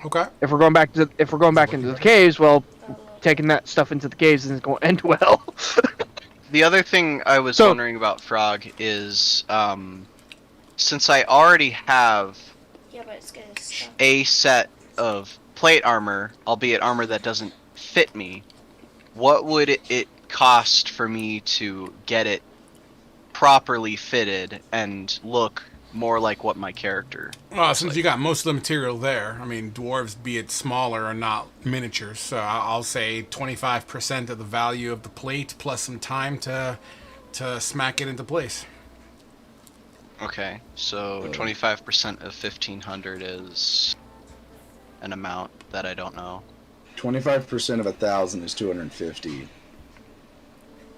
Okay. If we're going back into the caves, well, taking that stuff into the caves isn't going to end well. The other thing I was So- wondering about Frog is, since I already have Yeah, but it's gonna stop. a set of plate armor, albeit armor that doesn't fit me, what would it cost for me to get it properly fitted and look more like what my character. Well, since you got most of the material there, I mean, dwarves, be it smaller, are not miniatures. So I'll say 25% of the value of the plate plus some time to smack it into place. Okay, so 25% of 1,500 is an amount that I don't know. 25% of 1,000 is 250.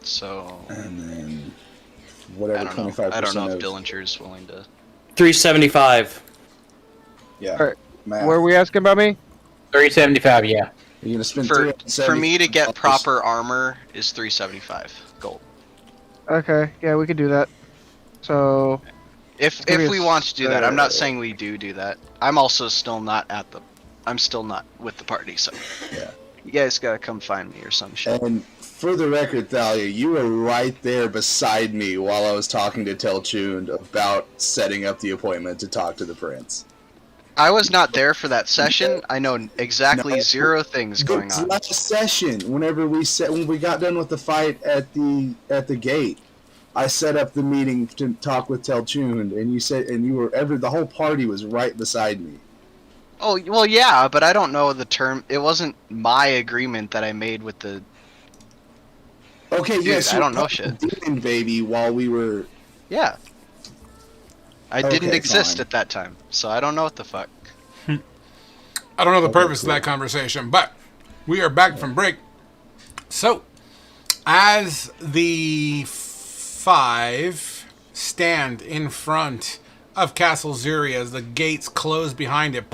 So And then I whatever don't know. 25% I don't know if of... Dillinger's willing to. 375. Yeah. Alright, Math. What are we asking about me? 375. Yeah. You're going to spend For me to get $375. proper armor is 375 gold. Okay, yeah, we could do that. So If gonna be we a want to do that, I'm not s- saying we do that. I'm also still not at the. I'm still not with the party, so Yeah. you guys gotta come find me or some shit. And for the record, Thalia, you were right there beside me while I was talking to Tal Rune about setting up the appointment to talk to the prince. I was not there for that session. I know exactly No. 0 things going on. Last session, when we got done with the fight at the gate, I set up the meeting to talk with Tal Rune, and you said, and you were the whole party was right beside me. Oh well, yeah, but I don't know the term. It wasn't my agreement that I made with the. Okay, Dude, yes, I don't know shit. Demon baby, while we were. Yeah. I didn't Okay, exist fine. at that time, so I don't know what the fuck. I don't know the Okay, purpose of that conversation, but we are back from break. So, as the 5 stand in front of Castle Zuri as the gates close behind it,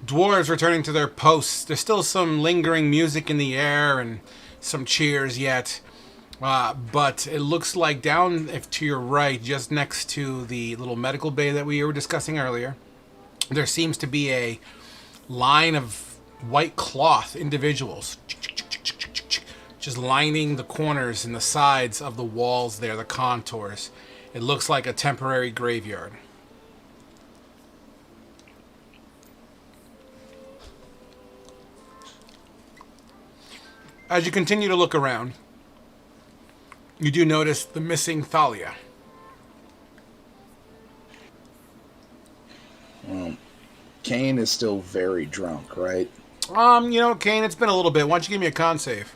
dwarves returning to their posts. There's still some lingering music in the air and some cheers yet. But it looks like down to your right, just next to the little medical bay that we were discussing earlier, there seems to be a line of white cloth individuals just lining the corners and the sides of the walls there, the contours. It looks like a temporary graveyard. As you continue to look around, you do notice the missing Thalia. Kane is still very drunk, right? Kane, it's been a little bit. Why don't you give me a con save?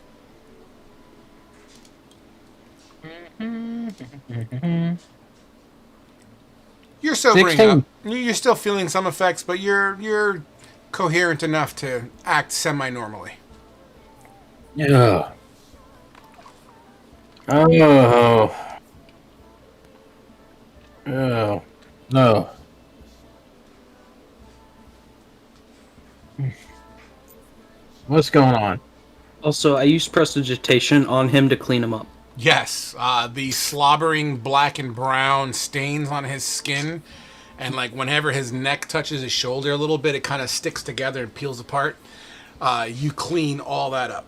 You're sobering 16. up. You're still feeling some effects, but you're coherent enough to act semi-normally. Yeah. Oh. Oh. No. What's going on? Also, I used prestidigitation on him to clean him up. Yes, the slobbering black and brown stains on his skin, and like whenever his neck touches his shoulder a little bit, it kind of sticks together and peels apart. You clean all that up.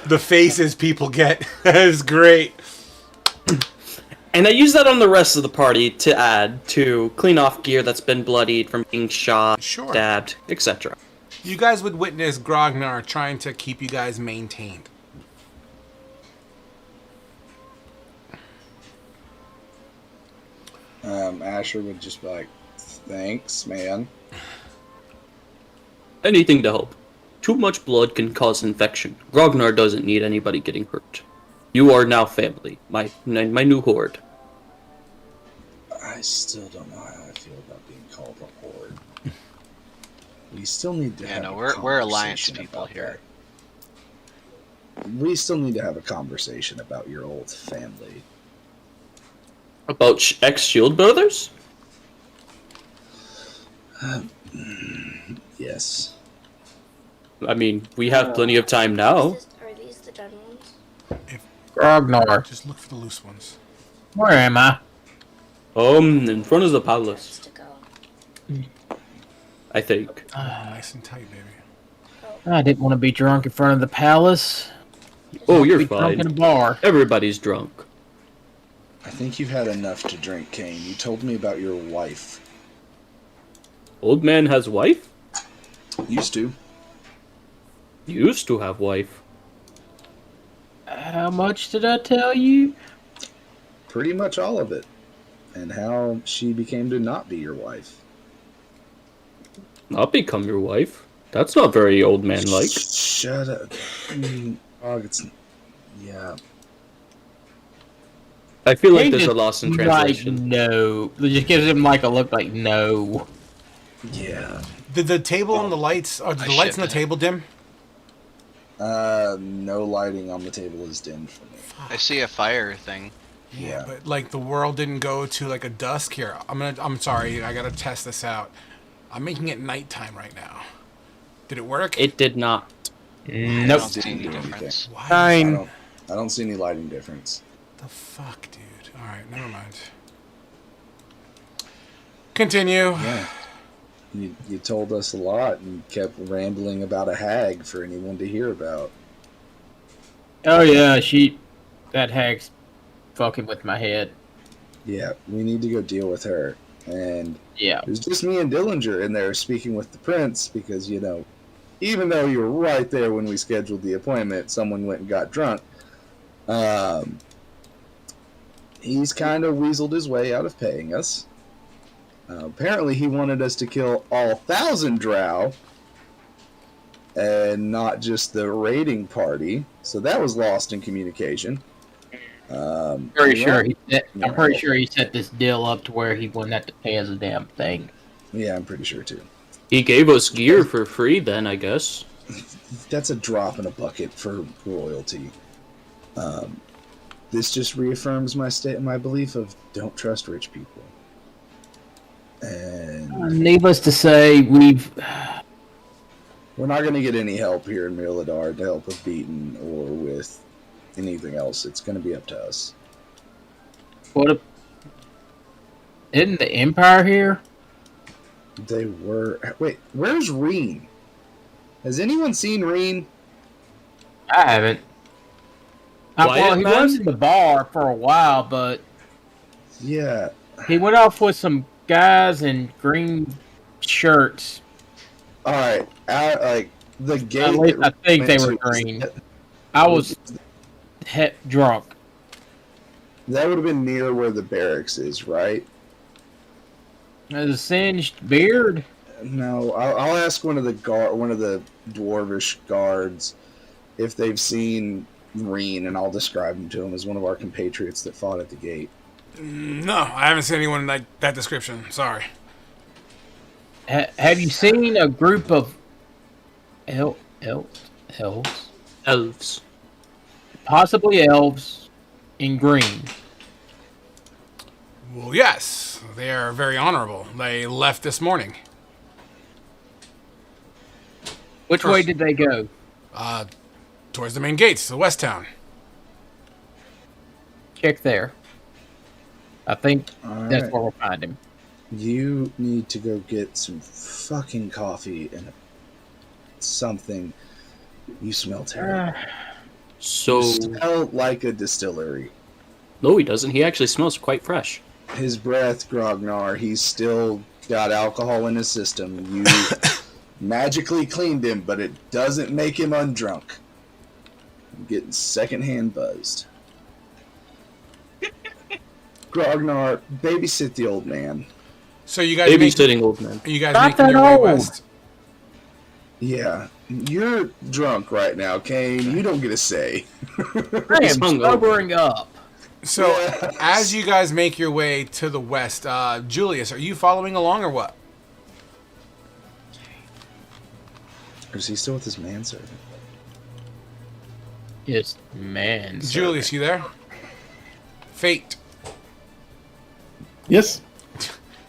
The faces people get is great. And I use that on the rest of the party to add to clean off gear that's been bloodied from being shot, Sure. stabbed, etc. You guys would witness Grognar trying to keep you guys maintained. Asher would just be like, "Thanks, man." Anything to help. Too much blood can cause infection. Grognar doesn't need anybody getting hurt. You are now family, my new horde. I still don't know how I feel about being called a horde. We still need to have. We're alliance conversation people about here. that. We still need to have a conversation about your old family. About ex-Shield brothers? Yes. I mean, we have plenty of time now. Are these the done ones? Grognar. Just look for the loose ones. Where am I? In front of the palace, Just to go. I think. Nice and tight, baby. I didn't want to be drunk in front of the palace. Oh, you're Be drunk in a fine. bar. Everybody's drunk. I think you've had enough to drink, Kane. You told me about your wife. Old man has wife? Used to. Used to have wife. How much did I tell you? pretty much all of it, and how she became to not be your wife. Not become your wife? That's not very old man-like. Shut up. It's... Yeah. I feel like He there's a just, loss in like, translation. no. It just gives him like a look like no. Yeah. Did the table and the lights, are the lights on the table dim? No lighting on the table is dimmed for me. I see a fire thing. Yeah, but like the world didn't go to like a dusk here. I'm sorry, I gotta test this out. I'm making it nighttime right now. Did it work? It did not. I Nope. don't see any difference. Why? Fine. I don't see any lighting difference. The fuck, dude. Alright, never mind. Continue. Yeah. You told us a lot and kept rambling about a hag for anyone to hear about. Oh yeah, that hag's fucking with my head. Yeah, we need to go deal with her. And Yeah. it was just me and Dillinger in there speaking with the prince because, even though you were right there when we scheduled the appointment, someone went and got drunk. He's kind of weaseled his way out of paying us. Apparently he wanted us to kill all 1,000 drow and not just the raiding party. So that was lost in communication. I'm pretty sure he set this deal up to where he wouldn't have to pay us a damn thing. Yeah, I'm pretty sure too. He gave us gear for free then, I guess. That's a drop in a bucket for royalty. This just reaffirms my belief of don't trust rich people. And Needless to say, we're not going to get any help here in Miradar to help with Beaton or with anything else. It's going to be up to us. Isn't the Empire here? They were... Wait, where's Reen? Has anyone seen Reen? I haven't. Well, he was in the bar for a while, but yeah, he went off with some guys in green shirts. All right, like the gate. At least I think they were green. I was drunk. That would have been near where the barracks is, right? There's a singed beard. No, I'll ask one of the dwarvish guards if they've seen Reen, and I'll describe him to him as one of our compatriots that fought at the gate. No, I haven't seen anyone like that description. Sorry. Have you seen a group of elves? Elves. Possibly elves in green. Well, yes. They are very honorable. They left this morning. Which way did they go? Towards the main gates, the west town. Check there. I think that's right. where we'll find him. You need to go get some fucking coffee and something. You smell terrible. So... You smell like a distillery. No, he doesn't. He actually smells quite fresh. His breath, Grognar, he's still got alcohol in his system. You magically cleaned him, but it doesn't make him undrunk. I'm getting secondhand buzzed. Grognar, babysit the old man. So you guys babysitting old man. Are you guys Not making your that way old. west? Yeah, you're drunk right now, Kane. You don't get a say. I am sobering up. So, Yes. as you guys make your way to the west, Julius, are you following along or what? Or is he still with his manservant? Yes, man. Julius, you there? Fate. Yes.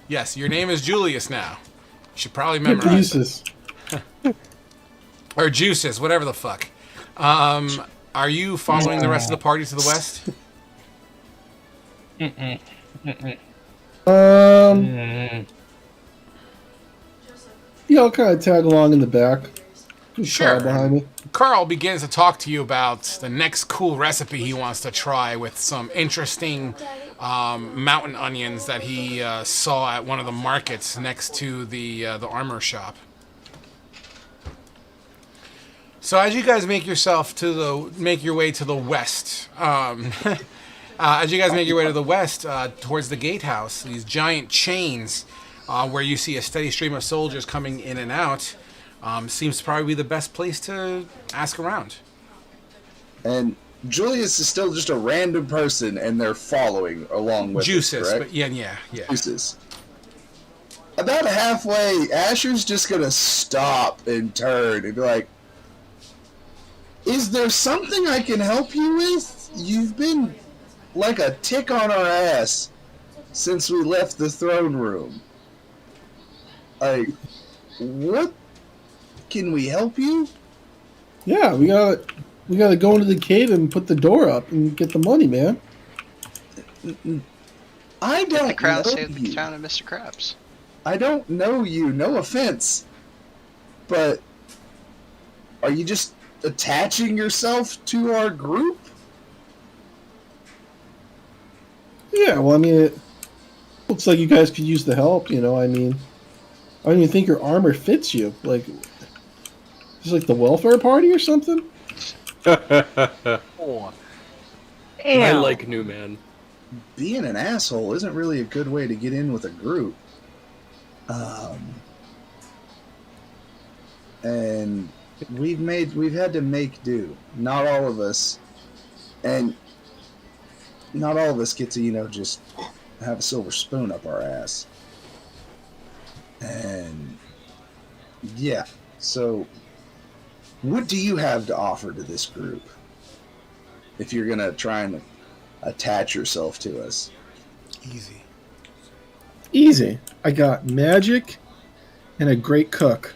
Yes, your name is Julius now. You should probably memorize Jesus. Or Juices, whatever the fuck. Are you following the rest of the party to the west? Yeah, I'll kind of tag along in the back. Sure. Carl behind me. Carl begins to talk to you about the next cool recipe he wants to try with some interesting mountain onions that he saw at one of the markets next to the armor shop. So as you guys make your way to the west, As you guys make your way to the west, towards the gatehouse, these giant chains, where you see a steady stream of soldiers coming in and out, seems to probably be the best place to ask around. And Julius is still just a random person, and they're following along with Juices, us, correct? but yeah. Juices. About halfway, Asher's just gonna stop and turn and be like, "Is there something I can help you with? You've been like a tick on our ass since we left the throne room. Like, what? Can we help you?" Yeah, we gotta go into the cave and put the door up and get the money, man. I don't The crown know saved the you. crown of Mr. Krabs. I don't know you, no offense, but are you just attaching yourself to our group? Yeah, well, I mean, it looks like you guys could use the help, you know, I mean, I don't even think your armor fits you. Like, is like the welfare party or something? I Damn. like new man. Being an asshole isn't really a good way to get in with a group. And we've had to make do. Not all of us, and not all of us get to, you know, just have a silver spoon up our ass. And yeah, so what do you have to offer to this group? If you're gonna try and attach yourself to us. Easy. Easy. I got magic and a great cook.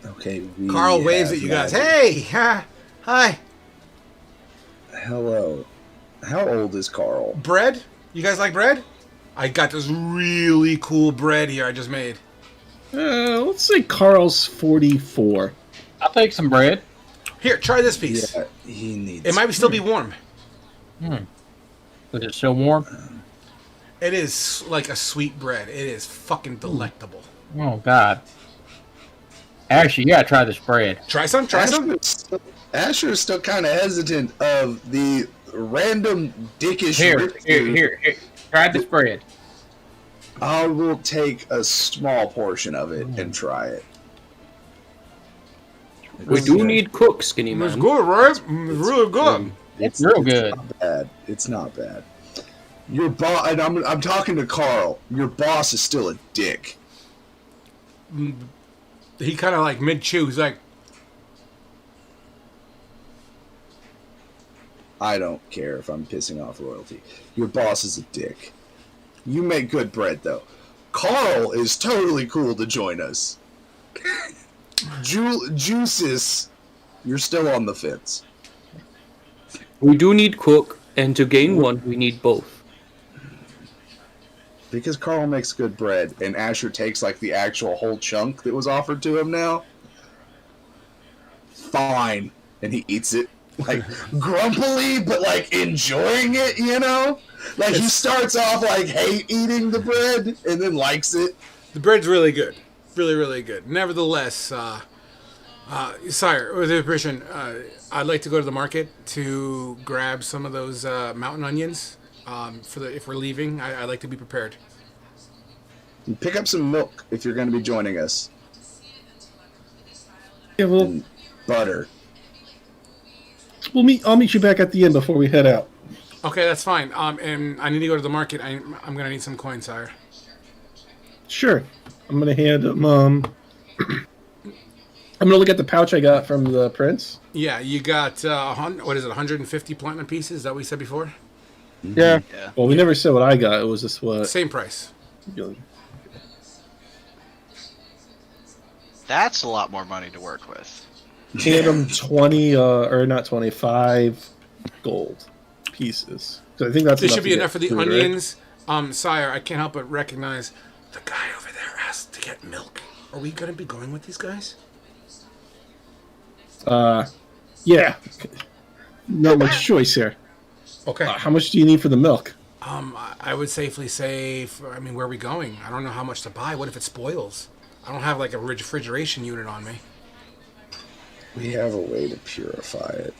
Okay. Carl waves at you guys. Hey! Hi! Hello. How old is Carl? Bread? You guys like bread? I got this really cool bread here I just made. Let's say Carl's 44. I'll take some bread. Here, try this piece. Yeah, he needs. It might still be warm. Is it still warm? It is like a sweet bread. It is fucking delectable. Oh, God. Actually, you gotta try this bread. Try some? Asher is still kind of hesitant of the random dickish. Here. Try this bread. I will take a small portion of it and try it. We do need cooks, skinny man. It's good, right? It's really good. It's real good. Not bad. It's not bad. Your boss, and I'm talking to Carl. Your boss is still a dick. He kind of like mid-chew. He's like, I don't care if I'm pissing off royalty. Your boss is a dick. You make good bread, though. Carl is totally cool to join us. Juices, you're still on the fence. We do need cook, and to gain one, we need both. Because Carl makes good bread, and Asher takes like the actual whole chunk that was offered to him now. Fine. And he eats it, like, grumpily, but like enjoying it, you know? Like, he starts off like hate eating the bread, and then likes it. the bread's really good. Really, really good. Nevertheless, sire, with your permission, I'd like to go to the market to grab some of those mountain onions. If we're leaving, I'd like to be prepared. And pick up some milk if you're going to be joining us. Yeah, well, And butter. I'll meet you back at the end before we head out. Okay, that's fine. And I need to go to the market. I'm going to need some coins, sire. Sure. I'm gonna hand him. I'm gonna look at the pouch I got from the prince. Yeah, you got, what is it, 150 platinum pieces? Is that what we said before? Yeah. Well, we never said what I got. It was just what. Same price. That's a lot more money to work with. Hand him 20, or not 25 gold pieces. So I think that's. This should be to enough for get the food, right? onions. Sire, I can't help but recognize the guy over there asked to get milk. Are we going to be going with these guys? Yeah. Not much choice here. Okay. How much do you need for the milk? I would safely say, where are we going? I don't know how much to buy. What if it spoils? I don't have like a refrigeration unit on me. We have a way to purify it.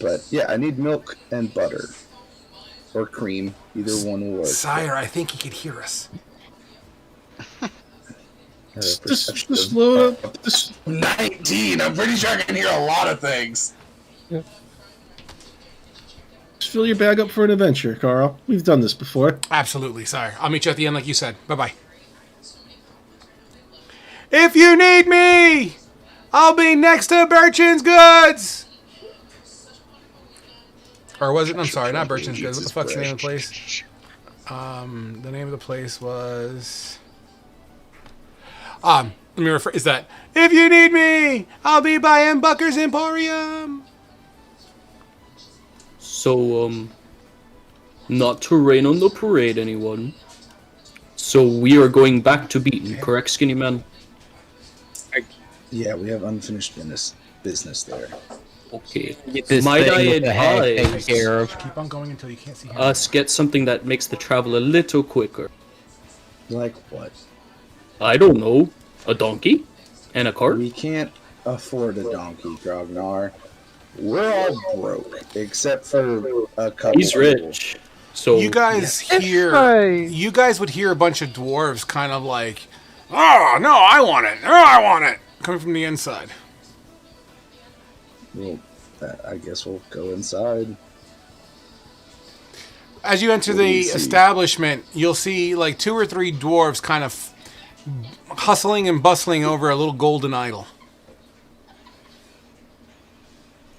But yeah, I need milk and butter. Or cream. Either one will work. Sire, I think he could hear us. Just load up. 19! I'm pretty sure I can hear a lot of things. Just fill your bag up for an adventure, Carl. We've done this before. Absolutely, sire. I'll meet you at the end like you said. Bye-bye. If you need me, I'll be next to Birchin's Goods! Or was it? I'm sorry, not Birchin's Goods. What the fuck's the name of the place? The name of the place was... let me rephrase that. If you need me, I'll be by M. Bucker's Emporium. So, not to rain on the parade, anyone. So we are going back to Beaton, correct, Skinny Man? Yeah, we have unfinished business there. Okay. Get this Might thing I with the hack taken advise care of. Keep on going until you can't see him. us get something that makes the travel a little quicker? Like what? I don't know. A donkey? And a cart? We can't afford a donkey, Grognar. We're all broke, except for a couple. He's rich. So You guys you guys would hear a bunch of dwarves kind of like, oh, no, I want it. Oh, I want it. Coming from the inside. Well, I guess we'll go inside. As you enter What do the we see? establishment, you'll see like 2 or 3 dwarves kind of hustling and bustling over a little golden idol.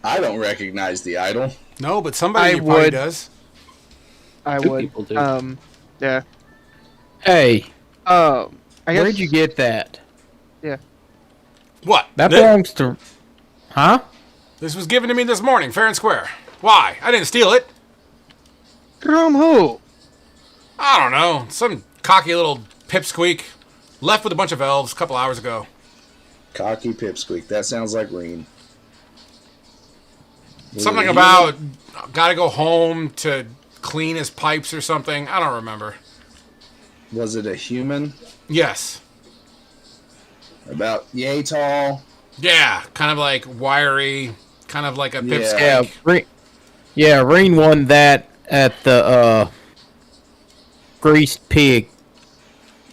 I don't recognize the idol. No, but somebody I in your party would. does. I Two would. people do. Yeah. Hey, I guess. where'd you get that? What? That This? belongs to... Huh? This was given to me this morning, fair and square. Why? I didn't steal it. From who? I don't know. Some cocky little pipsqueak left with a bunch of elves a couple hours ago. Cocky pipsqueak. That sounds like Reen. Something about gotta go home to clean his pipes or something. I don't remember. Was it a human? Yes. About yay tall? Yeah, kind of like wiry, kind of like a pipsqueak. Yeah, Reen won that at the greased pig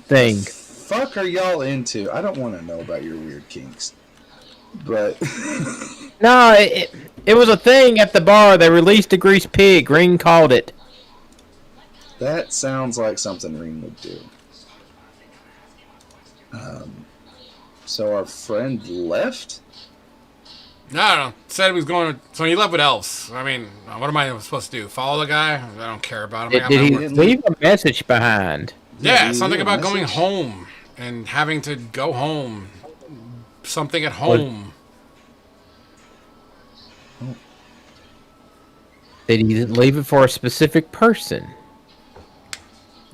thing. Fuck are y'all into? I don't want to know about your weird kinks. But No, it was a thing at the bar. They released a greased pig. Reen called it. that sounds like something Reen would do. So our friend left? No. Said he was going to... So he left with elves. I mean, what am I supposed to do? Follow the guy? I don't care about him. I got Did my he work. leave a message behind? Yeah, did he something leave a about going message? home and having to go home. Something at home. Did he leave it for a specific person?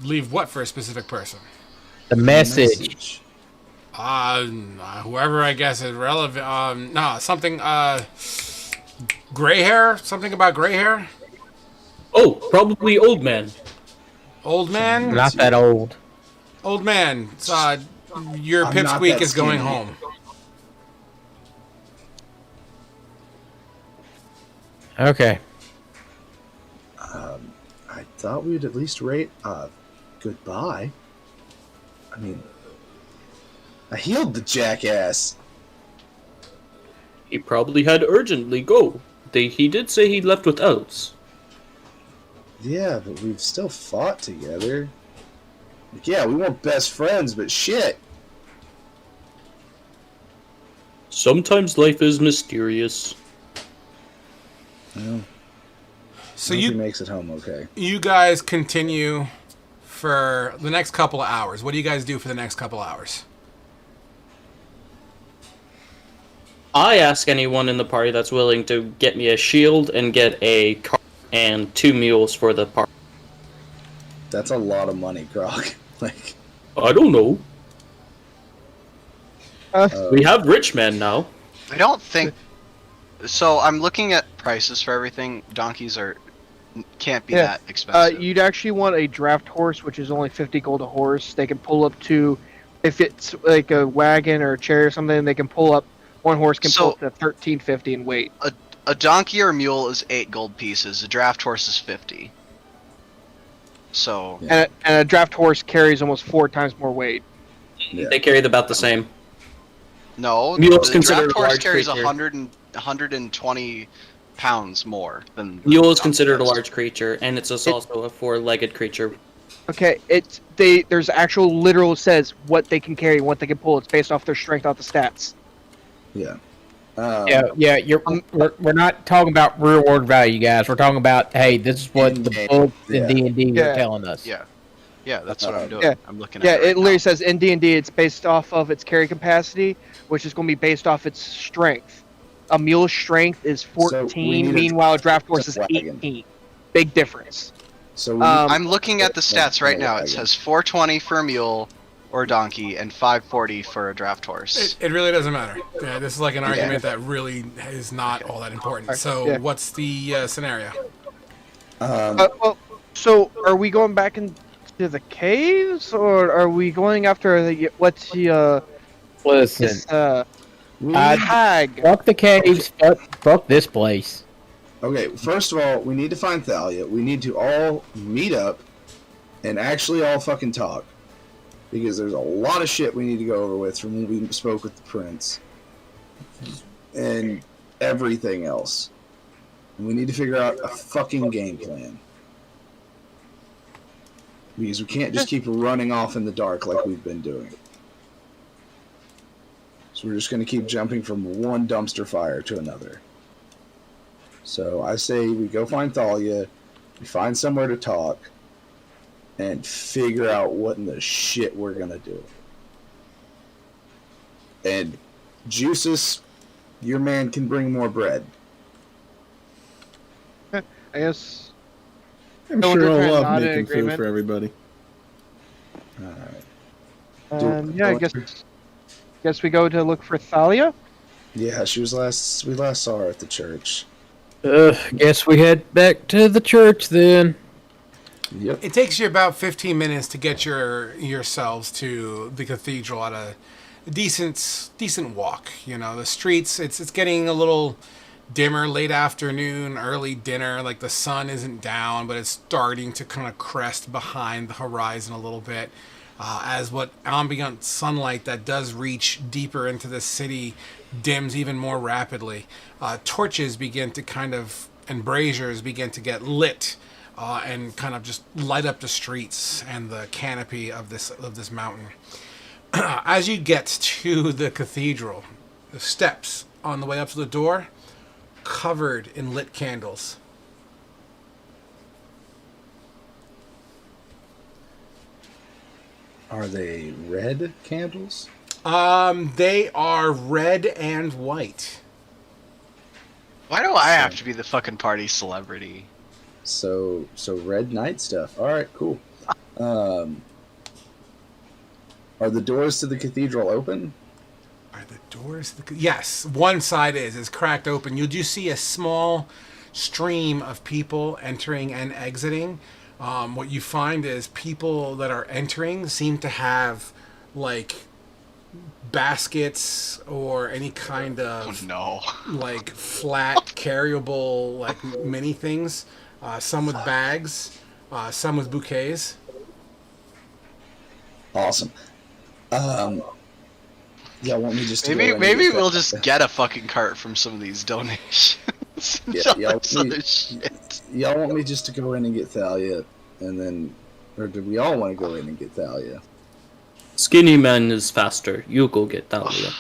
Leave what for a specific person? The message. Whoever I guess is relevant. No, something, gray hair? Something about gray hair? Oh, probably old man. Old man? Not that old. Old man. Your I'm not pipsqueak that is going skinny. home. Okay. I thought we'd at least rate goodbye. I mean, I healed the jackass. He probably had urgently go. He did say he left with elves. Yeah, but we've still fought together. Like, yeah, we weren't best friends, but shit. Sometimes life is mysterious. Well, So hope he you makes it home okay. you guys continue for the next couple of hours. What do you guys do for the next couple of hours? I ask anyone in the party that's willing to get me a shield and get a cart and 2 mules for the party. That's a lot of money, Grog. Like, I don't know. Uh, We have rich men now. I don't think. So I'm looking at prices for everything. Donkeys can't be Yeah. that expensive. You'd actually want a draft horse, which is only 50 gold a horse. They can pull up to, if it's like a wagon or a chariot or something, they can pull up. One horse can So- pull up to 1350 in weight. a donkey or mule is 8 gold pieces. A draft horse is 50. So And a draft horse carries almost 4 times more weight. Yeah. They carry about the same. no, Mule's the considered draft a horse large carries creature. 120 pounds more than. the Mule is donkey considered a does. large creature, and it's also a 4-legged creature. Okay, there's actual literal says what they can carry, what they can pull. It's based off their strength, off the stats. Yeah. Yeah. We're not talking about real world value, guys. We're talking about, hey, this is what the In-game, books yeah. in D&D Yeah. are telling us. Yeah, that's what I'm doing. Yeah. I'm looking Yeah, at it. it literally says in D&D it's based off of its carry capacity, which is going to be based off its strength. A mule's strength is So we 14, need a meanwhile a draft horse is wagon. 18. Big difference. So I'm looking at the stats right Like, now. It wagon. says 420 for a mule or donkey and 540 for a draft horse. It really doesn't matter. Yeah, this is like an argument that really is not all that important. So, Yeah. what's the scenario? Well, so are we going back into the caves, or are we going after the what's the Listen, this, I- hag? fuck the caves, fuck this place. Okay, first of all, we need to find Thalia. We need to all meet up and actually all fucking talk. Because there's a lot of shit we need to go over with from when we spoke with the prince. And everything else. And we need to figure out a fucking game plan. Because we can't just keep running off in the dark like we've been doing. So we're just going to keep jumping from one dumpster fire to another. So I say we go find Thalia, we find somewhere to talk, and figure out what in the shit we're going to do. And Juices, your man can bring more bread. I guess. I'm No sure wonder I'll they're love not in making food agreement. for everybody. Alright. Yeah, I guess we go to look for Thalia. Yeah, we last saw her at the church. Guess we head back to the church then. Yep. It takes you about 15 minutes to get yourselves to the cathedral at a decent walk. You know, the streets, it's getting a little dimmer, late afternoon, early dinner. Like the sun isn't down, but it's starting to kind of crest behind the horizon a little bit. As what ambient sunlight that does reach deeper into the city dims even more rapidly. Torches begin to and braziers begin to get lit and kind of just light up the streets and the canopy of this mountain. As you get to the cathedral, the steps on the way up to the door covered in lit candles. Are they red candles? They are red and white. Why do I have to be the fucking party celebrity? So red night stuff. All right, cool. Are the doors to the cathedral open? Are the doors? Yes, one side is cracked open. You do see a small stream of people entering and exiting. What you find is people that are entering seem to have like baskets or any kind of like flat carryable like mini things. Some with bags, some with bouquets. Awesome. Yeah, want me just to maybe we'll just get a fucking cart from some of these donations. Y'all want me just to go in and get Thalia, and then, or do we all want to go in and get Thalia? Skinny man is faster. You go get Thalia.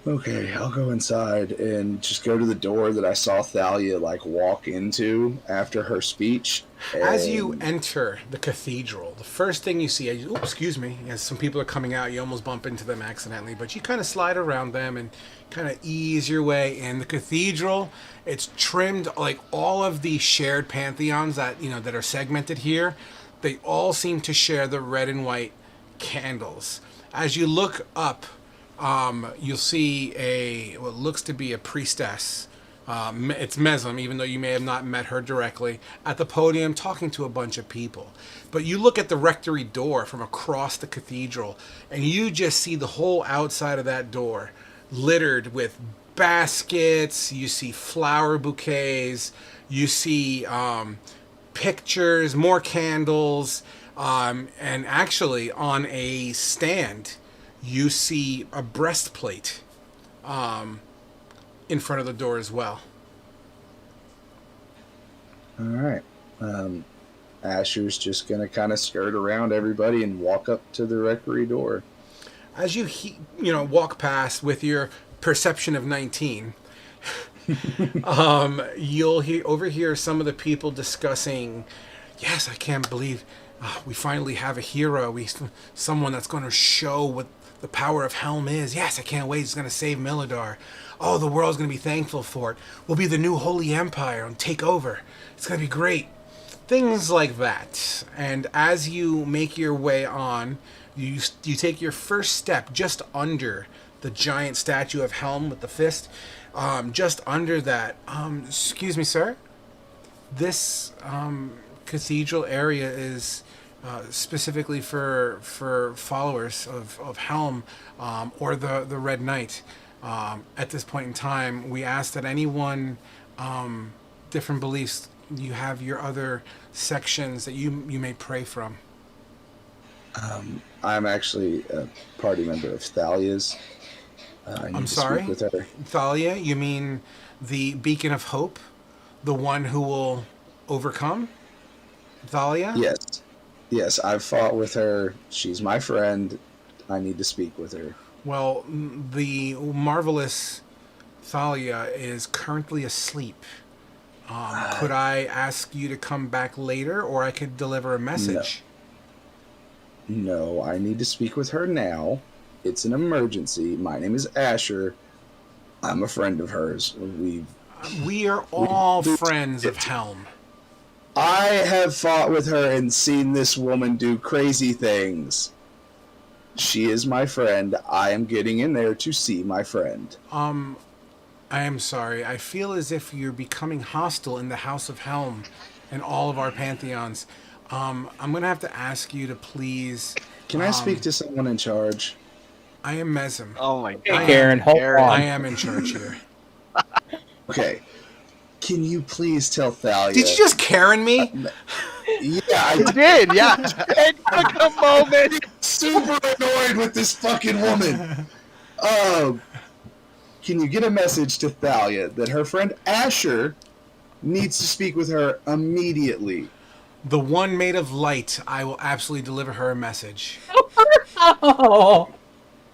Okay, I'll go inside and just go to the door that I saw Thalia like walk into after her speech. As you enter the cathedral, the first thing you see, excuse me, as some people are coming out, you almost bump into them accidentally, but you kind of slide around them and kind of ease your way in. The cathedral, it's trimmed like all of the shared pantheons that that are segmented here. They all seem to share the red and white candles. As you look up, you'll see what looks to be a priestess. It's Meslam, even though you may have not met her directly, at the podium talking to a bunch of people. But you look at the rectory door from across the cathedral, and you just see the whole outside of that door littered with baskets, you see flower bouquets, you see pictures, more candles, and actually on a stand, you see a breastplate in front of the door as well. All right. Asher's just going to kind of skirt around everybody and walk up to the rectory door. As you walk past with your perception of 19, you'll overhear some of the people discussing, yes, I can't believe we finally have a hero. Someone that's going to show what the power of Helm is. Yes, I can't wait. He's going to save Milidar. Oh, the world's going to be thankful for it. We'll be the new Holy Empire and take over. It's going to be great. Things like that. And as you make your way on, you take your first step just under the giant statue of Helm with the fist. Just under that. Excuse me, sir. This cathedral area is specifically for followers of Helm or the Red Knight. At this point in time, we ask that anyone different beliefs, you have your other sections that you may pray from. I'm actually a party member of Thalia's. I'm sorry? With her. Thalia, you mean the beacon of hope? The one who will overcome? Thalia? Yes, I've fought with her. She's my friend. I need to speak with her. Well, the marvelous Thalia is currently asleep. Could I ask you to come back later, or I could deliver a message? No, I need to speak with her now. It's an emergency. My name is Asher. I'm a friend of hers. We are all friends of Helm. I have fought with her and seen this woman do crazy things. She is my friend. I am getting in there to see my friend. I am sorry. I feel as if you're becoming hostile in the House of Helm and all of our pantheons. I'm going to have to ask you to please... Can I speak to someone in charge? I am Mesm. Oh my Hey, god. Karen, hold on. I am in charge here. Okay. Can you please tell Thalia... Did you just Karen me? Yeah, I did, yeah. It took a moment. Super annoyed with this fucking woman. Can you get a message to Thalia that her friend Asher needs to speak with her immediately? The one made of light. I will absolutely deliver her a message. Oh.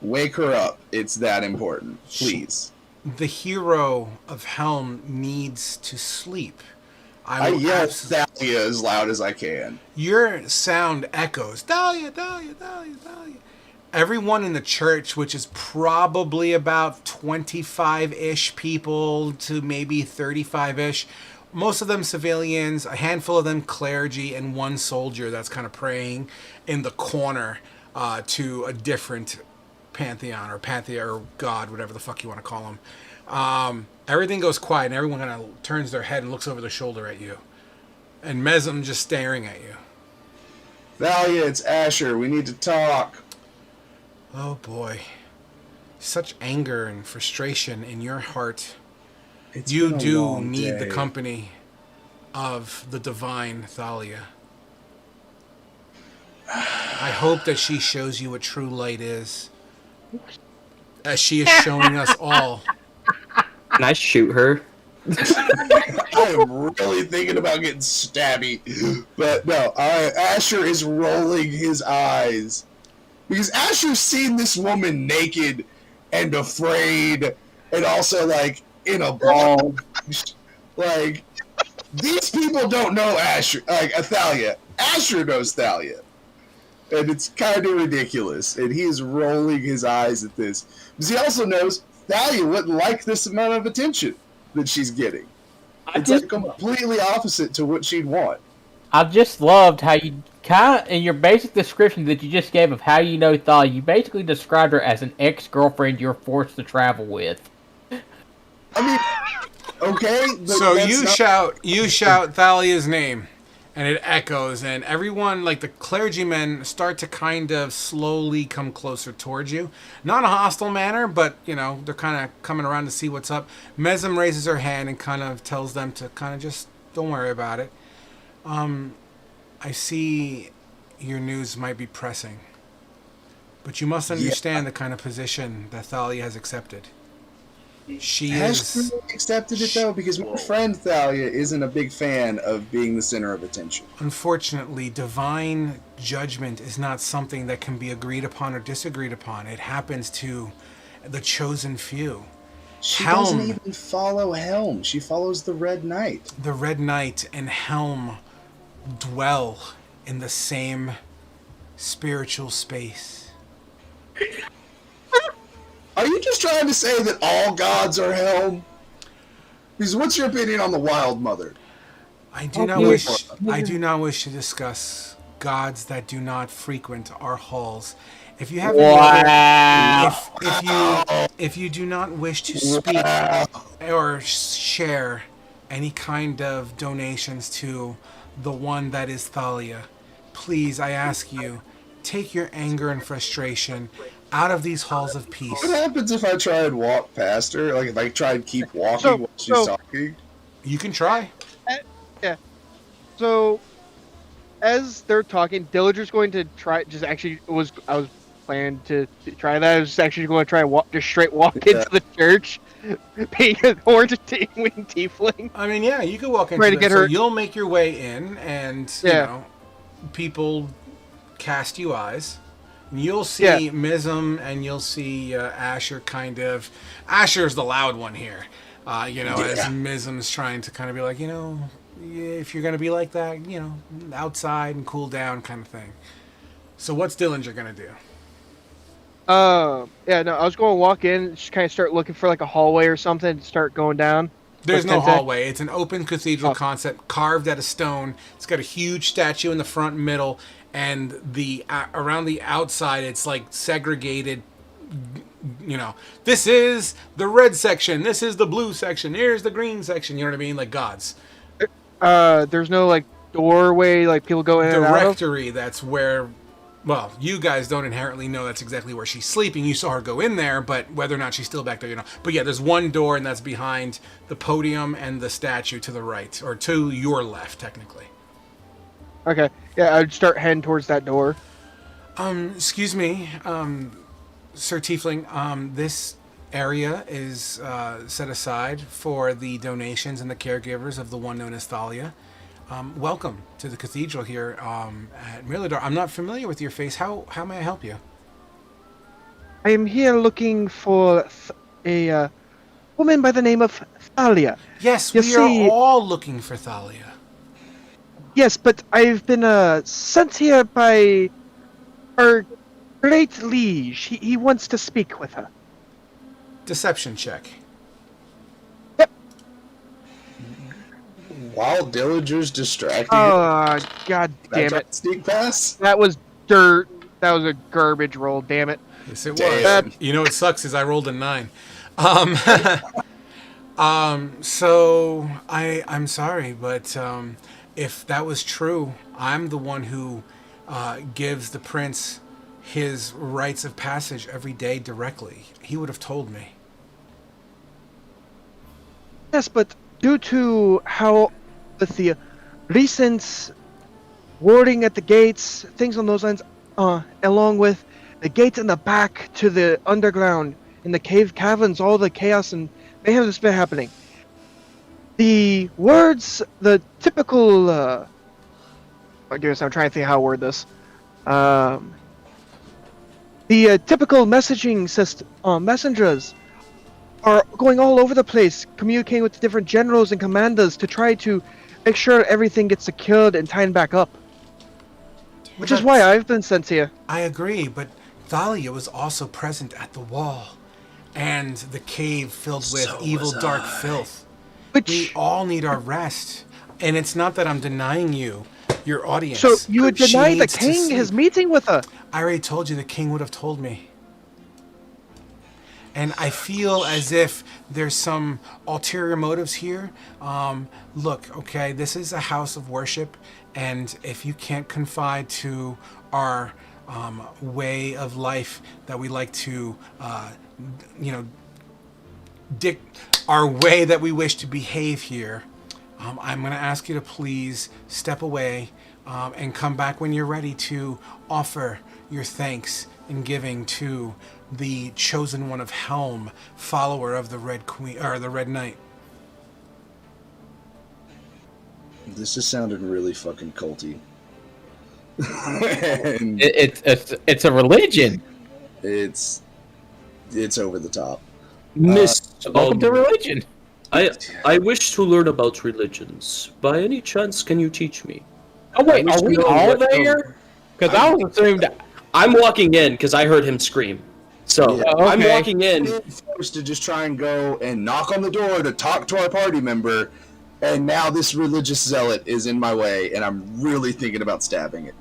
Wake her up. It's that important. Please. The hero of Helm needs to sleep. I yell Thalia as loud as I can. Your sound echoes. Thalia, Thalia, Thalia, Thalia. Everyone in the church, which is probably about 25-ish people to maybe 35-ish, most of them civilians, a handful of them clergy, and one soldier that's kind of praying in the corner to a different pantheon or god, whatever the fuck you want to call them. Everything goes quiet, and everyone kind of turns their head and looks over their shoulder at you. And Mesm just staring at you. Thalia, it's Asher. We need to talk. Oh boy. Such anger and frustration in your heart. You do need the company of the divine Thalia. I hope that she shows you what true light is. As she is showing us all. Can I shoot her? I am really thinking about getting stabby. But no, Asher is rolling his eyes. Because Asher's seen this woman naked and afraid and also, like, in a ball. Like, these people don't know Asher, like, Thalia. Asher knows Thalia. And it's kind of ridiculous. And he is rolling his eyes at this. Because he also knows Thalia wouldn't like this amount of attention that she's getting. It's like completely opposite to what she'd want. I just loved how you in your basic description that you just gave of how you know Thalia, you basically described her as an ex-girlfriend you're forced to travel with. I mean, okay. So you shout Thalia's name, And it echoes, and everyone, like the clergymen, start to kind of slowly come closer towards you. Not in a hostile manner, but, you know, they're kind of coming around to see what's up. Mesm raises her hand and kind of tells them to kind of just, don't worry about it. I see your news might be pressing. But you must understand the kind of position that Thalia has accepted. She Has is... she accepted it, though? Because my friend Thalia isn't a big fan of being the center of attention. Unfortunately, divine judgment is not something that can be agreed upon or disagreed upon. It happens to the chosen few. She Helm, doesn't even follow Helm. She follows the Red Knight. the Red Knight and Helm dwell in the same spiritual space. Are you just trying to say that all gods are Helm? Because what's your opinion on the Wild Mother? I do not wish to discuss gods that do not frequent our halls. If you have if you do not wish to speak or share any kind of donations to the one that is Thalia, please, I ask you, take your anger and frustration out of these halls of peace. What happens if I try and walk past her? Like, if I try and keep walking while she's talking? You can try. Yeah. So, as they're talking, Dillinger's going to try. I was planning to try that. I was actually going to try and just straight walk into the church, being an orange winged tiefling. I mean, yeah, you could walk into it. So you'll make your way in, and you know, people cast you eyes. You'll see Mism and you'll see Asher kind of... Asher's the loud one here. As Mism's trying to kind of be like, if you're going to be like that, outside and cool down kind of thing. So what's Dillinger going to do? I was going to walk in, just kind of start looking for like a hallway or something to start going down. There's no hallway. It's an open cathedral concept carved out of stone. It's got a huge statue in the front and middle. And around the outside, it's like segregated. This is the red section. This is the blue section. Here's the green section. You know what I mean? Like gods. There's no like doorway, like people go in and out of? The rectory. That's where. Well, you guys don't inherently know that's exactly where she's sleeping. You saw her go in there, but whether or not she's still back there, But yeah, there's one door, and that's behind the podium and the statue to the right, or to your left, technically. Okay. Yeah, I'd start heading towards that door. Excuse me, Sir Tiefling. This area is set aside for the donations and the caregivers of the one known as Thalia. Welcome to the cathedral here at Mirladar. I'm not familiar with your face. How may I help you? I am here looking for a woman by the name of Thalia. Yes, we are all looking for Thalia. Yes, but I've been sent here by our great liege. He wants to speak with her. Deception check. Yep. While Dillinger's distracted. Oh, god damn it. Sneak pass? That was dirt. That was a garbage roll, damn it. Yes, it was. You know what sucks is I rolled a 9. So I'm sorry, but if that was true, I'm the one who gives the prince his rites of passage every day directly. He would have told me. Yes, but due to how with the recent warding at the gates, things on those lines, along with the gate in the back to the underground, in the cave caverns, all the chaos and mayhem that's been happening. The words, the typical, I guess I'm trying to think how to word this. The typical messaging system, messengers are going all over the place, communicating with the different generals and commanders to try to make sure everything gets secured and tied back up. Which is why I've been sent here. I agree, but Thalia was also present at the wall and the cave filled with evil, dark filth. We all need our rest. And it's not that I'm denying you your audience. So you would deny the king his meeting with her? I already told you the king would have told me. And I feel as if there's some ulterior motives here. Look, okay, this is a house of worship, and if you can't confide to our way of life that we like to, our way that we wish to behave here, I'm going to ask you to please step away and come back when you're ready to offer your thanks and giving to the chosen one of Helm, follower of the Red Queen or the Red Knight. This just sounded really fucking culty. It's a religion. It's over the top. Welcome to religion. I wish to learn about religions. By any chance, can you teach me? Oh wait, I are wish we to know all what there? Because I was assumed. I'm walking in because I heard him scream. So I'm walking in. Forced to just try and go and knock on the door to talk to our party member, and now this religious zealot is in my way, and I'm really thinking about stabbing it.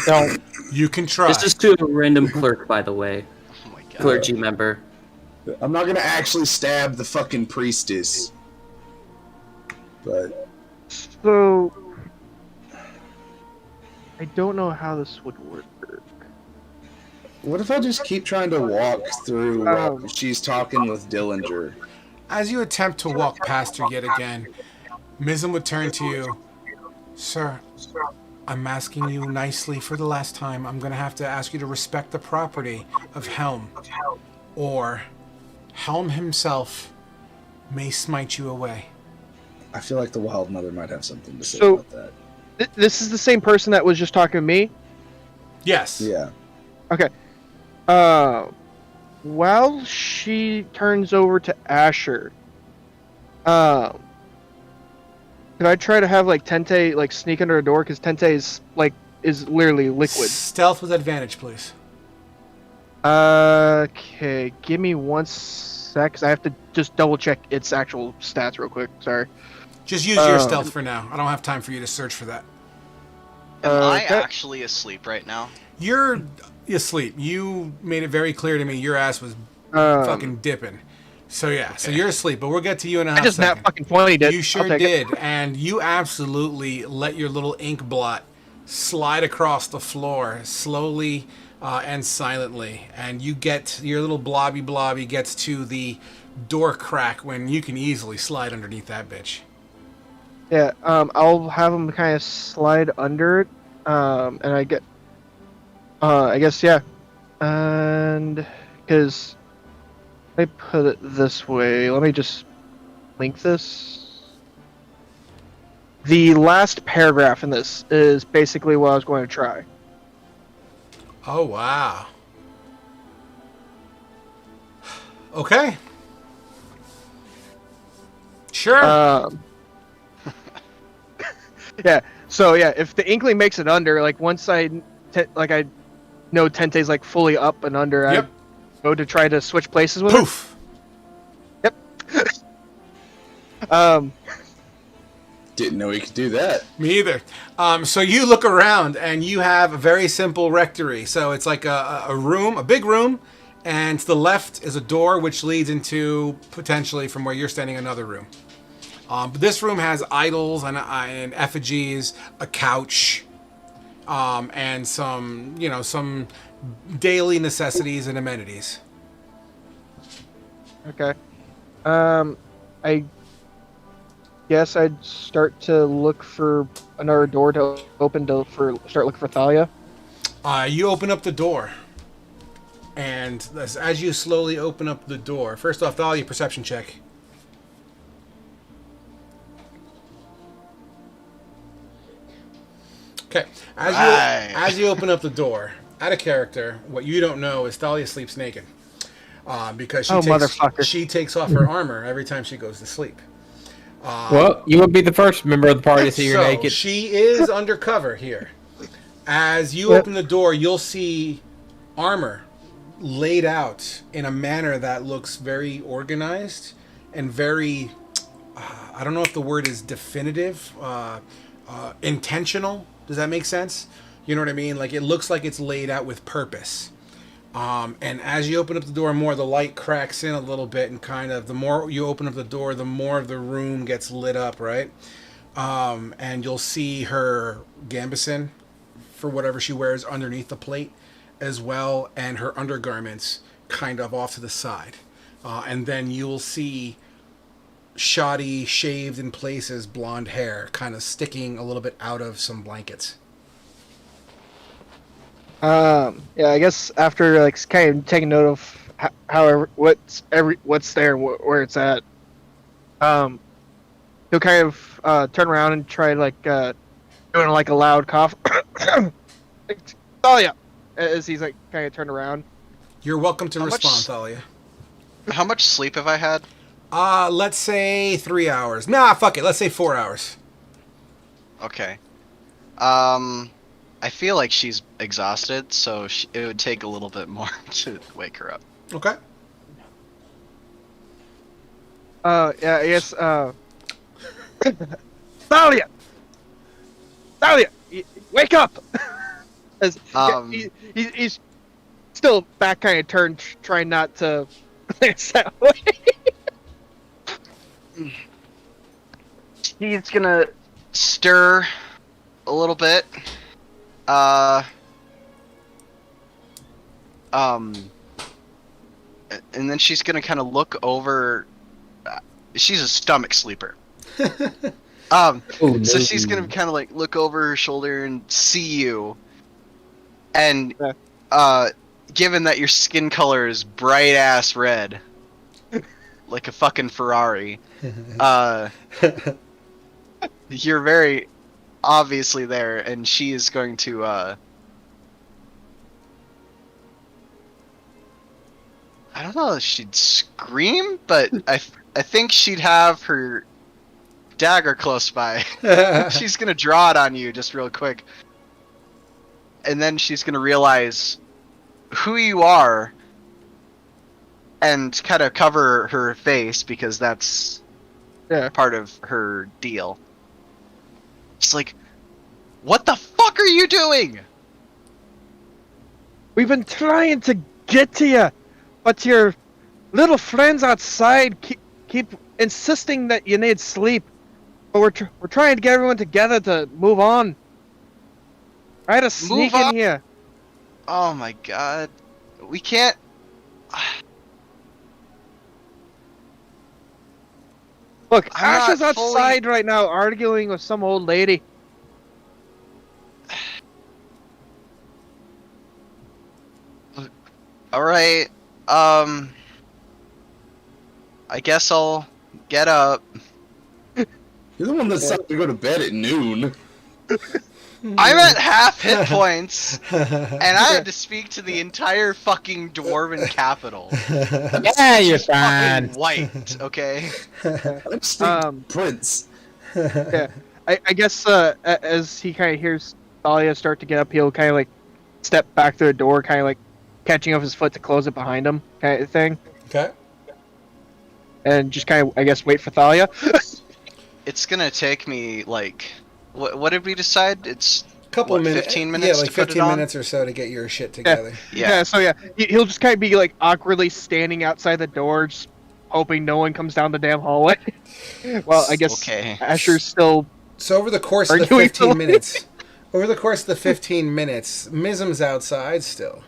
No, you can try. This is to a random clerk, by the way. Oh my god. Clergy member. I'm not gonna actually stab the fucking priestess, but So I don't know how this would work. what if I just keep trying to walk through while she's talking with Dillinger? As you attempt to walk past her yet again, Mizm would turn to you. Sir, I'm asking you nicely for the last time. I'm going to have to ask you to respect the property of Helm, or Helm himself may smite you away. I feel like the Wild Mother might have something to say So- about that. This is the same person that was just talking to me? Yes. Yeah. Okay. While she turns over to Asher, could I try to have like Tente like sneak under a door, because Tente is literally liquid. Stealth with advantage, please. Okay, give me 1 sec, 'cause I have to just double check its actual stats real quick. Sorry. Just use your stealth for now. I don't have time for you to search for that. Am I Okay. actually asleep right now? You're asleep. You made it very clear to me your ass was fucking dipping. So yeah, so you're asleep, but we'll get to you in a I half just second. not fucking 20 did. You sure I'll take it. did, and you absolutely let your little ink blot slide across the floor slowly and silently, and you get your little blobby gets to the door crack when you can easily slide underneath that bitch. Yeah, I'll have him kind of slide under it, and I guess, yeah. And, because, I put it this way, let me just link this. The last paragraph in this is basically what I was going to try. Oh wow. Okay. Sure. Yeah, so yeah, if the Inkling makes it under, like once I know Tente's like fully up and under, Yep. I go to try to switch places with her. Poof. Yep. Didn't know he could do that. Me either. So you look around and you have a very simple rectory. So it's like a room, a big room, and to the left is a door which leads into potentially from where you're standing another room. But this room has idols and effigies, a couch, and some daily necessities and amenities. Okay. I guess I'd start to look for another door to open start looking for Thalia. You open up the door, and as you slowly open up the door, first off, Thalia, perception check. Okay, as you open up the door, out of character, what you don't know is Thalia sleeps naked, because she takes off her armor every time she goes to sleep. Well, you would be the first member of the party to see her So naked. she is undercover here. As you open the door, you'll see armor laid out in a manner that looks very organized and very, I don't know if the word is definitive, intentional. Does that make sense? You know what I mean? Like, it looks like it's laid out with purpose. And as you open up the door more, the light cracks in a little bit, and kind of the more you open up the door, the more of the room gets lit up, right? And you'll see her gambeson for whatever she wears underneath the plate as well, and her undergarments kind of off to the side. And then you'll see shoddy, shaved in places, blonde hair kind of sticking a little bit out of some blankets. Yeah, I guess after like kind of taking note of what's there, where it's at, he'll kind of turn around and try like doing like a loud cough. Thalia, as he's like kind of turned around. You're welcome to How respond, much- Thalia. How much sleep have I had? Let's say 3 hours. Nah, fuck it. Let's say 4 hours. Okay. I feel like she's exhausted, so it would take a little bit more to wake her up. Okay. Yeah, I guess. Thalia, wake up! As he's still back, kind of turned, trying not to glance that way. He's gonna stir a little bit. And then she's gonna kind of look over. She's a stomach sleeper. Oh, no. So she's gonna kind of like look over her shoulder and see you. And given that your skin color is bright ass red, like a fucking Ferrari, you're very obviously there, and she is going to I don't know if she'd scream, but I think she'd have her dagger close by. She's gonna draw it on you just real quick, and then she's gonna realize who you are and kind of cover her face, because that's part of her deal. She's like, "What the fuck are you doing?" We've been trying to get to you, but your little friends outside keep insisting that you need sleep. But we're trying to get everyone together to move on. Try to sneak in here. Oh my god. We can't... Look, I'm Ash is not fully- outside right now arguing with some old lady. Alright, I guess I'll get up. You're the one that decided to go to bed at noon. I'm at half hit points, and I had to speak to the entire fucking dwarven capital. Yeah, you're It's fucking fine. white, okay? Prince. Yeah, I guess as he kind of hears Thalia start to get up, he'll kind of like step back through the door, kind of like catching up his foot to close it behind him, kind of thing. Okay. And just kind of, I guess, wait for Thalia. It's gonna take me, like... What did we decide? It's Couple minutes. 15 minutes Yeah, like to put it 15 on? minutes or so to get your shit together. Yeah. So yeah, he'll just kind of be like awkwardly standing outside the door, just hoping no one comes down the damn hallway. Well, I guess Okay. Asher's still. So over the course of the Arguing 15 for- minutes, Mism's outside still.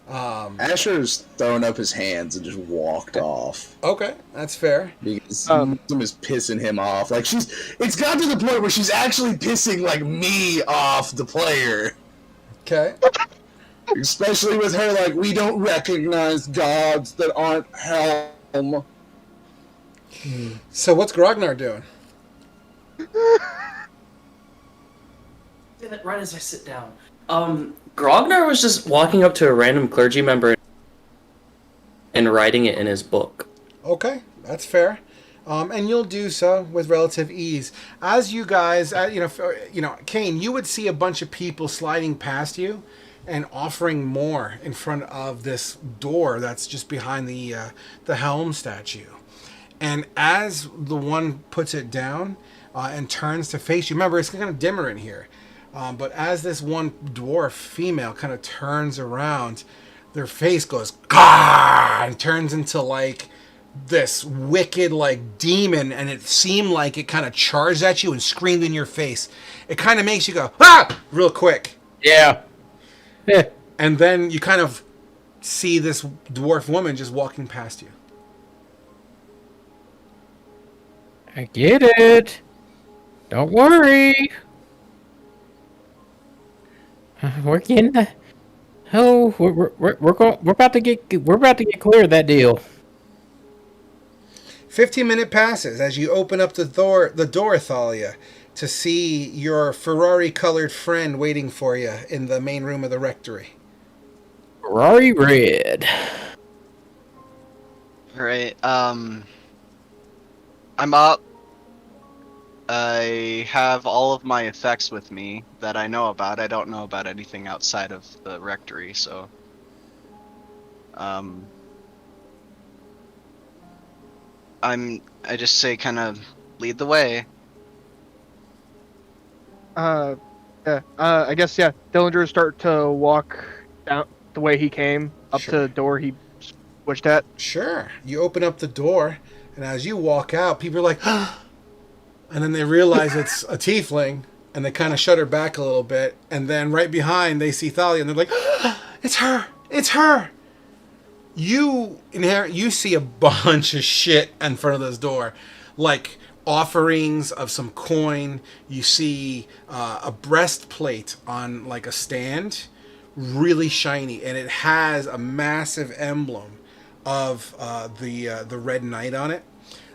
Asher's thrown up his hands and just walked off. Okay, that's fair. Because Mism is pissing him off. Like, it's got to the point where she's actually pissing, like, me off, the player. Okay. Especially with her, like, we don't recognize gods that aren't Helm. So what's Grognar doing? Say that right as I sit down. Grognar was just walking up to a random clergy member and writing it in his book. Okay, that's fair. And you'll do so with relative ease. As you guys, Kane, you would see a bunch of people sliding past you and offering more in front of this door that's just behind the Helm statue. And as the one puts it down and turns to face you, remember it's kind of dimmer in here. But as this one dwarf female kind of turns around, their face goes Gah! And turns into like this wicked like demon, and it seemed like it kind of charged at you and screamed in your face. It kind of makes you go ah real quick. Yeah. And then you kind of see this dwarf woman just walking past you. I get it. Don't worry. We're getting the. Oh, we're about to get clear of that deal. 15-minute passes as you open up the door, Thalia, to see your Ferrari-colored friend waiting for you in the main room of the rectory. Ferrari red. Right. I'm up. I have all of my effects with me that I know about. I don't know about anything outside of the rectory, so I just say kind of lead the way. Yeah. I guess yeah. Dillinger start to walk down the way he came up to the door he switched at. Sure. You open up the door, and as you walk out, people are like, and then they realize it's a tiefling, and they kind of shudder back a little bit, and then right behind they see Thalia, and they're like, it's her! It's her! You see a bunch of shit in front of this door, like offerings of some coin. You see a breastplate on like a stand, really shiny, and it has a massive emblem of the Red Knight on it,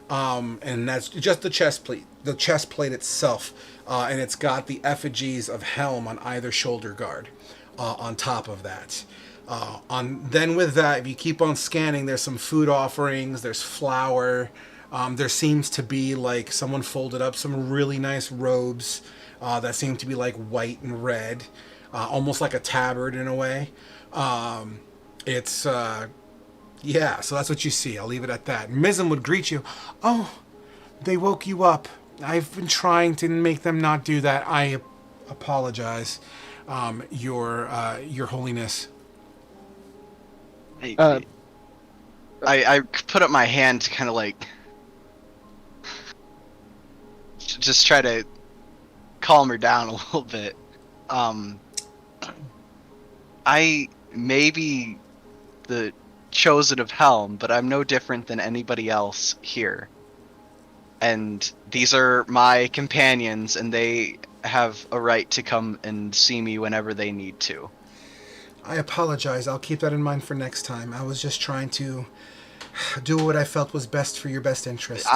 and that's just the chest plate itself, and it's got the effigies of Helm on either shoulder guard. On top of that. Then with that, if you keep on scanning, there's some food offerings, there's flour, there seems to be like someone folded up some really nice robes that seem to be like white and red, almost like a tabard in a way. Yeah, so that's what you see. I'll leave it at that. Mizm would greet you. Oh, they woke you up. I've been trying to make them not do that. I apologize, Your Holiness. I put up my hand to kind of like just try to calm her down a little bit. I may be the chosen of Helm, but I'm no different than anybody else here. And these are my companions, and they have a right to come and see me whenever they need to. I apologize. I'll keep that in mind for next time. I was just trying to do what I felt was best for your best interest.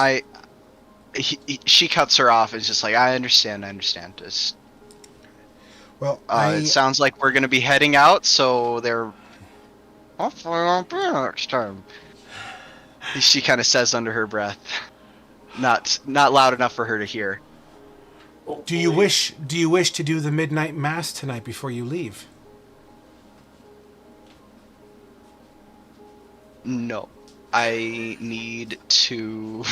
She cuts her off. It's just like, I understand. Just, well, it sounds like we're gonna be heading out, so they're hopefully won't be next time. She kind of says under her breath, not loud enough for her to hear. Do you wish to do the midnight mass tonight before you leave? No, I need to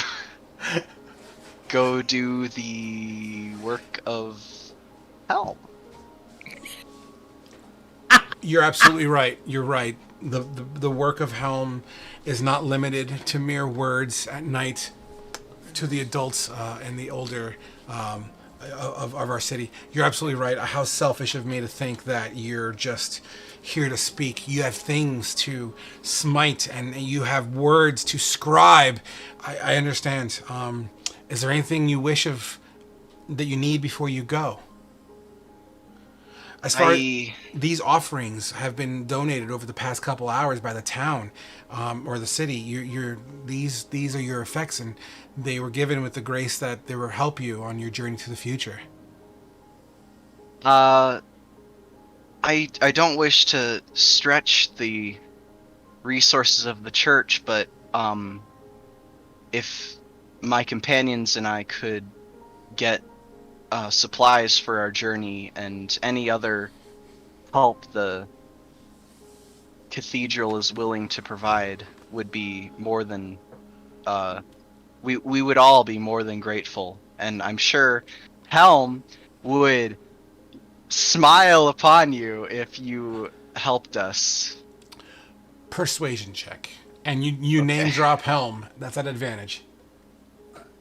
go do the work of Helm. You're absolutely right. You're right. The work of Helm is not limited to mere words at night to the adults and the older of our city. You're absolutely right. How selfish of me to think that you're just here to speak. You have things to smite and you have words to scribe. I understand. Is there anything you wish of that you need before you go? As far as these offerings have been donated over the past couple hours by the town or the city, these are your effects, and they were given with the grace that they will help you on your journey to the future. I don't wish to stretch the resources of the church, but if my companions and I could get supplies for our journey and any other help the cathedral is willing to provide would be more than we would all be more than grateful, and I'm sure Helm would smile upon you if you helped us. persuasion check. And you name drop Helm. That's at advantage.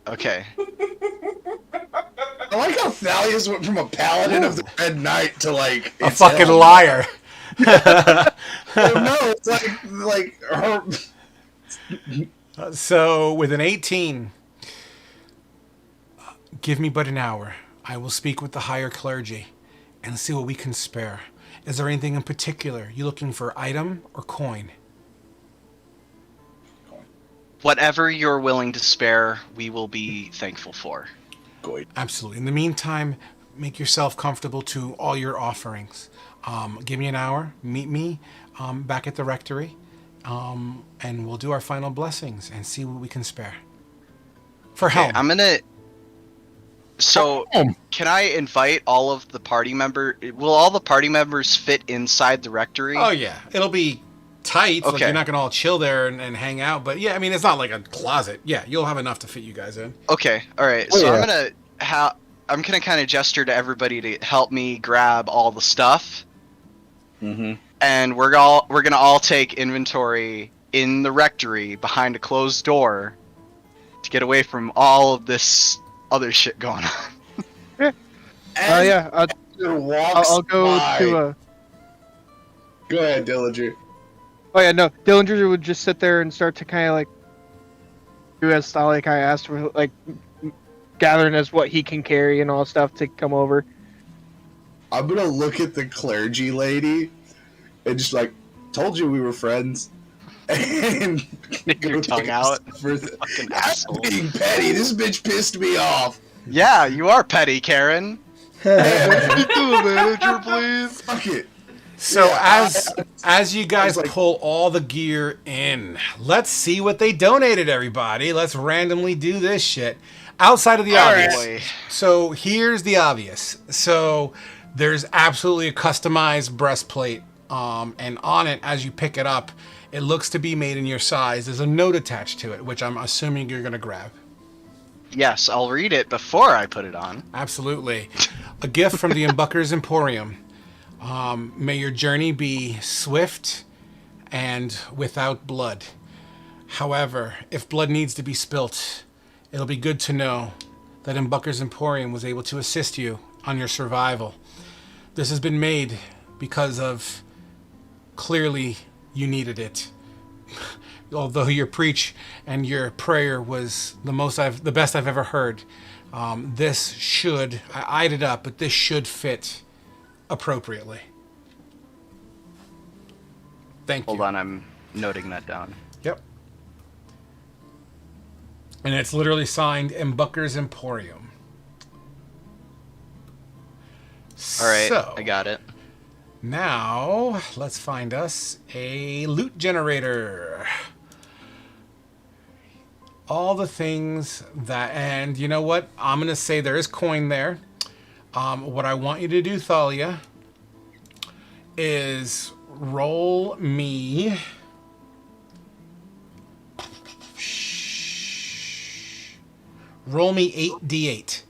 Okay. I like how Thalia's went from a paladin of the Red Knight to like A it's fucking Helm. liar. No, it's like her. So with an 18, give me but an hour. I will speak with the higher clergy and see what we can spare. Is there anything in particular? You looking for item or coin? Whatever you're willing to spare, we will be thankful for. Absolutely. In the meantime, make yourself comfortable to all your offerings. Give me an hour. Meet me back at the rectory. And we'll do our final blessings and see what we can spare. For Helm. I'm gonna... So, can I invite all of the party members? Will all the party members fit inside the rectory? Oh, yeah. It'll be tight. Like Okay. you're not going to all chill there and hang out. But yeah, I mean, it's not like a closet. Yeah, you'll have enough to fit you guys in. Okay, alright. Oh, So yeah. I'm gonna kind of gesture to everybody to help me grab all the stuff. Mm-hmm. And we're gonna all take inventory in the rectory behind a closed door to get away from all of this other shit going on. Yeah. I'll go to. Go ahead, Dillinger. Oh yeah, no. Dillinger would just sit there and start to kind of like do as Stali kind of asked for, like gathering as what he can carry and all stuff to come over. I'm gonna look at the clergy lady and just like, told you we were friends. And Stick your tongue out. Fucking asshole. I'm being petty. This bitch pissed me off. Yeah, you are petty, Karen. Manager, please. Fuck it. So Yeah, as you guys like- pull all the gear in, let's see what they donated, everybody. Let's randomly do this shit. Outside of the obvious. Boy. So here's the obvious. So there's absolutely a customized breastplate. And on it, as you pick it up, it looks to be made in your size. There's a note attached to it, which I'm assuming you're going to grab. Yes, I'll read it before I put it on. Absolutely. A gift from the Umbucker's Emporium. May your journey be swift and without blood. However, if blood needs to be spilt, it'll be good to know that Umbucker's Emporium was able to assist you on your survival. This has been made because of clearly you needed it. Although your preach and your prayer was the best I've ever heard. This should, I eyed it up, but this should fit appropriately. Thank you. Hold on, I'm noting that down. Yep. And it's literally signed Umbucker's Emporium. Alright, So, I got it. now, let's find us a loot generator. All the things that, and you know what? I'm going to say there is coin there. What I want you to do, Thalia, is roll me... Roll me 8d8.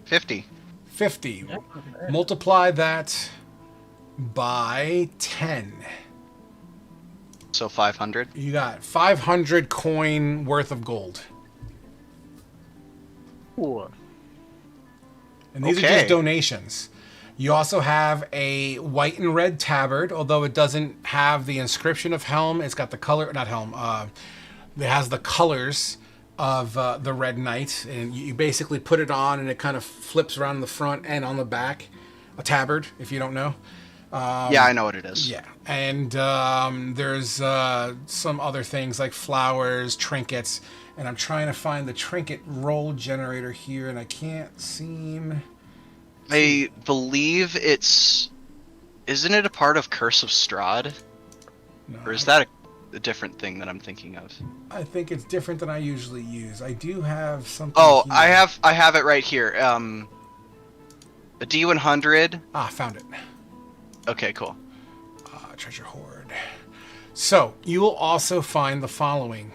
$50. 50. Multiply that by 10. So 500. You got 500 coin worth of gold. Cool. And these are Okay. just donations. You also have a white and red tabard, although it doesn't have the inscription of Helm. It's got the color, not Helm, it has the colors of the Red Knight. And you basically put it on and it kind of flips around the front and on the back. A tabard, if you don't know. Yeah, I know what it is. Yeah, and there's some other things like flowers, trinkets, and I'm trying to find the trinket roll generator here, and I can't seem... I believe it's... Isn't it a part of Curse of Strahd? No, Or is that a different thing that I'm thinking of? I think it's different than I usually use. I do have something Oh, here. I have it right here. A D100. Ah, found it. Okay, cool. Treasure hoard. So, you will also find the following.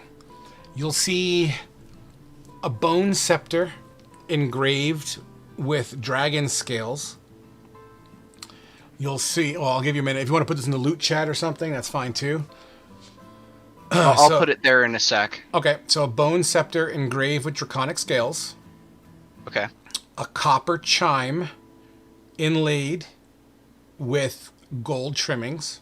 You'll see a bone scepter engraved with dragon scales. You'll see. Well, I'll give you a minute. If you want to put this in the loot chat or something, that's fine too. I'll put it there in a sec. Okay, so a bone scepter engraved with draconic scales. Okay. A copper chime inlaid with gold trimmings.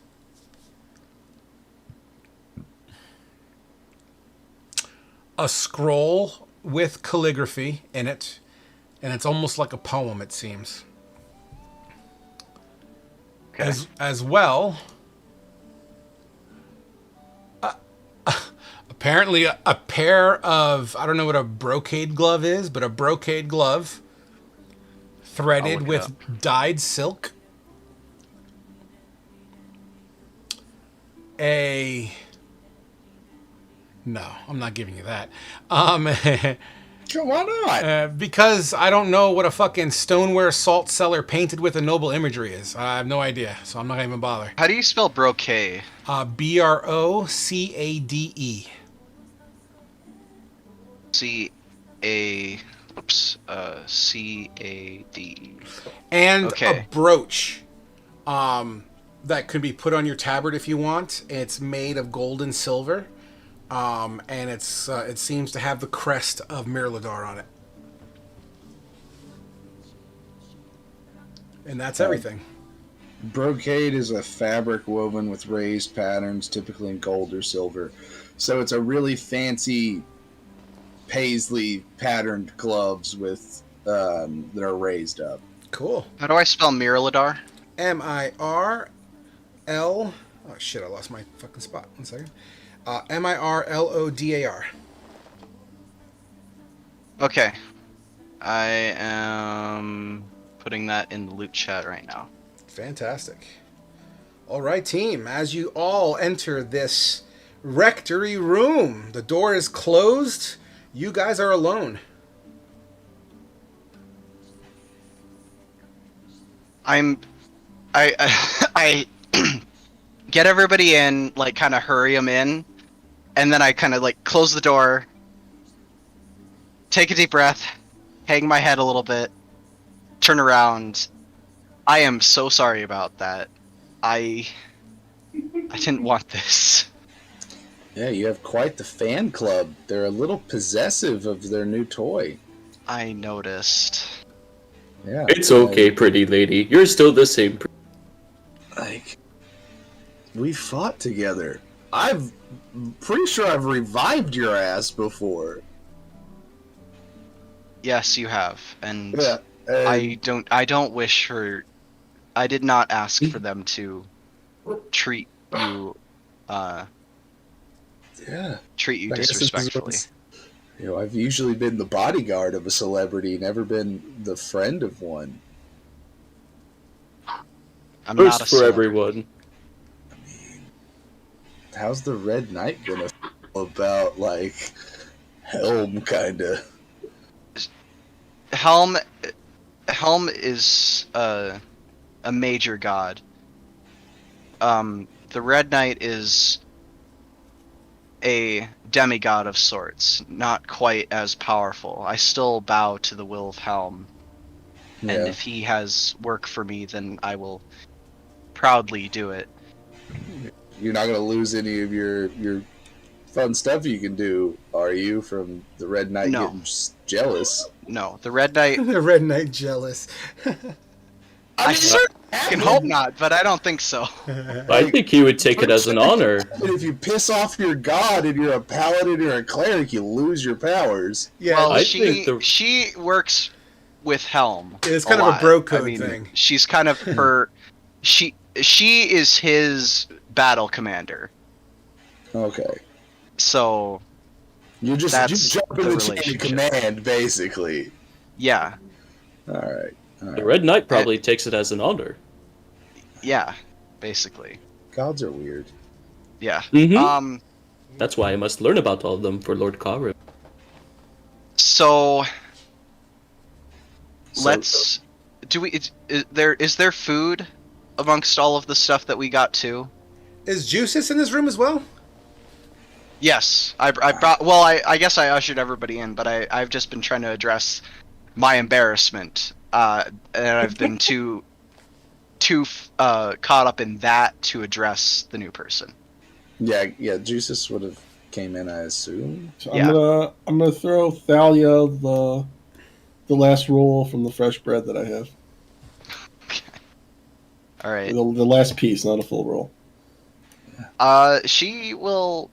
A scroll with calligraphy in it, and it's almost like a poem, it seems. Okay. As well, apparently a pair of, I don't know what a brocade glove is, but a brocade glove threaded with dyed silk. No, I'm not giving you that. Why not? Because I don't know what a fucking stoneware salt cellar painted with a noble imagery is. I have no idea, so I'm not gonna even bother. How do you spell brocade? Brocade. C-A-D. And Okay. a brooch that could be put on your tabard if you want. It's made of gold and silver. And it seems to have the crest of Mirladar on it. And that's everything. Brocade is a fabric woven with raised patterns, typically in gold or silver. So it's a really fancy paisley patterned gloves with that are raised up. Cool. How do I spell Mirladar? Mirl. Oh shit! I lost my fucking spot. 1 second. Mirlodar. Okay. I am putting that in the loot chat right now. Fantastic. All right, team. As you all enter this rectory room, the door is closed. You guys are alone. I get everybody in, like, kind of hurry them in, and then I kind of, like, close the door, take a deep breath, hang my head a little bit, turn around. I am so sorry about that. I didn't want this. Yeah, you have quite the fan club. They're a little possessive of their new toy. I noticed. Yeah. It's okay, pretty lady. You're still the same. Like, we fought together. I'm pretty sure I've revived your ass before. Yes, you have, and Yeah. I don't wish for. I did not ask for them to treat you. Treat you I guess this is disrespectfully. what's- You know, I've usually been the bodyguard of a celebrity, never been the friend of one. I'm First not a for celebrity. everyone. How's the Red Knight gonna feel about, like, Helm, kinda? Helm is a major god. The Red Knight is a demigod of sorts, not quite as powerful. I still bow to the will of Helm, and Yeah. if he has work for me, then I will proudly do it. You're not gonna lose any of your fun stuff you can do, are you, from the Red Knight No. getting jealous? No, the Red Knight. The Red Knight jealous. I can hope not, but I don't think so. I think he would take it as an honor. But if you piss off your god and you're a paladin or a cleric, you lose your powers. Yeah, Well, I she think she works with Helm. it's kind of a lot. bro code I mean, thing. She's kind of her. She is his battle commander. Okay. So You just That's jump in the the chain of relationship. command, basically. yeah, Alright. The Red Knight probably takes it as an honor. yeah, basically, Gods are weird. yeah. Mhm. That's why I must learn about all of them for Lord Karu. So So- let's. Do we? Is there food amongst all of the stuff that we got too? Is Juices in this room as well? Yes, I brought. Well, I guess I ushered everybody in, but I've just been trying to address my embarrassment and I've been too caught up in that to address the new person. Yeah. Juices would have came in, I assume. So Yeah. I'm gonna throw Thalia the last roll from the fresh bread that I have. All right. The last piece, not a full roll. She will.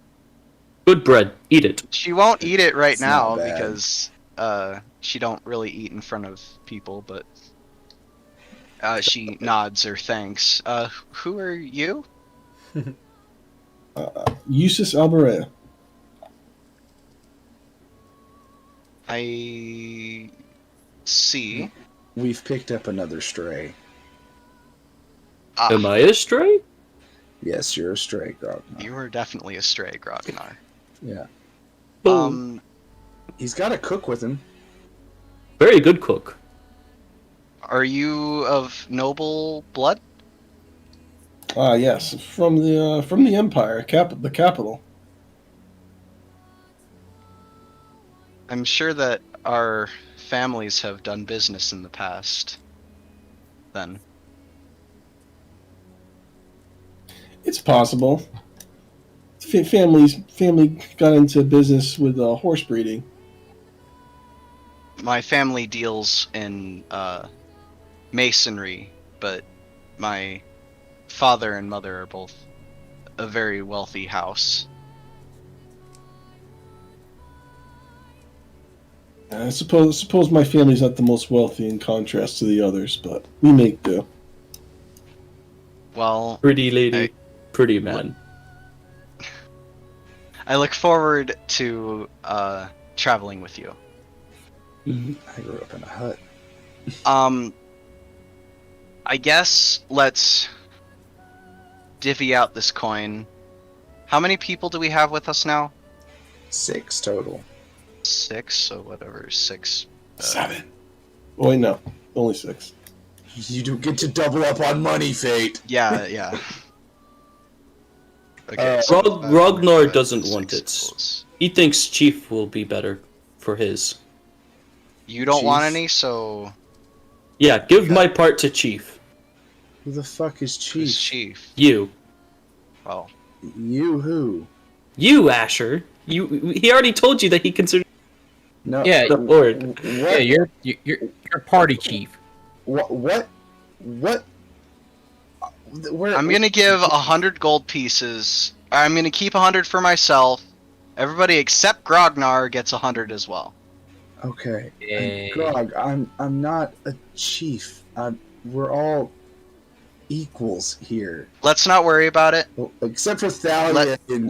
Good bread. Eat it. She won't eat it right It's not now bad. because she don't really eat in front of people, but she nods her thanks. Who are you? Eustace Alberea. I see. We've picked up another stray. Am I a stray? Yes, you're a stray, Grognar. You were definitely a stray, Grognar. Yeah. Boom. He's got a cook with him. Very good cook. Are you of noble blood? Yes, from the Empire, the capital. I'm sure that our families have done business in the past. Then. It's possible. Family got into business with horse breeding. My family deals in masonry, but my father and mother are both a very wealthy house. I suppose my family's not the most wealthy in contrast to the others, but we make do. Well, Pretty lady, pretty man. I look forward to traveling with you. I grew up in a hut. I guess let's divvy out this coin. How many people do we have with us now? 6 total. 6, so whatever, 6. 7. Oh wait, no, only 6. You do get to double up on money, Fate. Yeah. Okay. Ragnar doesn't want it. He thinks Chief will be better for his. You don't Chief? want any, so... Yeah, give my part to Chief. Who the fuck is Chief? Who's Chief? You. Oh. You who? You, Asher. He already told you that he considered No. Yeah, the Lord. Yeah, you're party chief. What? Where? I'm gonna give 100 gold pieces. I'm gonna keep 100 for myself. Everybody except Grognar gets 100 as well. Okay. Yay. Grog, I'm not a chief. We're all equals here. Let's not worry about it. Well, except for Thalia and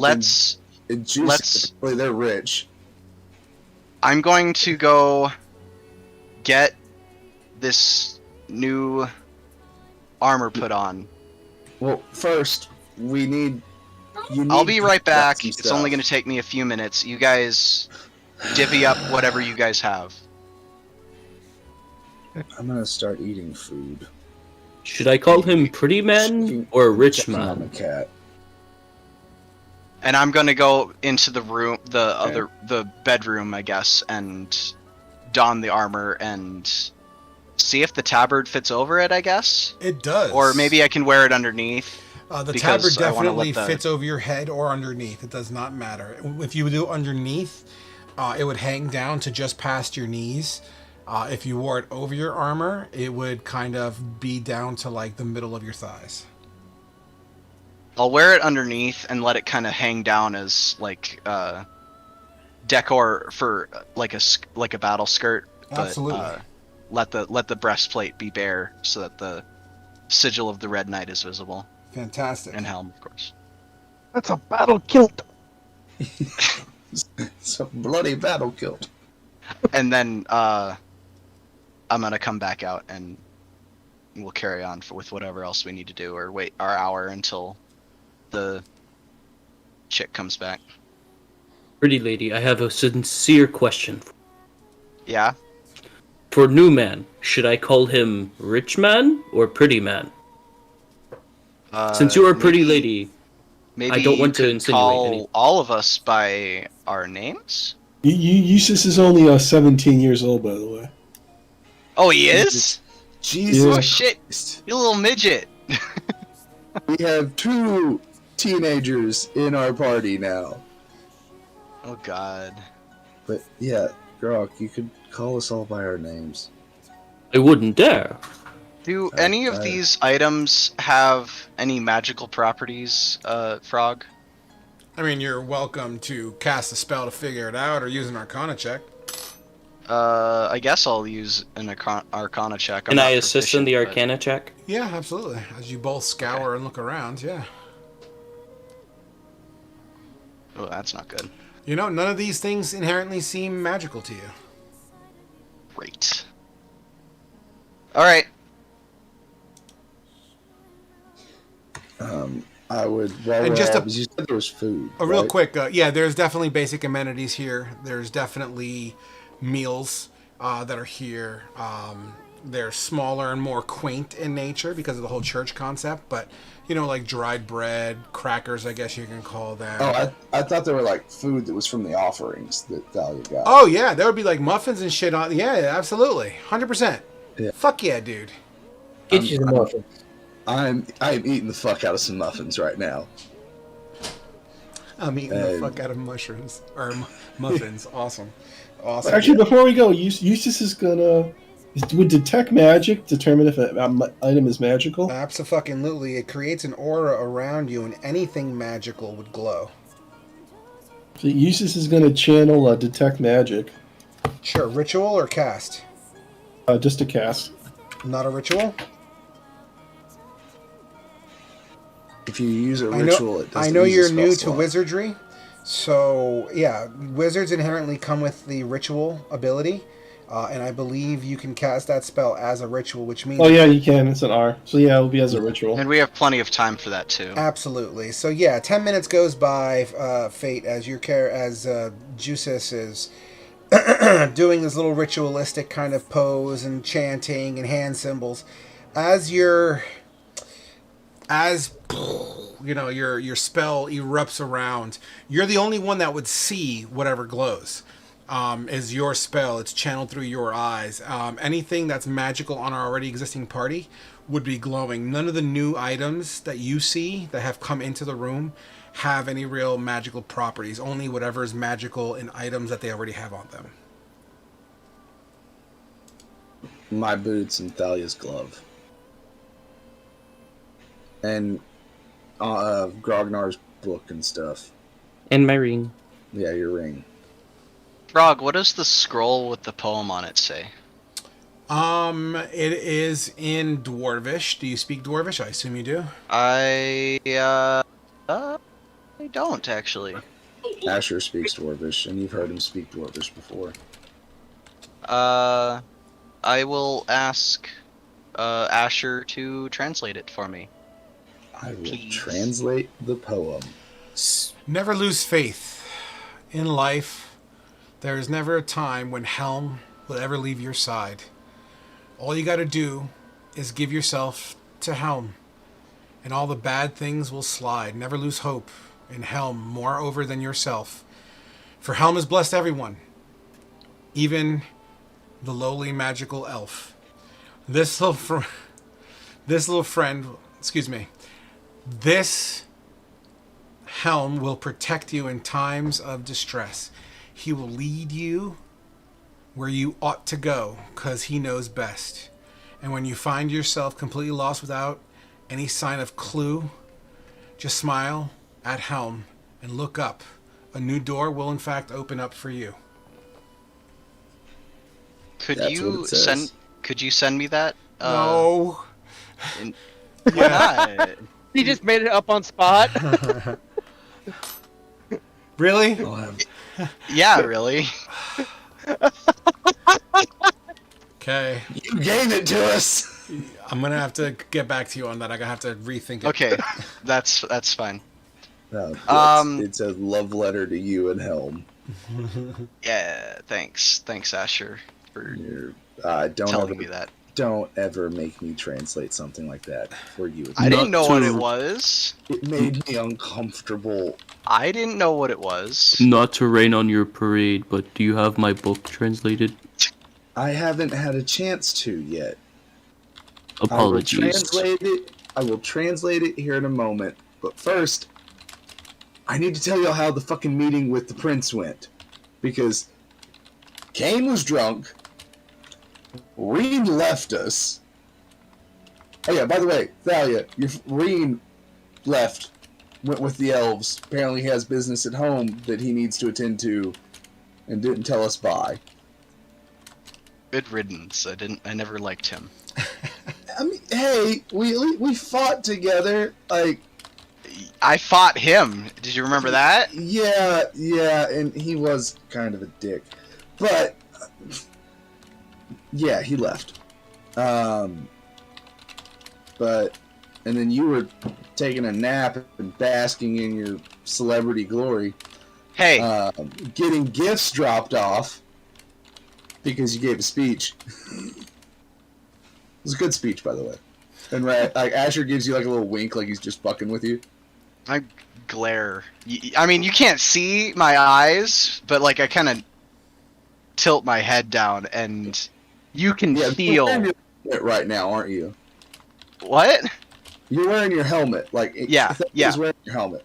Juice. They're rich. I'm going to go get this new armor put on. Well, first, I'll be right back. some It's stuff. only going to take me a few minutes. You guys divvy up whatever you guys have. I'm gonna start eating food. Should I call him pretty man or rich Checking on man? the cat. And I'm going to go into the room, the bedroom, I guess, and don the armor and see if the tabard fits over it, I guess. It does. Or maybe I can wear it underneath. The because tabard I wanna definitely let the- fits over your head or underneath. It does not matter. If you do underneath, it would hang down to just past your knees. If you wore it over your armor, it would kind of be down to like the middle of your thighs. I'll wear it underneath and let it kind of hang down as like decor for like a battle skirt. But, Absolutely. let the breastplate be bare so that the sigil of the Red Knight is visible. Fantastic. And helm, of course. That's a battle kilt. It's a bloody battle kilt. And then I'm gonna come back out and we'll carry on with whatever else we need to do, or wait our hour until the chick comes back. Pretty lady, I have a sincere question. Yeah? For new man, should I call him rich man or pretty man? Since you're a pretty lady, Maybe I don't want you to could insinuate call anything. all of us by our names? Eustace is only 17 years old, by the way. Oh, he is? Jesus. Oh shit! You little midget. We have 2 teenagers in our party now. Oh god. But yeah, Grok, you could call us all by our names. I wouldn't dare. Do any of I- these items have any magical properties, Frog? I mean, you're welcome to cast a spell to figure it out or use an Arcana check. I guess I'll use an Arcana check. Can I assist in the Arcana check? Yeah, absolutely. As you both scour and look around, yeah. Oh, that's not good. You know, none of these things inherently seem magical to you. Great. Alright. I would. While And we're just all, a- you said there was food. Real right? quick, yeah, there's definitely basic amenities here. There's definitely meals that are here. They're smaller and more quaint in nature because of the whole church concept, but, you know, like dried bread, crackers, I guess you can call them. Oh, I thought they were like food that was from the offerings that Thalia got. Oh, yeah, there would be like muffins and shit on. Yeah, absolutely. 100%. Yeah. Fuck yeah, dude. Get you the muffins. I'm eating the fuck out of some muffins right now. I'm eating the fuck out of mushrooms. Or muffins. Awesome. Awesome. Actually, before we go, Eustace is gonna. Would detect magic determine if an item is magical? Absolutely. It creates an aura around you, and anything magical would glow. So Eustace is gonna channel detect magic. Sure. Ritual or cast? Just a cast. Not a ritual? If you use a I ritual, know, it doesn't I know use a you're spell new to slot. wizardry, so yeah, wizards inherently come with the ritual ability, and I believe you can cast that spell as a ritual, which means Oh yeah, you can. It's an R. So yeah, it'll be as a ritual. And we have plenty of time for that too. absolutely. So yeah, 10 minutes goes by, Fate, as Jusis is doing this little ritualistic kind of pose and chanting and hand symbols, as your spell erupts around. You're the only one that would see whatever glows. Is your spell. It's channeled through your eyes. Anything that's magical on our already existing party would be glowing. None of the new items that you see that have come into the room have any real magical properties. Only whatever is magical in items that they already have on them. My boots and Thalia's glove. And Grognar's book and stuff. And my ring. Yeah, your ring. Frog, what does the scroll with the poem on it say? It is in Dwarvish. Do you speak Dwarvish? I assume you do. I don't actually. Asher speaks Dwarvish, and you've heard him speak Dwarvish before. I will ask Asher to translate it for me. I will Please. translate the poem. Never lose faith. In life, there is never a time when Helm will ever leave your side. All you gotta do is give yourself to Helm, and all the bad things will slide. Never lose hope in Helm more over than yourself. For Helm has blessed everyone, even the lowly magical elf. This little friend, excuse me, this Helm will protect you in times of distress. He will lead you where you ought to go, because he knows best. And when you find yourself completely lost without any sign of clue, just smile at Helm and look up. A new door will in fact open up for you. Could That's you what it says. send me that? No. Why not? He just made it up on spot. Really? I'll have Yeah, really. Okay. You gave it to us. I'm gonna have to get back to you on that. I'm gonna have to rethink it. Okay, that's fine. No, Um, it's a love letter to you and Helm. Yeah, thanks, Asher, for You're, telling me that. Don't ever make me translate something like that for you. I didn't know what to- it was. It made me uncomfortable. I didn't know what it was. Not to rain on your parade, but do you have my book translated? I haven't had a chance to yet. Apologies. I will translate it here in a moment. But first, I need to tell y'all how the fucking meeting with the prince went. Because Kane was drunk. Reen left us. Oh yeah, by the way, Thalia, Reen left. Went with the elves. Apparently he has business at home that he needs to attend to. And didn't tell us bye. Good riddance. I never liked him. I mean, hey, we fought together. Like, I fought him. Did you remember that? yeah, and he was kind of a dick. But yeah, he left. But and then you were taking a nap and basking in your celebrity glory. Hey, getting gifts dropped off because you gave a speech. It was a good speech, by the way. And like Asher gives you like a little wink, like he's just fucking with you. I glare. I mean, you can't see my eyes, but like I kind of tilt my head down, and you can feel. You're wearing your helmet right now, aren't you? What? You're wearing your helmet, like yeah. He's wearing your helmet.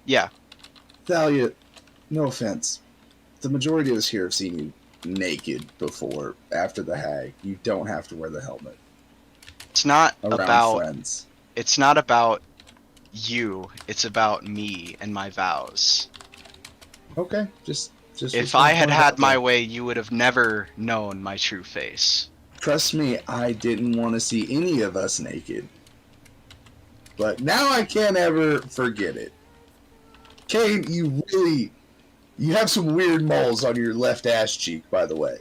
Yeah. Thalia, no offense. The majority of us here have seen you naked before, after the hag. You don't have to wear the helmet. It's not about friends. It's not about you. It's about me and my vows. Okay, just. If I had had my way, you would have never known my true face. Trust me, I didn't want to see any of us naked. But now I can't ever forget it. Kane, you have some weird moles on your left ass cheek, by the way.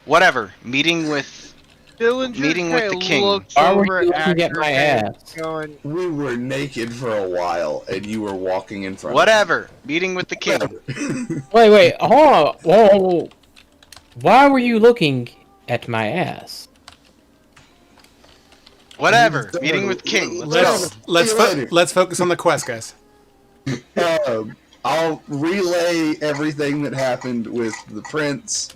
Whatever. Meeting with the king. Why were you looking at my ass? Going, we were naked for a while, and you were walking in front Whatever. Meeting with the king. Wait, hold on. Whoa. Why were you looking at my ass? Whatever. Meeting with the king. Let's focus on the quest, guys. I'll relay everything that happened with the prince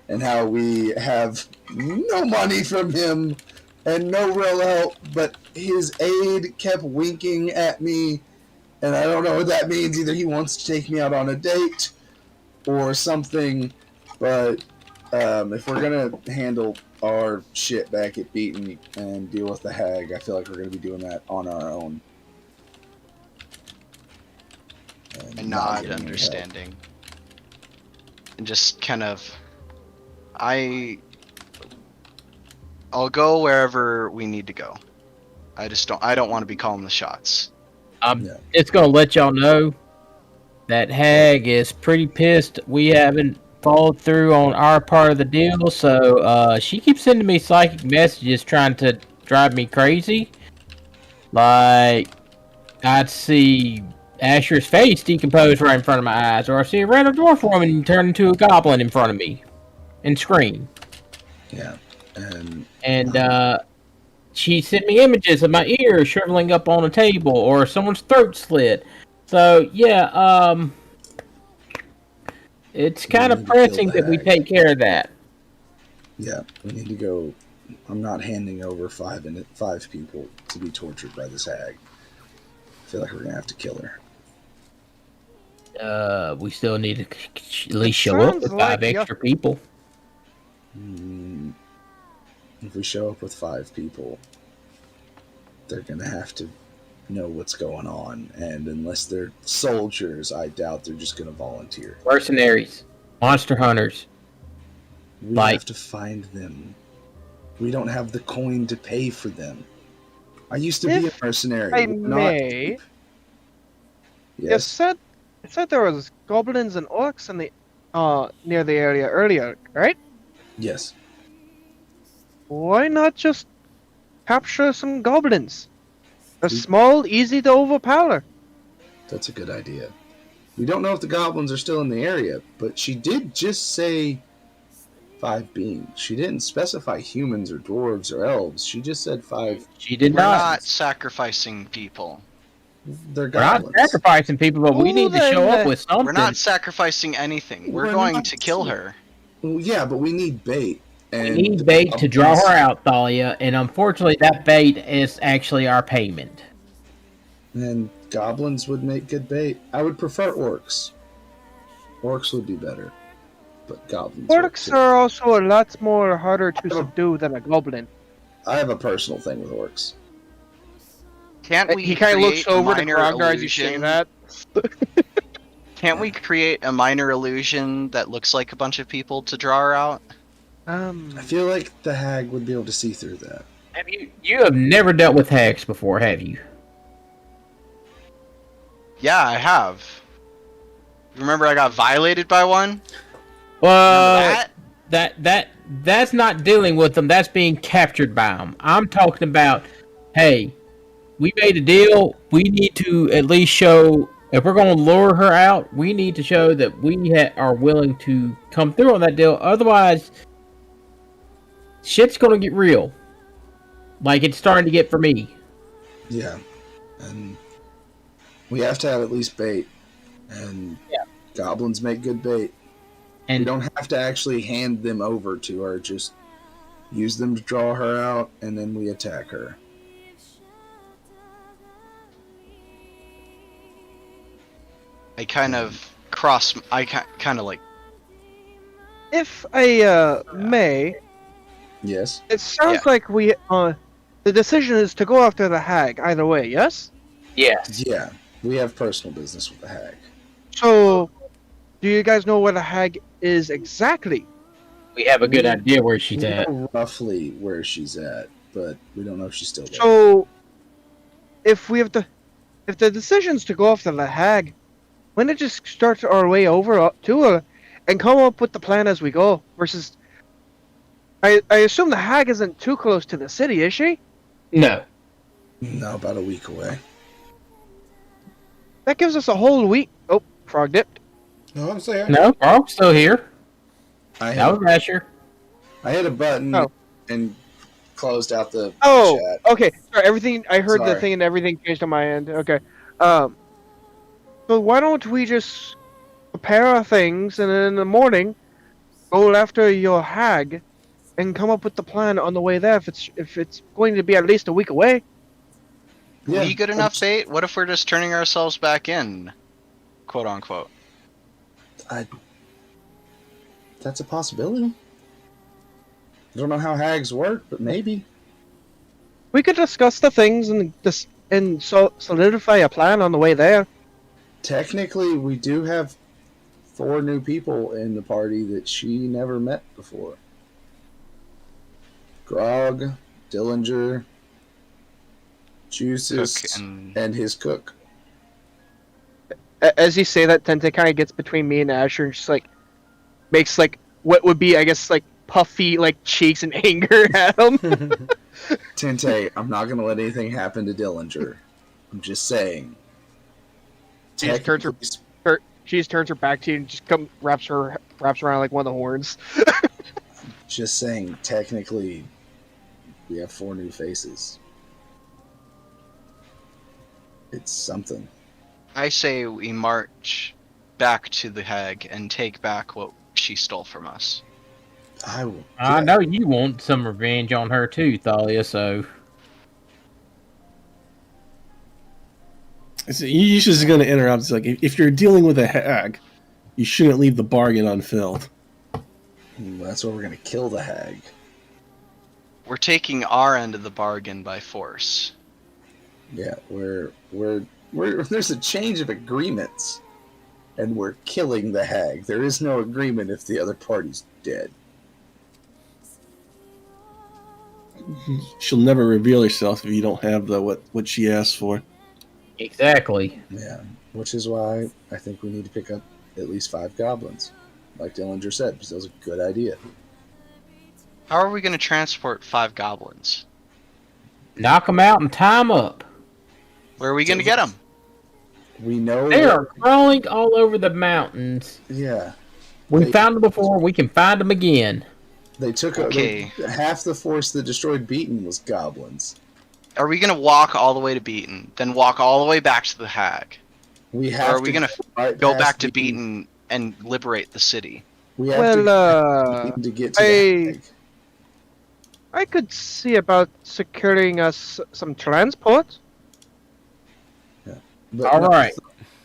and how we have no money from him and no real help, but his aide kept winking at me, and I don't know what that means. Either he wants to take me out on a date or something, but if we're going to handle our shit back at Beaton and deal with the hag, I feel like we're going to be doing that on our own. And nod understanding. And just kind of... I'll go wherever we need to go. I don't want to be calling the shots. I'm just gonna let y'all know that hag is pretty pissed we haven't followed through on our part of the deal, so she keeps sending me psychic messages trying to drive me crazy. Like, I'd see Asher's face decompose right in front of my eyes, or I see a random dwarf woman turn into a goblin in front of me and scream. Yeah. And she sent me images of my ears shriveling up on a table or someone's throat slit. So, yeah, it's kind of pressing that we take care of that. Yeah, we need to go. I'm not handing over five people to be tortured by this hag. I feel like we're going to have to kill her. We still need to at least show up with five extra people. If we show up with 5 people, they're going to have to know what's going on. And unless they're soldiers, I doubt they're just going to volunteer. Mercenaries. Monster hunters. We have to find them. We don't have the coin to pay for them. I used to be a mercenary. I may. Yes. You said there was goblins and orcs in the near the area earlier, right? Yes. Why not just capture some goblins? They're small, easy to overpower. That's a good idea. We don't know if the goblins are still in the area, but she did just say 5 beings. She didn't specify humans or dwarves or elves. She just said 5. She did We're not sacrificing people. They're goblins. We're not sacrificing people, but we need to show up with something. We're not sacrificing anything. We're going to kill her. Well, yeah, but we need bait. We And need bait to draw her out, Thalia, and unfortunately, that bait is actually our payment. And goblins would make good bait. I would prefer orcs. Orcs would be better, but goblins. Orcs are also a lot more harder to subdue than a goblin. I have a personal thing with orcs. Can't we? He kind of looks create a over to minor Grognar as he's saying illusion? that. Can't we create a minor illusion that looks like a bunch of people to draw her out? I feel like the hag would be able to see through that. Have you have never dealt with hags before, have you? Yeah, I have. Remember, I got violated by one. Well, that's not dealing with them. That's being captured by them. I'm talking about, hey, we made a deal. We need to at least show, if we're going to lure her out, we need to show that we are willing to come through on that deal. Otherwise, shit's going to get real. Like it's starting to get for me. Yeah. And we have to have at least bait. And goblins make good bait. And we don't have to actually hand them over to her. Just use them to draw her out, and then we attack her. I kind of cross. I kind of like. If I may, yes. It sounds like we the decision is to go after the hag either way. Yes. Yes. Yeah, we have personal business with the hag. So, do you guys know where the hag is exactly? We have a good idea where she's we at. know roughly where she's at, but we don't know if she's still there. So, if the decision's to go after the hag, why not just start our way over to her and come up with the plan as we go? Versus, I assume the hag isn't too close to the city, is she? No. No, about a week away. That gives us a whole week. Oh, Frog dipped. No, I'm still here. No, Frog's still here. I hit a button and closed out the chat. Okay. Sorry, everything. I heard the thing and everything changed on my end. Okay. So why don't we just prepare our things and then in the morning go after your hag and come up with the plan on the way there if it's going to be at least a week away. We good enough bait? What if we're just turning ourselves back in, quote unquote? That's a possibility. I don't know how hags work, but maybe. We could discuss the things and solidify a plan on the way there. Technically, we do have 4 new people in the party that she never met before. Grog, Dillinger, Juices, and his cook. As you say that, Tente kind of gets between me and Asher and just like makes like what would be, I guess, like puffy like cheeks and anger at him. Tente, I'm not gonna let anything happen to Dillinger. I'm just saying. She just turns her back to you and just wraps around like one of the horns. Just saying, technically, we have 4 new faces. It's something. I say we march back to the hag and take back what she stole from us. I know you want some revenge on her too, Thalia, so... You just going to interrupt. It's like, if you're dealing with a hag, you shouldn't leave the bargain unfilled. That's why we're going to kill the hag. We're taking our end of the bargain by force. Yeah, there's a change of agreements, and we're killing the hag. There is no agreement if the other party's dead. She'll never reveal herself if you don't have what she asked for. Exactly. Yeah, which is why I think we need to pick up at least 5 goblins. Like Dillinger said, because that was a good idea. How are we going to transport 5 goblins? Knock them out and tie them up. Where are we going to get them? We know they are crawling all over the mountains. Yeah. We found them before. We can find them again. They took half the force that destroyed Beaton was goblins. Are we going to walk all the way to Beaton, then walk all the way back to the hag? Or are we going to go back to Beaton and liberate the city? We have to get to the hag. I could see about securing us some transport. Yeah. But All right.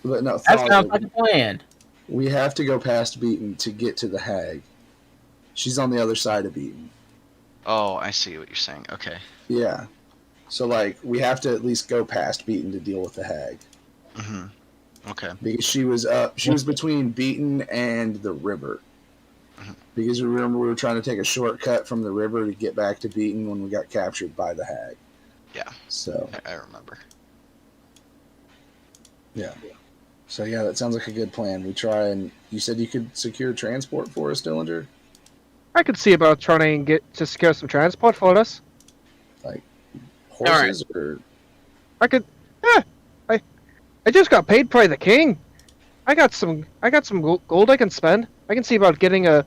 But no, That sounds like a plan. We have to go past Beaton to get to the hag. She's on the other side of Beaton. Oh, I see what you're saying. Okay. Yeah. So, like, we have to at least go past Beaton to deal with the hag. Mm-hmm. Okay. Because she was between Beaton and the river. Mm-hmm. Because remember, we were trying to take a shortcut from the river to get back to Beaton when we got captured by the hag. Yeah. So. I remember. Yeah. So, yeah, that sounds like a good plan. We try and... You said you could secure transport for us, Dillinger? I could see about trying to secure some transport for us. Like horses or... I could... Yeah. I just got paid by the king. I got some gold I can spend. I can see about getting a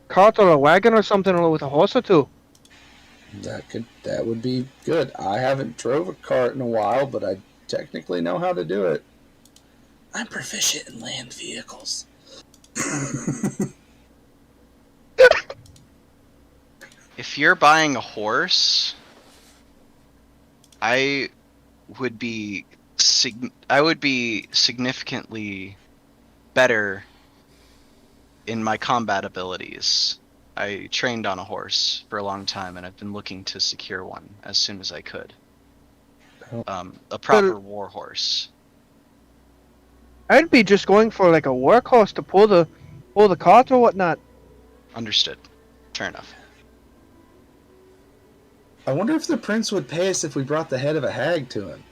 cart or a wagon or something with a horse or two. That would be good. I haven't drove a cart in a while, but I technically know how to do it. I'm proficient in land vehicles. If you're buying a horse, I would be significantly better in my combat abilities. I trained on a horse for a long time, and I've been looking to secure one as soon as I could. A proper war horse. I'd be just going for like a workhorse to pull the cart or whatnot. Understood. Fair enough. I wonder if the prince would pay us if we brought the head of a hag to him.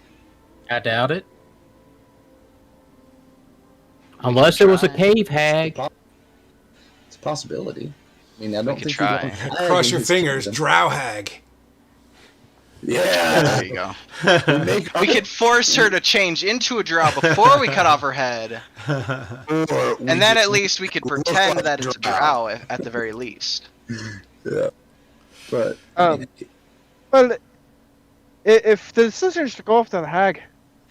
I doubt it. Unless it was a cave hag. It's a possibility. I mean, I don't think try. Cross your fingers, drow hag. Yeah, there you go. We could force her to change into a drow before we cut off her head, and then at least we could pretend that it's a drow at the very least. Yeah, but well, if the decision is to go after the hag,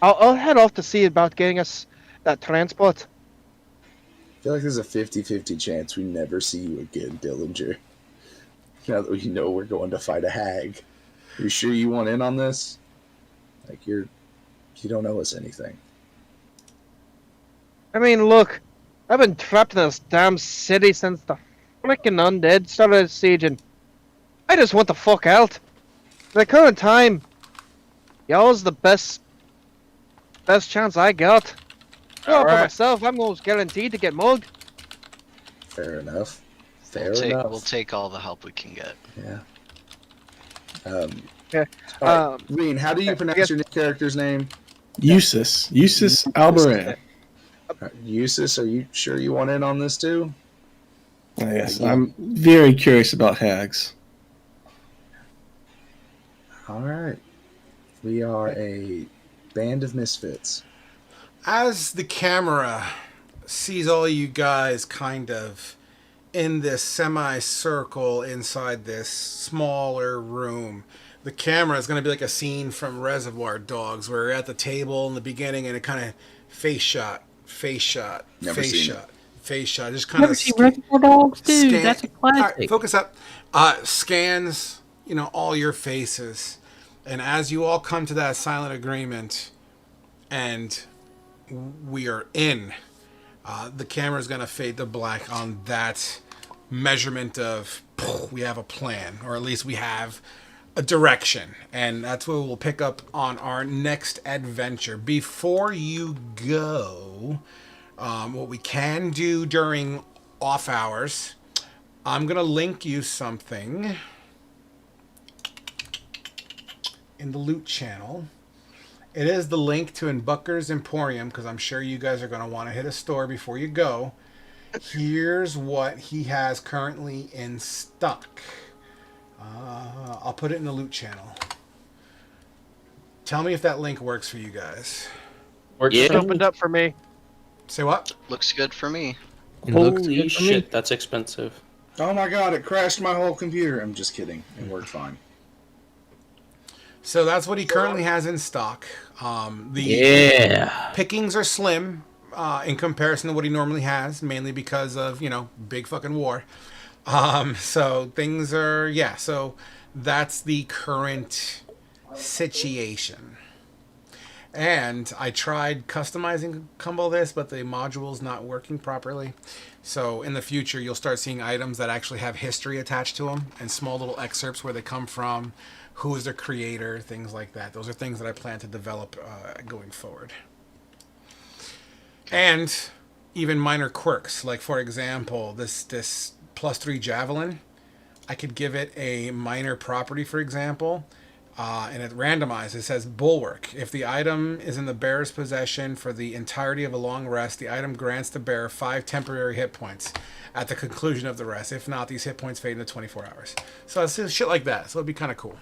I'll head off to see about getting us that transport. I feel like there's a 50-50 chance we never see you again, Dillinger. Now that we know we're going to fight a hag. Are you sure you want in on this? Like, you don't owe us anything. I mean, look, I've been trapped in this damn city since the frickin' undead started sieging. I just want the fuck out. At the current time, y'all's the best chance I got. For myself, I'm almost guaranteed to get mugged. Fair enough. We'll take all the help we can get. Yeah. Yeah. Reen, how do you pronounce your new character's name? Eustace Albaran. Eustace, are you sure you want in on this too? Yes, I'm very curious about hags. All right. We are a band of misfits. As the camera sees all you guys kind of in this semicircle inside this smaller room, the camera is going to be like a scene from Reservoir Dogs where you're at the table in the beginning and it kind of face shot. Never seen it. Face shot. Just kind Never of seen Reservoir Dogs, dude. That's a classic. All right, focus up. Scans, all your faces. And as you all come to that silent agreement and we are in, the camera is going to fade to black on that measurement of we have a plan, or at least we have a direction. And that's what we'll pick up on our next adventure. Before you go, what we can do during off hours, I'm going to link you something in the loot channel. It is the link to Bucker's Emporium, because I'm sure you guys are going to want to hit a store before you go. Here's what he has currently in stock. I'll put it in the loot channel. Tell me if that link works for you guys. It opened up for me. Say what? Looks good for me. Holy shit, that's expensive. Oh my god, it crashed my whole computer. I'm just kidding. It worked fine. So that's what he currently has in stock. The pickings are slim. in comparison to what he normally has, mainly because of, big fucking war. So things are, yeah, so that's the current situation. And I tried customizing Kumble this, but the module's not working properly. So in the future, you'll start seeing items that actually have history attached to them and small little excerpts where they come from, who is their creator, things like that. Those are things that I plan to develop going forward. And even minor quirks, like for example, this +3 javelin, I could give it a minor property, for example, and it randomized. It says bulwark. If the item is in the bearer's possession for the entirety of a long rest, the item grants the bearer 5 temporary hit points at the conclusion of the rest. If not, these hit points fade into 24 hours. So it's just shit like that. So it'd be kind of cool.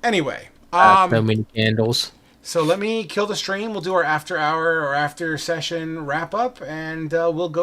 Anyway, so many candles. so let me kill the stream. We'll do our after hour or after session wrap up, and we'll go